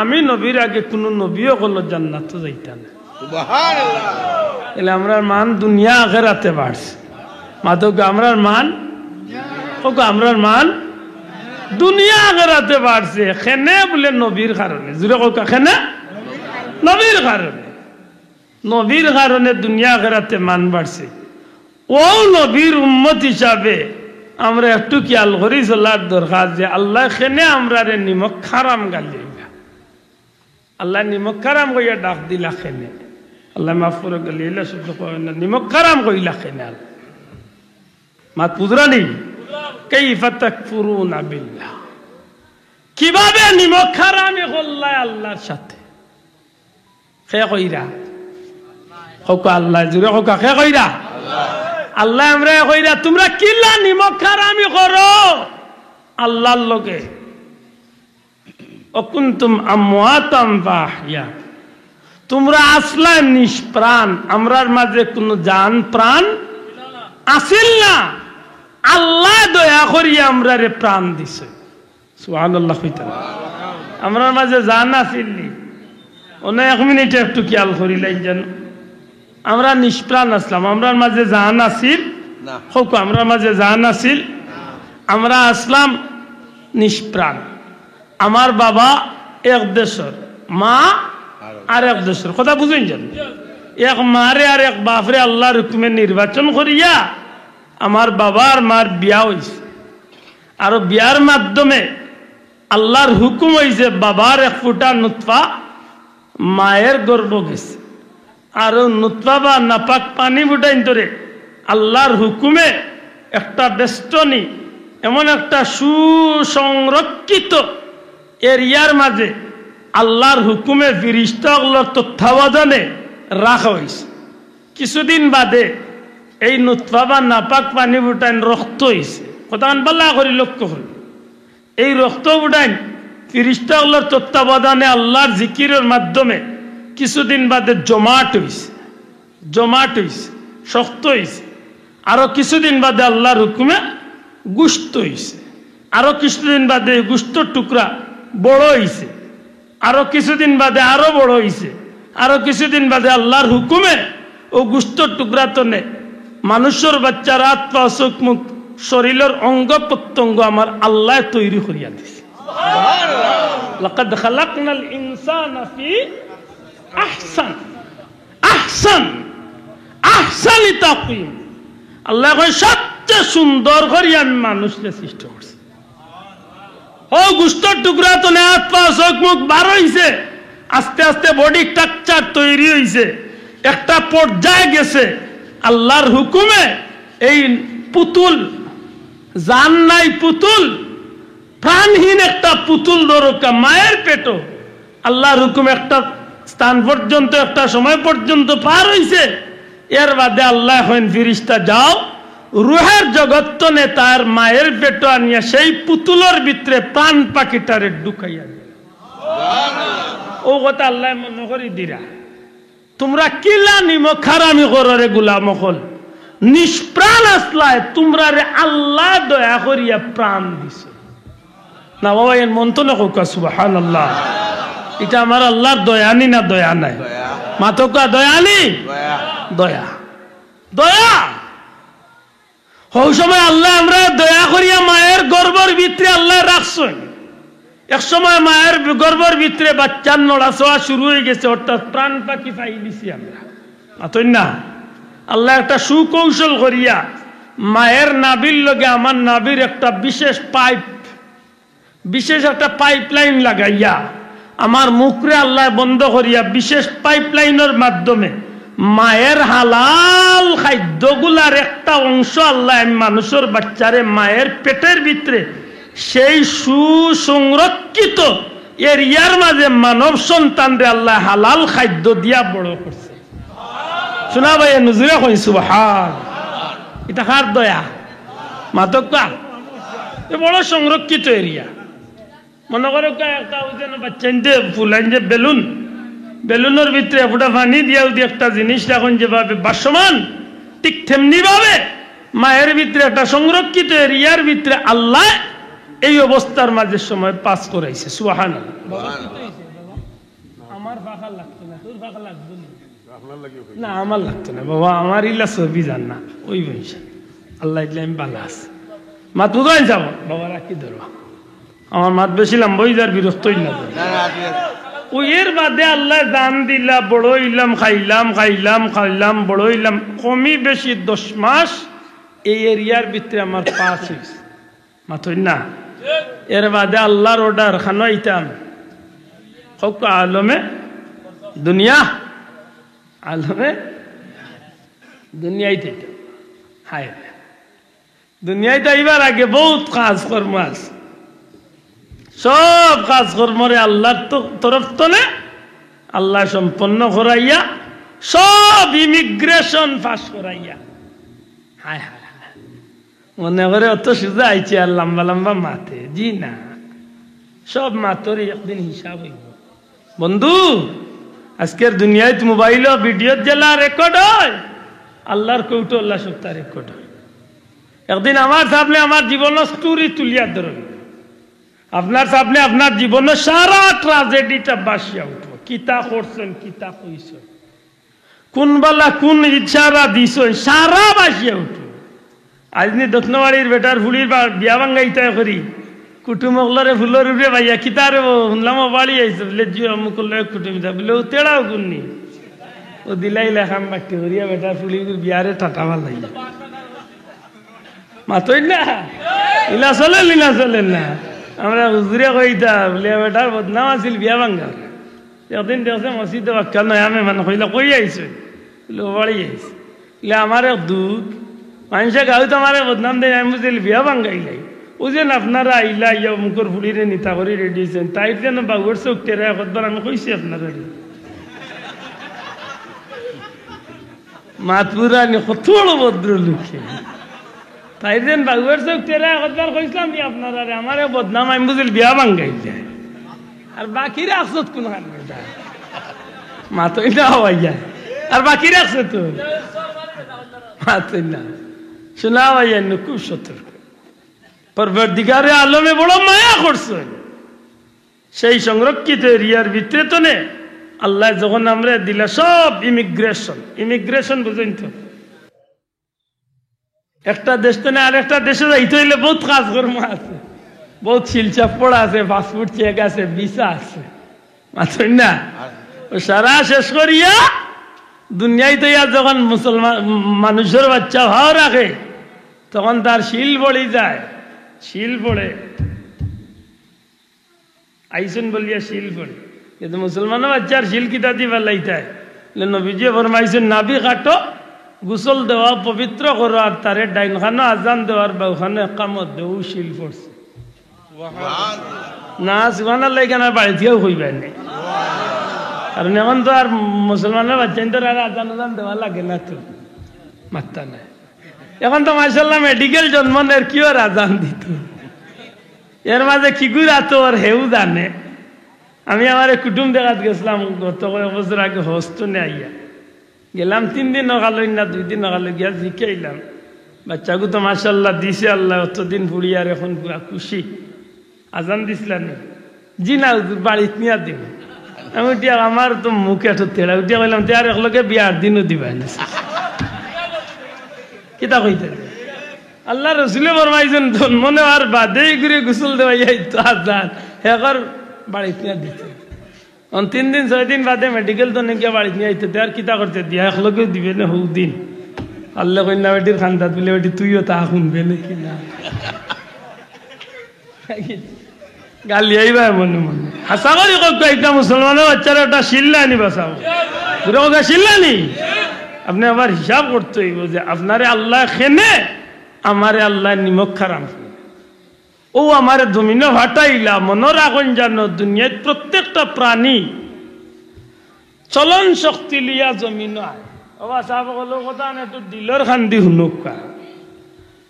আমি নবীর আগে কোনো নবীও কোনো জান্নাত যাইতা না সুবহানাল্লাহ এলে আমরার মান দুনিয়া আখিরাতে বাড়ছে মাতক আমরার মান ওকে আমরার মান দুনিয়া আখিরাতে বাড়ছে কেনে বলে নবীর কারণে জুরে কোকা কেনে নবীর কারণে নবীর কারণে দুনিয়া আখিরাতে মান বাড়ছে ও নবীর উম্মত হিসাবে আমরা একটু খেয়াল করি চলার দরকার যে আল্লাহ কেনে আমরা রে নিমক খারাম গালি আল্লাহ নিমক খারাম কইয়া ডাক দিলা কেনে আল্লাহ মাফ করে গেলে এলা শব্দ কয় না নিমক খারাম কইলা কেনে মাত পুজরানি কাইফা তাকফুরুনা বিল্লাহ কিভাবে নিমক খারামি করলাই আল্লাহর সাথে কে কইরা হোক আল্লাহ জুড়ে হোক কে কইরা আল্লাহ আমরা কইরা তোমরা কিল্লা নিমক খারামি করো আল্লাহর লোকে অকুনতুম আমওয়াতাম ফাহিয়া তোমরা আসলা নিষ্প্রাণ আমরার মাঝে কোনো জান প্রাণ আসিল না আল্লাহ দয়া করি আমরা রে প্রাণ দিছে সুবহানাল্লাহ কইতা আমরার মাঝে জান আসিল নি অনেক 1 মিনিট একটু খেয়াল করিলাই যেন আমরা নিষ্প্রাণ আসলাম, আমরার মাঝে জান আসিল না হোক, আমরার মাঝে জান আসিল, আমরা আসলাম নিষ্প্রাণ। আমার বাবা এক দেশের, মা আর এক দেশের, কথা বুঝেন যান। এক মারে আর এক বাপরে আল্লাহর হুকুমে নির্বাচন করিয়া আমার বাবা আর মার বিয়া হয়েছে। আর বিয়ার মাধ্যমে আল্লাহর হুকুম হয়েছে বাবার এক ফুটা নুতফা মায়ের গর্ভ গেছে। আর নুতফা বা নাপাক পানি ফুটাইন ধরে আল্লাহর হুকুমে একটা বেষ্টনী, এমন একটা সুসংরক্ষিত এরিয়ার মাঝে আল্লাহর হুকুমে ফিরিস্তাগুলোর তত্ত্বাবধানে রাখা হয়েছে। কিছুদিন বাদে এই নুতফা বা নাপাক পানি ফুটাইন রক্ত হয়েছে। কোথাও পাল্লা করি লক্ষ্য করি, এই রক্ত ফুটাইন ফিরিস্তাগুলোর তত্ত্বাবধানে আল্লাহর জিকিরের মাধ্যমে কিছুদিন বাদে জমাট হয়েছে, শক্ত হয়েছে। আরো কিছুদিন বাদে আল্লাহর হুকুমে গুস্ত হয়েছে। আরো কিছুদিন বাদে গুস্তর টুকরা বড় হয়েছে। আরো কিছুদিন বাদে আরো বড় হয়েছে। আরো কিছুদিন বাদে আল্লাহর হুকুমে ও গুস্তর টুকরা তনে মানুষের বাচ্চার হাত পা চোখ মুখ শরীরের অঙ্গ প্রত্যঙ্গ আমার আল্লাহ তৈরি করিয়া দিছে। লাকাদ খালাকনাল ইনসানা ফি আহসানি তাকওয়িম। আল্লাহ কয় সবচেয়ে সুন্দর করে আমি মানুষকে সৃষ্টি করছি। ও গুস্তর টুকরা তো হাত পা চোখ মুখ বার হইছে, আস্তে আস্তে বডি স্ট্রাকচার তৈরি হইছে, একটা পর্যায়ে গেছে। আল্লাহর হুকুমে এই পুতুল, জান নাই পুতুল, প্রাণহীন একটা পুতুল দরকা মায়ের পেটো আল্লাহর হুকুমে একটা স্থান পর্যন্ত, একটা সময় পর্যন্ত পার হইছে। এর বাদে আল্লাহ হইন ফিরিস্তা যাও রুহের জগৎ নে তার মায়ের পেটো আনিয়া সেই পুতুলের ভিতরে প্রাণ পাখিটারে ঢুকাইয়া দিল। ও কথা আল্লাহ মনে করি দিরা, তোমরা কিলা নিমো খারামি কররে গুলাম হল, নিষ্প্রাণ আসলায় তোমরা রে আল্লাহ দয়া করিয়া প্রাণ দিছ না। বাবা এর মন তো না কোকা সুবহানাল্লাহ। এটা আমার আল্লাহর দয়ানি না দয়া নাই? মাতকা দয়ানি, দয়া দয়া। ওই সময় আল্লাহ আমরা দয়া করিয়া মায়ের গর্ভের ভিতরে আল্লাহ রাখছেন। এক সময় মায়ের গর্ভের ভিতরে বাচ্চার নড়াচড়া শুরু হয়ে গেছে, অর্থাৎ প্রাণ পাখি পাই দিছি আমরা। মাতই না, আল্লাহ একটা সুকৌশল করিয়া মায়ের নাভির লগে আমার নাভির একটা বিশেষ একটা পাইপলাইন লাগাইয়া আমার মুখরে আল্লাহ বন্ধ করিয়া বিশেষ পাইপলাইনের মাধ্যমে মায়ের হালাল খাদ্যগুলার একটা অংশ আল্লাহ মানুষের বাচ্চারে মায়ের পেটের ভিতরে সেই সুসংরক্ষিত এরিয়ার মাঝে মানব সন্তানরে আল্লাহ হালাল খাদ্য দিয়া বড় করছে। শোনা ভাই নজরে কই সুবহান। এটা কার দয়া? মাতকা এ বড় সংরক্ষিত এরিয়া। মনে করো একটা বাচ্চা ফুলাইন যে বেলুনের ভিতরে ফুটা পানি দিয়া একটা জিনিস রাখুন যেভাবে বাসমান, ঠিক তেমনি ভাবে মায়ের ভিতরে একটা সংরক্ষিত এরিয়ার ভিতরে আল্লাহ এই অবস্থার মাঝে সময় পাস করাইছে। সুবহানাল্লাহ। আমার ফাঁকা লাগতো না, তোর ফাঁকা লাগতো না? আমার লাগতো না বাবা, আমার ইলা ছবি জান না ওই বংশ আল্লাহ ইসলাম বালা আছে। মাত বুঝাই যাব বাবা, রাখি ধরবা আমার মাত বেশি লম্বই যার বিরক্তই না। ওই এর বাদে আল্লাহ দান দিলা, বড় হইলাম, খাইলাম বড় হইলাম, কমই বেশি 10 মাস এই এরিয়ার ভিতরে আমার পাস হয়েছে। মাতই না, এর বাদে আল্লাহর অর্ডার খানো আইতাম আলমে দুনিয়াইতে হায় দুনিয়াইতে আইবার আগে বহুত কাজকর্ম আছে। সব কাজকর্মরে আল্লাহর তরফ তলে আল্লাহ সম্পন্ন করাইয়া সব ইমিগ্রেশন পাস করাইয়া হায় হায় মনে করে অত সোজা আইছে আর লম্বা লম্বা মাথে। জি না, সব মাতর একদিন হিসাব হইব। বন্ধু, আজকের দুনিয়ায় মোবাইল ভিডিও জেলা রেকর্ড হয়, আল্লাহর কৌটো আল্লাহ সপ্তাহ রেকর্ড হয়। একদিন আমার সামনে আমার জীবনের স্টোরি তুলিয়া ধরবে, আপনার সামনে আপনার জীবনের সারা ট্রাজেডিটা বাসিয়া উঠবো। কিতা করছেন, কিতা কইছেন, কোন বেলা কোন ইচ্ছারা দিস সারা বাসিয়া উঠো আজ নি দক্ষিণবাড়ির বেটার ফুলির বিয়া ভাঙ্গাইতে করি কুটুম অগলরে ফুলর উড়ে ভাইয়া কিতারে শুনলাম বাড়ি আইসে বলে জিও মুকুল কুটুম বলে ও তেড়াও কুননি ও দিলাই লেখাম বাকি করিয়া বেটার ফুলির বিয়ারে টাটাবার লাগে মাতই না ইলা চলেন না আমরা হুজুরে কইতা বলে বেটার বদনাম আছিল বিয়া ভাঙ্গা একদিন দেখছে মসজিদে বাক্কা নয় আমি মানে কইলা কই আইছে বলে বাড়ি আইছে বলে আমার এক দুধ মানুষে গাঁও তো আমার বদনাম দেয় আমি বুঝলি বিয়া ভাঙ্গাইলাই ও যেন আপনারা আইলা ইয়া মুখর ফুলিরে নিতা করে রেডি হয়েছেন তাই যেন বাবুর চোখ টেরা একবার আমি কইছি আপনারা মাতপুরা নি কত বড় ভদ্র লোকে তাই যেন বাবুর চোখ টেরা একবার কইছিলাম কি আপনারা আমার বদনাম আমি বুঝলি বিয়া ভাঙ্গাই যায় আর বাকি রাখছত কোন মাতই না হওয়াইয়া আর বাকি রাখছে তো মাতই না শোনা হওয়াইয়া খুব সতর্ক পরবর্তীকারে আলমে বড় মায়া করছেন সেই সংরক্ষিত এরিয়ার ভিতরে তো নে আল্লাহ যখন আমরা দিলা সব ইমিগ্রেশন বুঝেন তো একটা দেশ তো না আর একটা দেশে যাইতে হইলে বহুত কাজ কর্ম আছে বহুত শিলচাপ পড়া আছে পাসপোর্ট চেক আছে ভিসা আছে মাত্র না ও সারা শেষ করিয়া দুনিয়ায় তো ইয়া যখন মুসলমান মানুষের বাচ্চা ভাও রাখে তখন তার শিল বলি যায় শিল পড়ে আইসন বলিয়া শিল পড়ে কিন্তু মুসলমানও বাচ্চার শিল কিতা দিবা লাইতায় নবীজি ফরমাইছেন নাভি কাটো গোসল দেওয়া পবিত্র করো আর তারে ডাইন খানো আজান দেওয়ার বাউখানো একামত দেও শিল পড়ছে না সুবহানাল্লাহ কেন বাড়ি থেকেও কইবেন না কারণ এখন তো আর মুসলমানের বাচ্চা তো আর আজান দেওয়া লাগে না তো মাত্তা নাই এখন তো মাশাআল্লাহ মেডিকেল জন্মনের কি আর আজান দিত এর মাঝে কি গুড়াতো আর হেউ জানে আমি আমার কুটুম দেখাত গেছিলাম গত কয়েক বছর আগে হস্তনে আইয়া গেলাম 3 দিন ওখালো না 2 দিন ওখালো গিয়া শিখাইলাম বাচ্চাগু তো মাশাআল্লাহ দিছে আল্লাহ অতদিন ফুড়ি আর এখন খুশি আজান দিছিলেন জি না বাড়িতে নিয়ে দিব আমি উঠিয়া আমার তো মুখে একটু তেড়া উঠিয়া বললাম তে আর একলগে বিয়ার দিনও দিবা কিতা কইতে আল্লাহ রসুলে ফরমাইছেন জন্ম নেওয়ার বাদেই ঘুরে গোসল দেওয়া তো আজান হেকর বাড়িতে নিয়ে দিতে 3 দিন 6 দিন বাদে মেডিকেল তো নাকি বাড়িতে নিয়ে আইতে আর কিতা করতে দিয়া একলগে দিবে না হৌ দিন আল্লাহ কন্যা বেটির খান্দাত বলে বেটি তুইও তা শুনবে নাকি না গালি আইবা মনে মনে হাসা করি কয়েকটা মুসলমানের বাচ্চারা ওটা শিল্লা নি বাসাও ওটা শিল্লা নি আপনি আবার হিসাব করতে হইব যে আপনারে আল্লাহ খেনে আমারে আল্লাহ নিমক খারাম ও আমারে জমিনে ভাটাইলা মনে রাখুন জানো দুনিয়ায় প্রত্যেকটা প্রাণী চলন শক্তি লিয়া জমিন আয় বাবা সাহেব বলো কথা না একটু দিলর খান্দি হুনুকা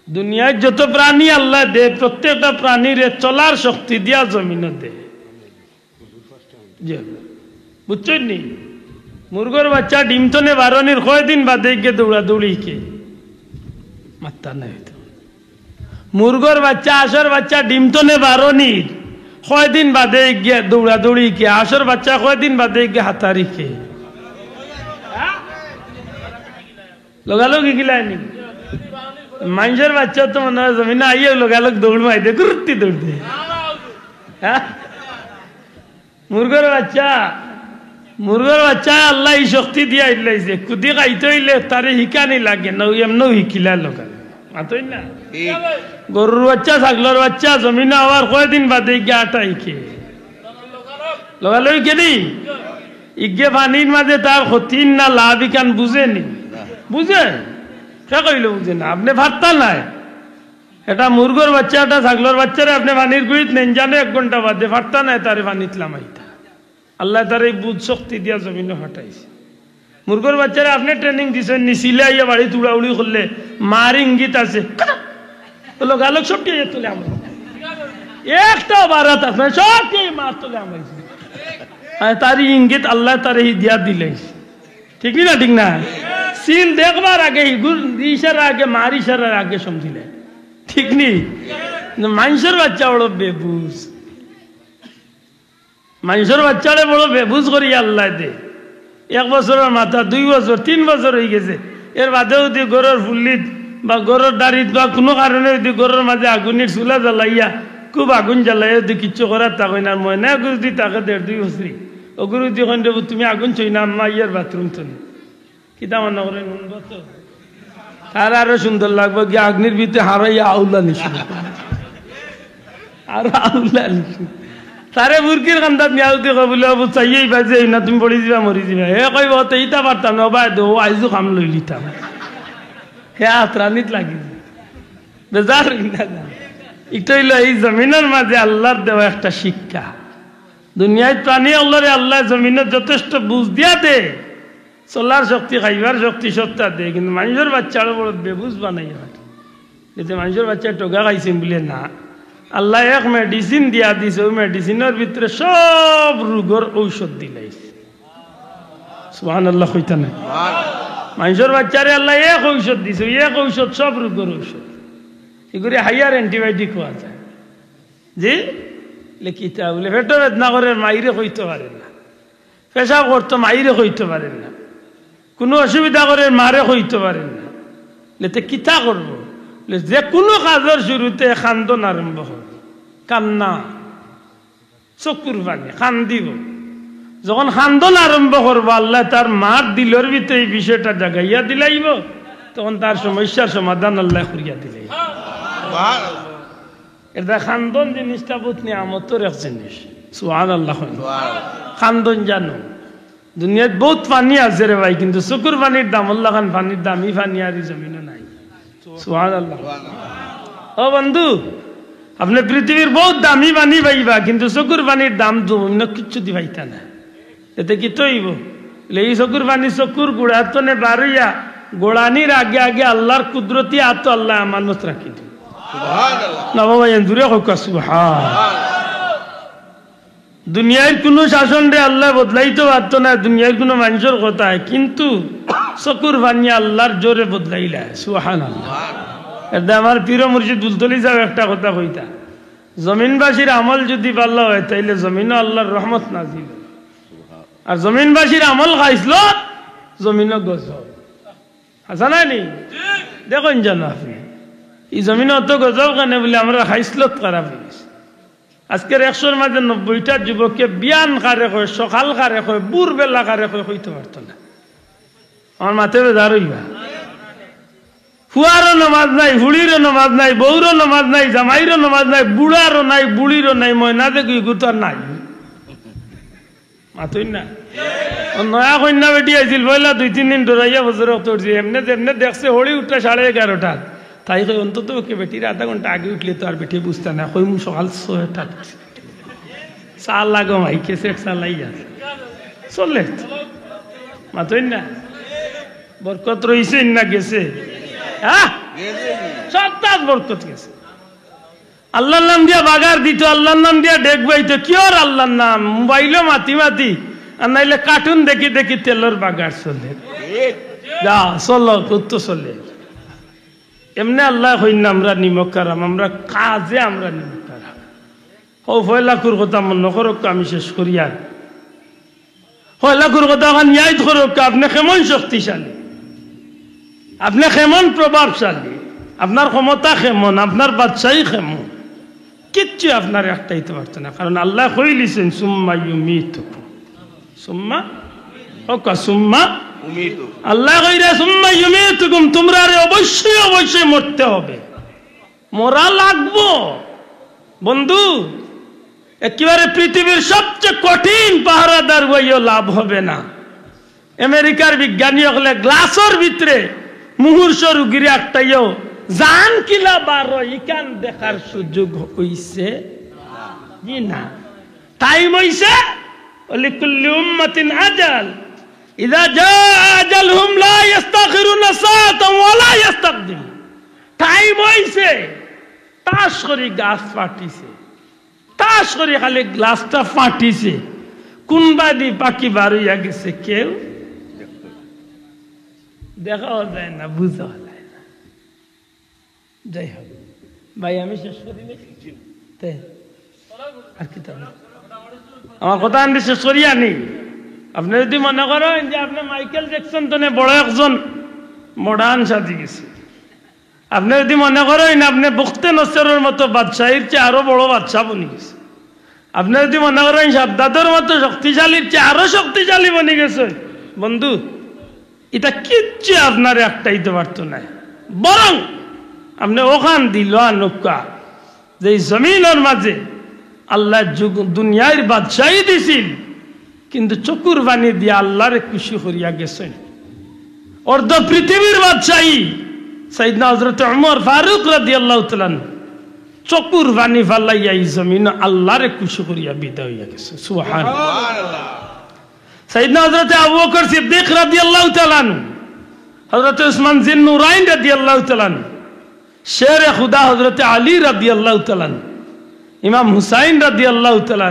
দুনিয়ায় যত প্রাণী আল্লাহ দে প্রত্যেকটা প্রাণীর চলার শক্তি দিয়া জমিন দে বুঝছেন নি মুরগর বাচ্চা ডিম তো নে বারণীর কয়দিন বাদে গিয়ে দৌড়া দৌড়ি কে মাত্তা নাই তো মুরগর বাচ্চা আসর বাচ্চা ডিম তো নে বারণীর কয়দিন বাদে গিয়ে দৌড়া দৌড়ি কে আসর বাচ্চা কয়দিন বাদে গিয়ে হাতারি কে লোগালোগি গিলায়নি মানুষের বাচ্চা তো মনে হয় জমিনে আইয়ে লোগালোক দৌড় মাই দে ঘুরতি দৌড় দে হ্যাঁ মুরগর বাচ্চা আল্লাহ এই শক্তি দিয়া ইলাইছে কুদি খাইতে হইলে তারে শিকানি লাগে না এমনও শিকিলা লগা মাতই না গরুর বাচ্চা ছাগলের বাচ্চা জমিনে আবার কয়দিন বাদে গিয়ে আটা ইকে লগালই কেনি ইগে পানির মাঝে তার ক্ষতির না লাভ ইকান বুঝেনি বুঝে কে কইল বুঝে না আপনি ভাতটা নাই এটা মুরগর বাচ্চা এটা ছাগলের বাচ্চারে আপনি পানির গুড়িত নেন জানে 1 ঘন্টা বাদে ভাতটা নাই তারে পানিত লামাইতা আল্লাহ তার এই বুধ শক্তি দিয়া জমিনে হটাইছে মুরগর বাচ্চারা আপনি ট্রেনিং দিচ্ছেন নি সিলাইয়া বাড়ি তুড়াউড়ি করলে মার ইঙ্গিত আছে লোকালোক সব কে তুলে আমার একটা বারাত আপনার সব কে মার তুলে আমাইছে তার ইঙ্গিত আল্লাহ তার এই দিয়া দিলে ঠিক না ঠিক না সিল দেখবার আগে ইশারা আগে মার ইশারার আগে সমঝিলে ঠিক নি মানুষের বাচ্চা বড় বেবুজ মানুষের বাচ্চারে বড় বেবুজ করি আল্লাহ দে 1 বছরের মাথা 2 বছর 3 বছর হয়ে গেছে, এর বাদেও যদি গরুর ফুল্লিত বা গরুর দাড়িত বা কোনো কারণে যদি গরুর মাঝে আগুনের চুলা জ্বালাইয়া খুব আগুন জ্বালাইয়া যদি কিচ্ছু করার তা হয় না, ময়না যদি তাকে 1.5-2 বছরই ও গুরু দি তুমি আগুন ছই না আম্মা ইয়ার বাথরুম চলে কিতা মনে করেন তো তার আরো সুন্দর লাগবে গিয়ে আগ্নির ভিতরে হারাইয়া আউলা নিশু আর আউলা নিশু তারে বুরকির কান্দাত নিয়াউতে কবুলে বাবু চাইয়েই বাজে না তুমি পড়ি যাবা মরি যাবা হে কইব তো ইটা পারতাম না বাই দো আইজু কাম লই লিতাম হে আত্রানিত লাগি বেজার না এটা হইল এই জমিনের মাঝে আল্লাহর দেওয়া একটা শিক্ষা। দুনিয়ায় প্রাণী আল্লাহ জমিনে যথেষ্ট বুঝ দিয়া দে, চলার শক্তি খাইবার শক্তি সত্তা দে, কিন্তু মানুষের বাচ্চার বড় বেবুজ বানাই যাতে মানুষের বাচ্চা টোকা খাইছেন বলে না, আল্লাহ এক মেডিসিন দিয়া দিছে, ওই মেডিসিনের ভিতরে সব রোগের ঔষধ দিলাইছে। সুবহানাল্লাহ কইতা না, মানুষের বাচ্চারে আল্লাহ এক ঔষধ দিছে, এক ঔষধ সব রোগের ঔষধ, এগুলি হাইয়ার অ্যান্টিবায়োটিক হওয়া যায়। জি লিখিতা বলে পেটো বেদনা করে মাইরে কইতে পারেন না, পেশাব করতো মাইরে কইতে পারেন না, কোনো অসুবিধা করে মারে কইতে পারেন না, লেতে কিতা করবো, যে কোনো কাজের শুরুতে খান্দন আরম্ভ হবে, কান্না চকুর পানি কান্দিব, যখন খান্দন আরম্ভ করবো আল্লাহ তার মার দিলের ভিতরে এই বিষয়টা জাগাইয়া দিলাইব, তখন তার সমস্যার সমাধান আল্লাহ করিয়া দিলাই। এটা খান্দন জিনিসটা বহুত নিয়ামতের এক জিনিস। সুবহানাল্লাহ, খান্দন জানো দুনিয়াত বহুত পানি আছে রে ভাই, কিন্তু চকুর পানির দাম আল্লাহ খান পানির দাম ই পানি আর জমিনে নাই। সুবহানাল্লাহ। ও বন্ধু, আপনি পৃথিবীর বহুত দামি পানি পাইবা, কিন্তু চকুর পানির দাম জমিনে কিচ্ছু দি পাইতা না। এতে কি তৈব এই চকুর পানি চকুর গুড়া তো নে বারইয়া গোড়ানির আগে আগে আল্লাহর কুদরতি আতো আল্লাহ আমানত রাখি দিন। দুনিয়ার কোন শাসন রে আল্লাহ বদলাইতে পারতো না, দুনিয়ার কোন মানুষের কথায়, কিন্তু চকুর পানি আল্লাহর জোরে বদলাইলা। সুবহানাল্লাহ। এটা আমার পীর মুর্শিদ বুলতলি যাও একটা কথা কইতা, জমিনবাসীর আমল যদি ভালো হয় তাইলে জমিনও আল্লাহর রহমত নাজিল, আর জমিনবাসীর আমল খাইছিল জমিনও গজব। আসা নাই নি দেখুন জানো আপনি এই জমিনে অত গজব কেন বলে আমরা খাইসলত খারাপ হয়ে গেছে। আজকের 100-র মাঝে 90টা যুবককে বিয়ান কারে কয়, সকাল কারে কয়, বুর বেলা কারে কয় কইতে পারতো না। আমার মাথে বেজার হইবা, ফুয়ারও নামাজ নাই, হুড়িরও নামাজ নাই, বউরও নামাজ নাই, জামাইরও নামাজ নাই, বুড়ারও নাই, বুড়িরও নাই, ময়না দেখি গুতার নাই মাথই না। নয়া কন্যা বেটি আইছিল বইলা 2-3 দিন ডরাইয়া বছর উঠছি, এমনি যেমনি দেখছে হলি উঠটা 11:30 তাই কই অন্তত ওকে বেটির আধা ঘন্টা আগে উঠলে তো আর বেটি বুঝতে না, কই সকাল 6টা চাল লাগো মাইকে সেট চালাই আছে চলে মাথই না। বরকত রইছে না গেছে, হ্যাঁ সত্তাত বরকত গেছে। আল্লাহর নাম দিয়া বাগার দিত, আল্লাহর নাম দিয়া দেখবাইতো, কি ওর আল্লাহর নাম, মোবাইলও মাতি মাতি, আর নাইলে কার্টুন দেখি দেখি তেলর বাগার চলে, যা চলো কত চলে। এমনি আল্লাহ হইন আমরা নিমক কারাম, আমরা কাজে আমরা নিমক কারাম। ও 6 লাখের কথা মনে করো, আমি শেষ করি আর 6 লাখের কথা ইয়াদ করো, আপনি কেমন শক্তিশালী, আপনি কেমন প্রভাবশালী, আপনার ক্ষমতা কেমন, আপনার বাদশাহী কেমন, কিচ্ছু আপনার একটাইতে পারত না। কারণ আল্লাহ কইলিছেন সুম্মা ইউমিতুকুম, সুম্মা ওকা সুম্মা আল্লাহ কইরা সুম্মা ইউমিতুকুম, তোমরা অবশ্যই অবশ্যই মরতে হবে, মরা লাগবো। বন্ধু, একেবারে পৃথিবীর সবচেয়ে কঠিন পাহারাদার হইও লাভ হবে না। আমেরিকার বিজ্ঞানী হলে গ্লাসের ভিতরে মুহূর্ত রুগীর একটাইও জান কিলা 12 ইকান দেখার সুযোগ হইছে জি না, টাইম হইছে। লিকুল্লি উম্মাতিন আজাল, ইযা জা আজালহুম লা ইস্তাখিরুনা সাআতান ওয়া লা ইস্তাকদিমুন। টাইম হইছে, তাস করে গাছ ফাটিছে, তাস করে খালি গ্লাসটা ফাটিছে, কোন বাদি পাখি বাড়িয়া গেছে কেউ দেখাও যায় না, বুঝা যায় না। যাই হোক ভাই, আমি শেষ করি আর কি আমার কথা আমি শেষ করি আনি। আপনি যদি মনে করেন যে আপনি মাইকেল জ্যাকসন তো বড় একজন মডার্ন সাজি গেছে, আপনি যদি মনে করেন আপনি বখতে নসরের মতো বাদশাহীর চেয়ে আরো বড় বাদশাহ বনি গেছে, আপনি যদি মনে করেন সাদ্দাতের মতো শক্তিশালীর চেয়ে আরো শক্তিশালী বনি গেছে, বন্ধু এটা কিচ্ছু আপনার একটাইতে পারত না। বরং আপনি ওখান দিল নৌকা যে জমিনের মাঝে আল্লাহ দুনিয়ার বাদশাহী দিছিল, কিন্তু চকুর বাণী দিয়ে আল্লাহরে খুশি করিয়া গেছেন। অর্ধ পৃথিবীর বাদশাহী সাইয়েদনা হযরত ওমর ফারুক রাদিয়াল্লাহু তাআলা চকুর বাণী ফালাইয়া এই জমিন আল্লাহরে খুশি করিয়া বিদায় হইয়া গেছে। সুবহানাল্লাহ। সাইয়েদনা হযরত আবু বকর সিদ্দিক রাদিয়াল্লাহু তাআলা, হযরত উসমান জিন্নুরাইন রাদিয়াল্লাহু তাআলা, শের খুদা হযরত আলী রাদিয়াল্লাহু তাআলা, ইমাম হুসাইন রাদিয়াল্লাহু তাআলা,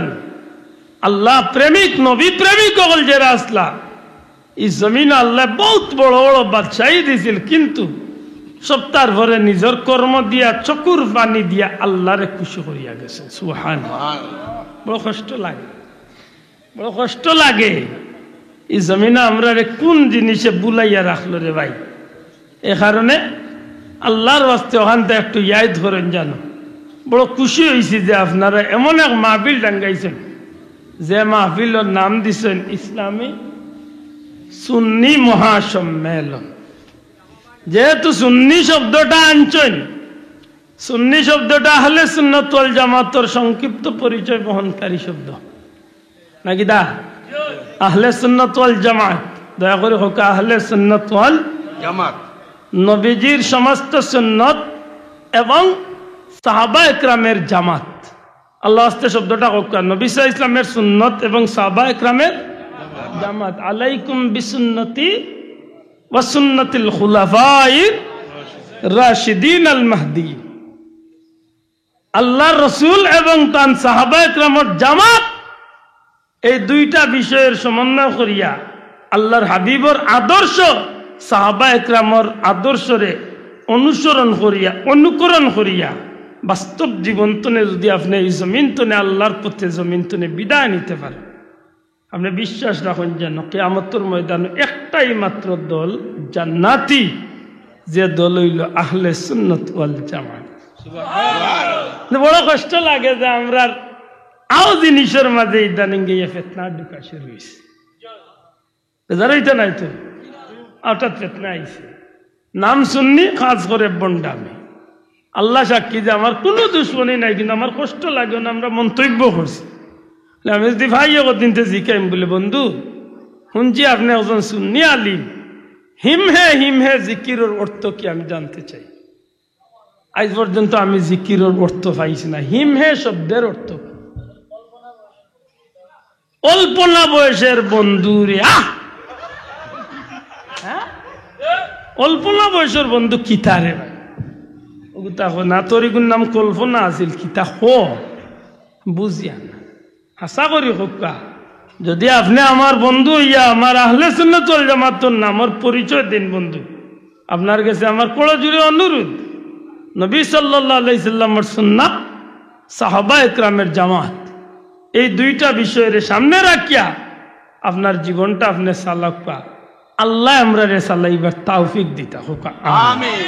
আল্লাহ প্রেমিক নবী প্রেমিক হল যারা আসলা এই জমিন আল্লাহ বহুত বড় বড় বাদশাহী দিছিল, কিন্তু সপ্তাহ ভরে নিজের কর্ম দিয়া চকুর পানি দিয়া আল্লাহরে খুশি করিয়া গেছে। সুবহানাল্লাহ। বড় কষ্ট লাগে, বড় কষ্ট লাগে। এই জমিনে আমরা কোন জিনিসে বুলাইয়া রাখলো রে ভাই। এ কারণে আল্লাহর ওয়াস্তে ওখানটা একটু ইয়াদ করেন জানো। বড় খুশি হয়েছি যে আপনারা এমন এক মাহফিল ডাঙ্গাইছেন, যে মাহফিলের নাম দিছেন ইসলামী সুন্নি মহাসম্মেলন। যেহেতু সুন্নি শব্দটা আনছেন, সুন্নি শব্দটা আহলে সুন্নাত ওয়াল জামাতের সংক্ষিপ্ত পরিচয় বহনকারী শব্দ নাকি দা? আহলে সুন্নাত ওয়াল জামাত, দয়া করে হোক আহলে সুন্নাত ওয়াল জামাত, নবীজির সমস্ত সুন্নত এবং সাহাবা একরামের জামাত। আল্লাহ আস্তে শব্দটা হোক নবী সাল্লাল্লাহু আলাইহি ইসলামের সুন্নত এবং সাহাবা একরামের জামাত। আলাইকুম বিসুন্নতি ওয়া সুন্নাতিল খুলাফায়ে রাশিদিন আল মাহদি। আল্লাহর রাসূল এবং তান সাহাবা একরামের জামাত, এই দুইটা বিষয়ের সমন্বয় করিয়া আল্লাহর হাবিবর আদর্শ সাহাবা একরামের আদর্শরে অনুসরণ করিয়া অনুকরণ করিয়া বাস্তব জীবন তনে যদি আপনি এই জমিন তনে আল্লাহর পথে জমিন তনে বিদায় নিতে পারেন, আপনি বিশ্বাস রাখুন যেন কিয়ামতের ময়দানে একটাই মাত্র দল জান্নাতি, যে দল হইল আহলে সুন্নাত ওয়াল জামাত। সুবহানাল্লাহ। বড় কষ্ট লাগে যে আমরা আও জিনিসের মাঝে ইদানিং গিয়ে ফিতনা ঢুকা শুরু হয়েছে। জানাইতে নাই তো হঠাৎ ফিতনা আইছে, নাম শুননি খাস করে বন্ডামি। আল্লাহ সাক্ষী যে আমার কোনো দুশ্মনী নাই, কিন্তু আমার কষ্ট লাগে না আমরা মন্তব্য করছি। আমি যদি ভাই দিনতে জিকাইম বলে, বন্ধু শুনছি আপনি একজন সুন্নি আলিম, হিম হে জিকিরের অর্থ কি আমি জানতে চাই। আজ পর্যন্ত আমি জিকিরের অর্থ পাইছি না। হিম হে শব্দের অর্থ অল্পনা বয়সের বন্ধু রে। অল্পনা বয়সের বন্ধু কিতা রে ভাই, না তোর এগুর নাম কল্পনা আছিল, কিতা হো বুঝিয়া না। আশা করি হোকা যদি আপনি আমার বন্ধু হইয়া আমার আহলে সুন্নাত ওয়াল জামাতের নামের পরিচয় দিন বন্ধু, আপনার কাছে আমার কোড়া জুড়ে অনুরোধ, নবী সাল্লাল্লাহু আলাইহি সাল্লামের সুন্নাত, সাহাবা একরামের জামাত, এই দুইটা বিষয়ের সামনে রাখিয়া আপনার জীবনটা আপনি চালাকা। আল্লাহ আমরা রে চালাইবার তৌফিক দিতা হোক, আমিন।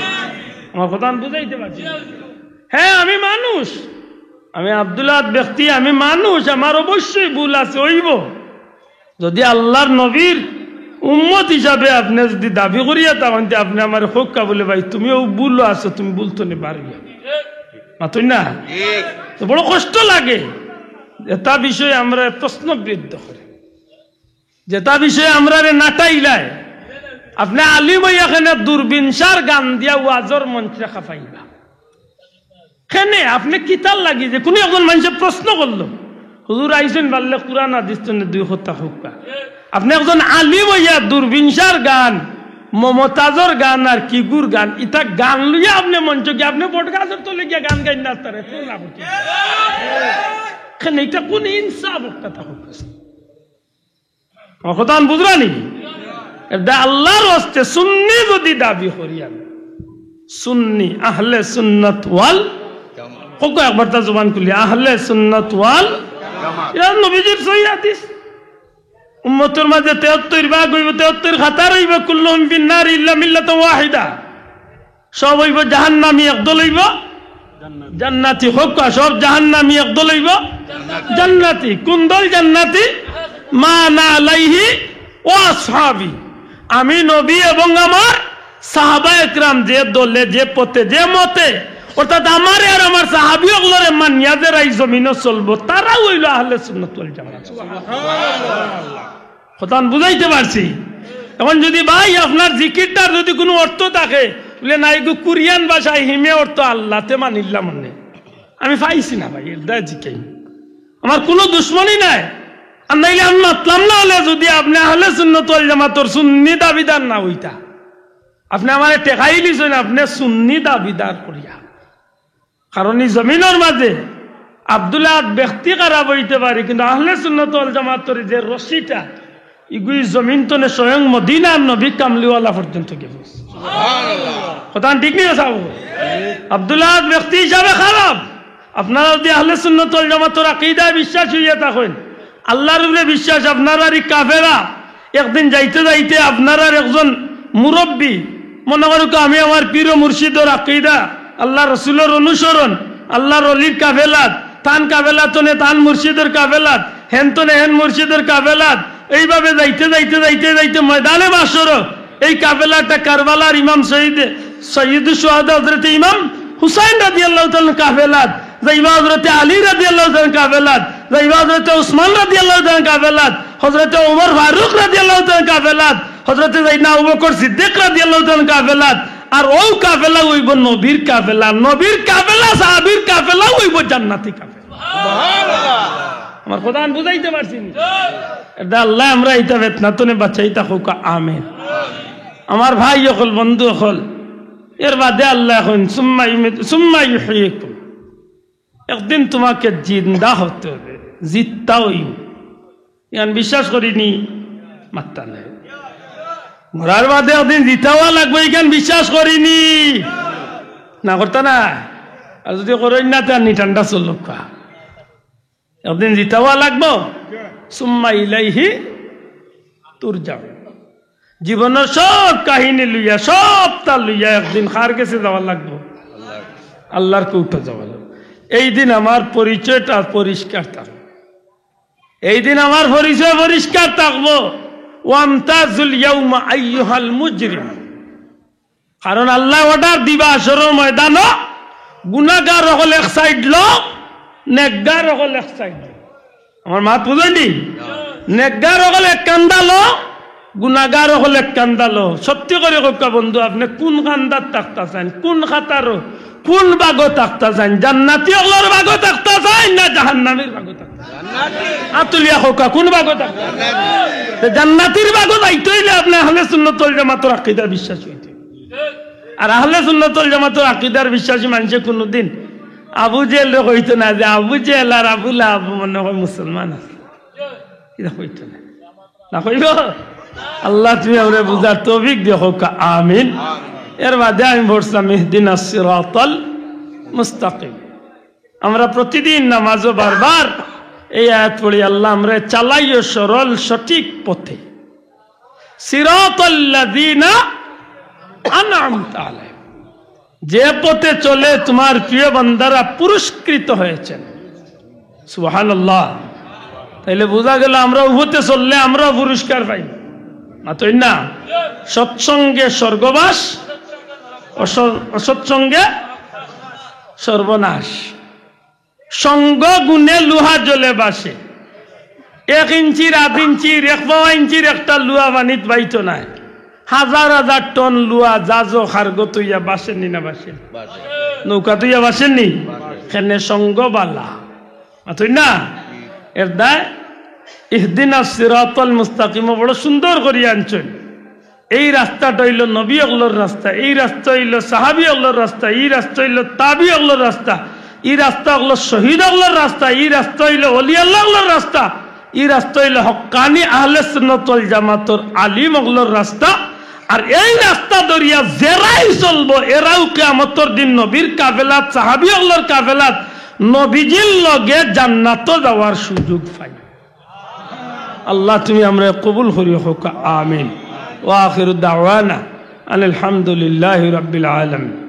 আমার কথা বুঝাইতে পারছি? হ্যাঁ, আমি মানুষ, আমি আব্দুল্লাহ ব্যক্তি, আমি মানুষ, আমার অবশ্যই ভুল আছে হইব। যদি আল্লাহর নবীর উম্মত হিসাবে আপনি যদি দাবি করিয়া তখন আপনি আমার হোক্কা বলে ভাই তুমিও ভুল আছো, তুমি বলতো নি পারবি মাতুই না। তো বড় কষ্ট লাগে যেটা বিষয়ে আমরা প্রশ্নবিদ্ধ করি, যেটা বিষয়ে আমরা নাটাইলাই। আপনি আলিম হইয়া এখানে দূরবিনসার গান দিয়া ওয়াজর মঞ্চ রাখা পাইবা কেনে? আপনি কিতাল লাগি যে কোনো একজন মানুষের প্রশ্ন করলো, হুজুর আইসেন বাল্লে কুরআন হাদিস তনে দুই কথা হোক্কা। আপনি একজন আলিম হইয়া দূরবিনসার গান, মমতাজর গান আর কিগুর গান, ইটা গান লইয়া আপনি মঞ্চ গিয়ে আপনি বট গাছের তলে গিয়া গান গাই না তারে এটা কোন ইনসাফ কথা হোক? কথা বুঝলানি? আল্লাহর হস্তে সুন্নি যদি দাবি করি, আমি সুন্নি আহলে সুন্নাত ওয়াল জামাত, একবার তা জবান খুলি আহলে সুন্নাত ওয়াল জামাত, নবীজির সহিহ হাদিস। উম্মতের মাঝে 73 ভাগ হইব, 73 খাতার হইব, কুল্লুহুম ফিন্নার ইল্লা মিল্লাতান ওয়াহিদা, সব হইব জাহান্নামী, একদল হইব জান্নাতি। হোক সব জাহান্নামী, একদল হইব জান্নাতি। কোন দল জান্নাতি? মা না আলাইহি ওয়া আসহাবি, আমি নবী এবং আমার সাহাবা একরাম যে দলে, যে পথে, যে মতে, অর্থাৎ আমারে আর আমার সাহাবী ওগুলোরে মানিয়া যারা এই জমিনে চলবো, তারা হইল আহলে সুন্নাত ওয়াল জামাত। কথা বুঝাইতে পারছি? এখন যদি ভাই আপনার জিকিরটার যদি কোনো অর্থ থাকে, বলে না এগু কোরিয়ান ভাষায় হিমে অর্থ আল্লাহতে মানিলাম, মনে আমি পাইছি না ভাই, এটা জিকাই আমার কোনো দুশ্মনী নাই। আর নাইলে আমি মাতলাম না হলে যদি আপনি আহলে সুন্নাত ওয়াল জামাতের সুন্নি দাবিদার না হইতা, আপনি আমার টেকাই লিছেন আপনি সুন্নি দাবিদার করিয়া। কারণ এই জমিনের মাঝে আব্দুল্লাহ ব্যক্তি খারাপ হইতে পারে, কিন্তু আহলে সুন্নাত ওয়াল জামাতের যে রশিটা ইগুই জমিন তনে স্বয়ং মদিনার নবী কামলিওয়ালা পর্যন্ত গেছে। কথা ঠিক নেই সাহেব? আব্দুল্লাহ ব্যক্তি হিসাবে খারাপ, আপনারা যদি আহলে সুন্নাত ওয়াল জামাতের আকীদায় বিশ্বাস হইয়া থাকেন, আল্লাহর উপরে বিশ্বাস, আপনারা কাফেরা একদিন যাইতে যাইতে আপনারা একজন মুরব্বী মনে করুক, আমি আমার পীর ও মুর্শিদের আকীদা, আল্লাহ রসুলের অনুসরণ, আল্লাহর অলির কাফেলাত, তান কাফেলাতনে তান মুর্শিদের কাফেলাত, হেন তনে হেন মুর্শিদের কাফেলাত, এইভাবে যাইতে যাইতে যাইতে যাইতে ময়দানে মাসর এই কাফেলাটা কারবালার ইমাম সৈয়দ শুহাদা হযরত ইমাম হুসাইন রাদিয়াল্লাহু তাআলা কাফেলাত, যাইবা হযরত আলী রাদিয়াল্লাহু তাআলা কাফেলাত, যাইবা হযরত উসমান রাদিয়াল্লাহু তাআলা কাফেলাত, হযরত ওমর ফারুক রাদিয়াল্লাহু তাআলা কাফেলাত, হযরত সাইয়েদনা আবু বকর সিদ্দিক রাদিয়াল্লাহু তাআলা কাফেলাত। আর ও কাফেলা হইব নবীর কাফেলা, নবীর কাফেলা, সাহাবীর কাফেলা হইব জান্নাতি কাফেলা। সুবহানাল্লাহ। আমার কথা বুঝাইতে পারছি না? এটা আল্লাহ আমরা এটা বেতনাতনে বাঁচাইতা হোক, আমিন। আমার ভাই হল, বন্ধু হল, এর বাদে আল্লাহ এখন সুম্মা ইউহয়িকুম, একদিন তোমাকে জিন্দা হতে হবে, জিততা হইব। ইয়ান বিশ্বাস করিনি মাত্তা নাই, মরার বাদে একদিন জিতাওয়া লাগবে, এখান বিশ্বাস করিনি না করতা না। আর যদি করেন না তার নিটানটা চলুক, একদিন জিতাওয়া লাগবো। সুম্মা ইলাইহি তুরজাউন, জীবনের সব কাহিনী লইয়া, সব তা লইয়া একদিন কার কাছে যাওয়া লাগবো? আল্লাহর কৌটা যাওয়া লাগবে। এই দিন আমার পরিচয়টা পরিষ্কার থাকবে, এই দিন আমার পরিচয় পরিষ্কার থাকবো। ওয়ামতাজুল ইয়াউমা আইয়ুহাল মুজরিম, কারণ আল্লাহ অর্ডার দিবা আসরের ময়দান, গুনাহগার হল এক সাইড লো, নেকগার হল এক সাইড। আমার মা বুঝেনি? নেকগার হল এক কান্দা লো, গুনাহগার হল এক কান্দা লো। সত্যি করে কা বন্ধু, আপনি কোন কান্দার তাকতা চান, কোন খাতার, কোন বাগো তাকতা চান? জান্নাতি হলর বাগো তাকতা চান না জাহান্নামীর বাগো তাকতা? জান্নাতি। আতুলিয়া হোকা কোন বাগো তাকতা? জান্নাতি। জান্নাতির বাগো যাইতে হইলে আপনি আহলে সুন্নাত ওয়াল জামাতের আকীদা বিশ্বাস হইতে। আর আহলে সুন্নাত ওয়াল জামাতের আকীদার বিশ্বাসী মানুষে কোনদিন আবু জেহেল কইতো না যে আবু জেহেল আর আবু লাহাব মনে হয় মুসলমান আছে, এটা কইতো না, না কইব? আল্লাহ তুমি আমরা বুঝার তৌফিক দিও, আমিন। এর বাদে আমি বলছিলাম ইহদিনাস সিরাতাল মুস্তাকিম। আমরা প্রতিদিন নামাজও বারবার এই আয়াত পড়ি, আল্লাহ আমরা চালাইও সরল সঠিক পথে, সিরাতাল্লাযীনা আনআমতা আলাইহিম, যে পথে চলে তোমার প্রিয় বান্দারা পুরস্কৃত হয়েছেন। সুবহানাল্লাহ। তাইলে বোঝা গেল আমরা উভতে চললে আমরা পুরস্কার পাই না, তো না? সৎসঙ্গে স্বর্গবাস, অসৎসঙ্গে সর্বনাশ। সঙ্গ গুণে লোহা জ্বলে বাসে, 1 ইঞ্চির, 1/2 ইঞ্চির, 1 ইঞ্চির একটা লুহা বানিত বাইতো নাই, হাজার হাজার টন লুহা জাজো খারগো তুইয়া বাসেননি না? বাসেন। নৌকা তুইয়া বাসেননি? খেনে সঙ্গ বালা, তুই না? এর দায় ইহদিনাস সিরাতাল মুস্তাকিম বড় সুন্দর করিয়া আনছেন। এই রাস্তাটা হইল নবী আল্লাহর রাস্তা, এই রাস্তা হইল সাহাবী আল্লাহর রাস্তা, এই রাস্তা হইল তাবি আল্লাহর রাস্তা, এই রাস্তা হলো শহীদ আল্লাহর রাস্তা, এই রাস্তা হইল ওলি আল্লাহর রাস্তা, এই রাস্তা হইল হক্কানি আহলে সুন্নাত ওয়াল জামাতের আলিম আল্লাহর রাস্তা। আর এই রাস্তা দরিয়া জেরাই চলবো, এরাও কিয়ামতের দিন নবীর কাফেলাত, সাহাবী আল্লাহর কাফেলাত, নবীজির লগে জান্নাত যাওয়ার সুযোগ পাই। আল্লাহ তুমি আমরা কবুল করি হোক আমিন ওয়া আখিরু দাওয়ানা আলহামদুলিল্লাহি রাব্বিল আলামিন